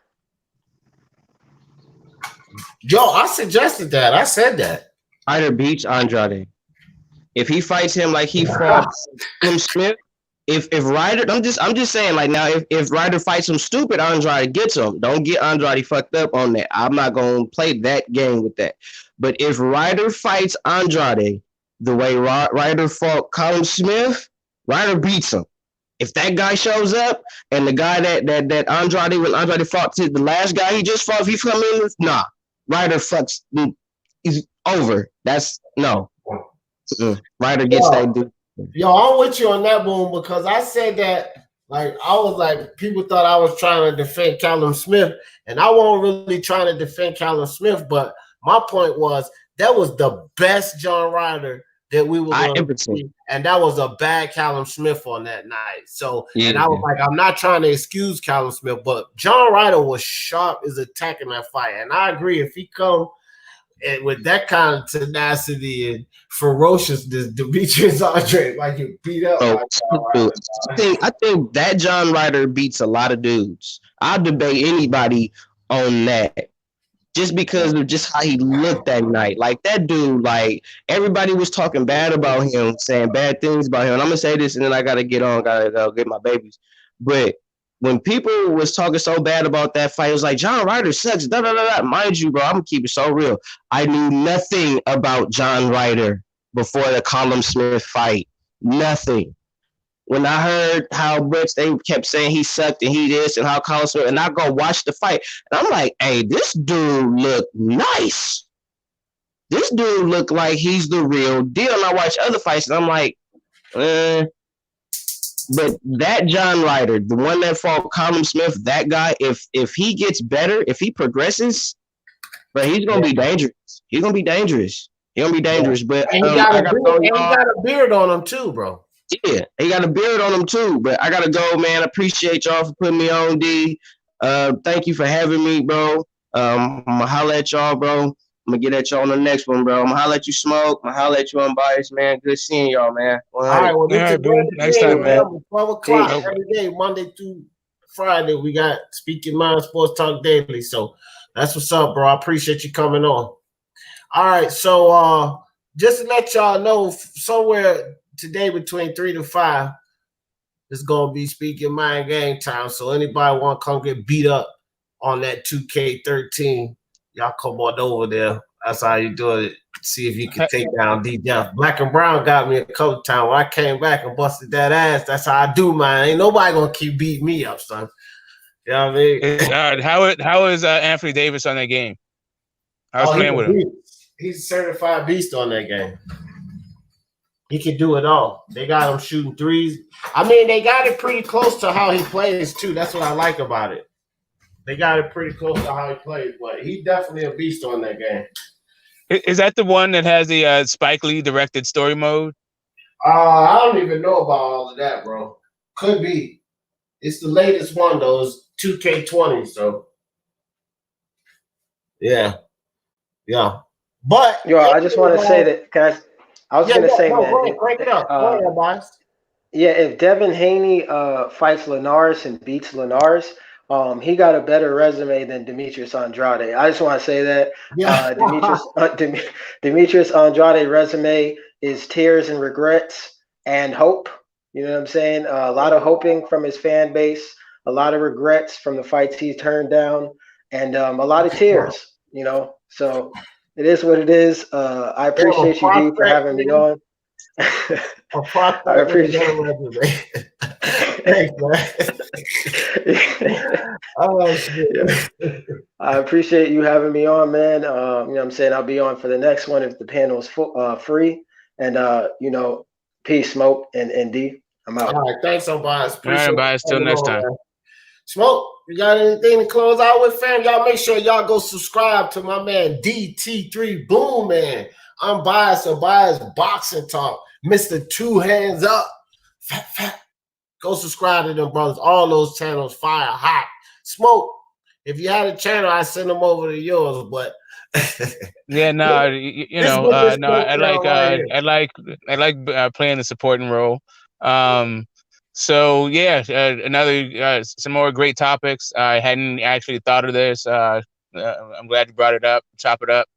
Yo, I suggested that. I said that. Ryder beats Andrade. If he fights him like he fought Callum Smith, if Ryder, I'm just saying, like, now if Ryder fights him stupid, Andrade gets him. Don't get Andrade fucked up on that. I'm not gonna play that game with that. But if Ryder fights Andrade the way Ryder fought Callum Smith, Ryder beats him. If that guy shows up and the guy that Andrade, when Andrade fought to the last guy he just fought, if he come in, nah, Ryder fucks. He's over. That's no. Ryder gets that dude. Yo, I'm with you on that, Boom, because I said that, like, I was like, people thought I was trying to defend Callum Smith, and I wasn't really trying to defend Callum Smith, but my point was that was the best John Ryder that we were going to see, and that was a bad Callum Smith on that night. So, and I was like, I'm not trying to excuse Callum Smith, but John Ryder was sharp as attacking that fight, and I agree, if he come and with that kind of tenacity and ferociousness, Demetrius Andrade, like, you beat up. I think that John Ryder beats a lot of dudes. I'll debate anybody on that, just because of just how he looked that night. Like, that dude, like, everybody was talking bad about him, saying bad things about him. And I'm gonna say this, and then I gotta go get my babies. But when people was talking so bad about that fight, it was like, John Ryder sucks, da da da da. Mind you, bro, I'm gonna keep it so real. I knew nothing about John Ryder before the Callum Smith fight. Nothing. When I heard how much they kept saying he sucked and he this and how Callum Smith, and I go watch the fight, and I'm like, hey, this dude look nice. This dude look like he's the real deal. And I watch other fights, and I'm like, But that John Ryder, the one that fought Callum Smith, that guy, if he gets better, if he progresses, but he's gonna be dangerous. He's gonna be dangerous. But and he got a beard on him too, bro. Yeah, he got a beard on him too. But I gotta go, man. I appreciate y'all for putting me on, D. Thank you for having me, bro. I'm gonna holler at y'all, bro. I'm gonna get at y'all on the next one, bro. I'm gonna holler at you, Smoke. I'm gonna holler at you, Unbiased, man. Good seeing y'all, man. All right, well, next time, man. 12 o'clock every day, Monday through Friday. We got Speaking Mind Sports Talk Daily. So that's what's up, bro. I appreciate you coming on. All right, so just to let y'all know, somewhere today between 3 to 5, it's gonna be Speaking Mind game time. So anybody want to come get beat up on that 2K13? Y'all come on over there. That's how you do it. See if you can take down D-Def. Black and Brown got me a couple times. When I came back and busted that ass, that's how I do mine. Ain't nobody gonna keep beating me up, son. You know what I mean? How is Anthony Davis on that game? I was playing with him. He's a certified beast on that game. He can do it all. They got him shooting threes. I mean, they got it pretty close to how he plays, too. That's what I like about it. They got it pretty close to how he plays, but he definitely a beast on that game. Is that the one that has the Spike Lee directed story mode? I don't even know about all of that, bro. Could be. It's the latest one, though. It's 2K20, so. Yeah. But. Yo, I just want to say that, guys. I was going to say, man. Go ahead, break it up. Go ahead, boss. Yeah, if Devin Haney fights Linares and beats Linares, he got a better resume than Demetrius Andrade. I just want to say that. Yeah. Demetrius Andrade resume is tears and regrets and hope. You know what I'm saying? A lot of hoping from his fan base, a lot of regrets from the fights he's turned down, and a lot of tears, you know. So it is what it is. I appreciate you, D, for having me on. I appreciate it. Thanks, man. Oh, shit. I appreciate you having me on, man. You know what I'm saying? I'll be on for the next one if the panel is free. And, you know, peace, Smoke, and D. I'm out. All right, thanks, Unbiased. All right, Unbiased. Till next time. Man. Smoke, you got anything to close out with, fam? Y'all make sure y'all go subscribe to my man DT3 Boom, man. Unbiased Boxing Talk. Mr. Two Hands Up. Fat. Go subscribe to them, brothers. All those channels fire hot. Smoke, if you had a channel, I'd send them over to yours, but yeah, no, you know, no, I like playing the supporting role. So yeah, another some more great topics. I hadn't actually thought of this. I'm glad you brought it up. Chop it up.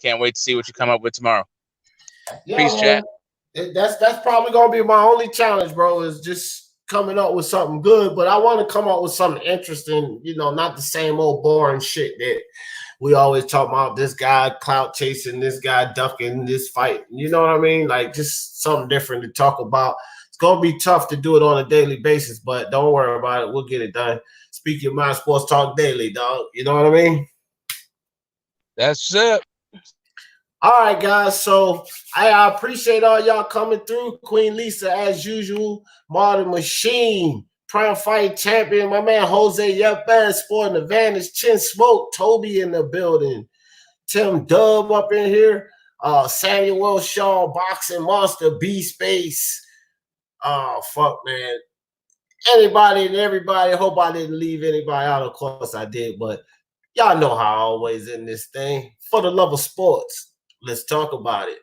Can't wait to see what you come up with tomorrow. Yeah, Peace, man. chat. That's probably gonna be my only challenge, bro. Is just coming up with something good. But I want to come up with something interesting. You know, not the same old boring shit that we always talk about. This guy clout chasing, this guy ducking this fight. You know what I mean? Like just something different to talk about. It's gonna be tough to do it on a daily basis, but don't worry about it. We'll get it done. Speak your mind, sports talk daily, dog. You know what I mean? That's it. All right, guys. So I appreciate all y'all coming through. Queen Lisa, as usual, Martin Machine, Prime Fight Champion, my man Jose Yepes, Sporting Advantage, Chin Smoke, Toby in the building, Tim Dub up in here, Samuel Shaw, Boxing Monster, B Space. Oh, fuck, man. Anybody and everybody. Hope I didn't leave anybody out. Of course I did, but y'all know how I always in this thing. For the love of sports. Let's talk about it.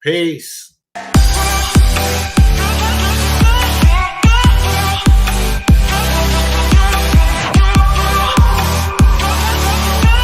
Peace.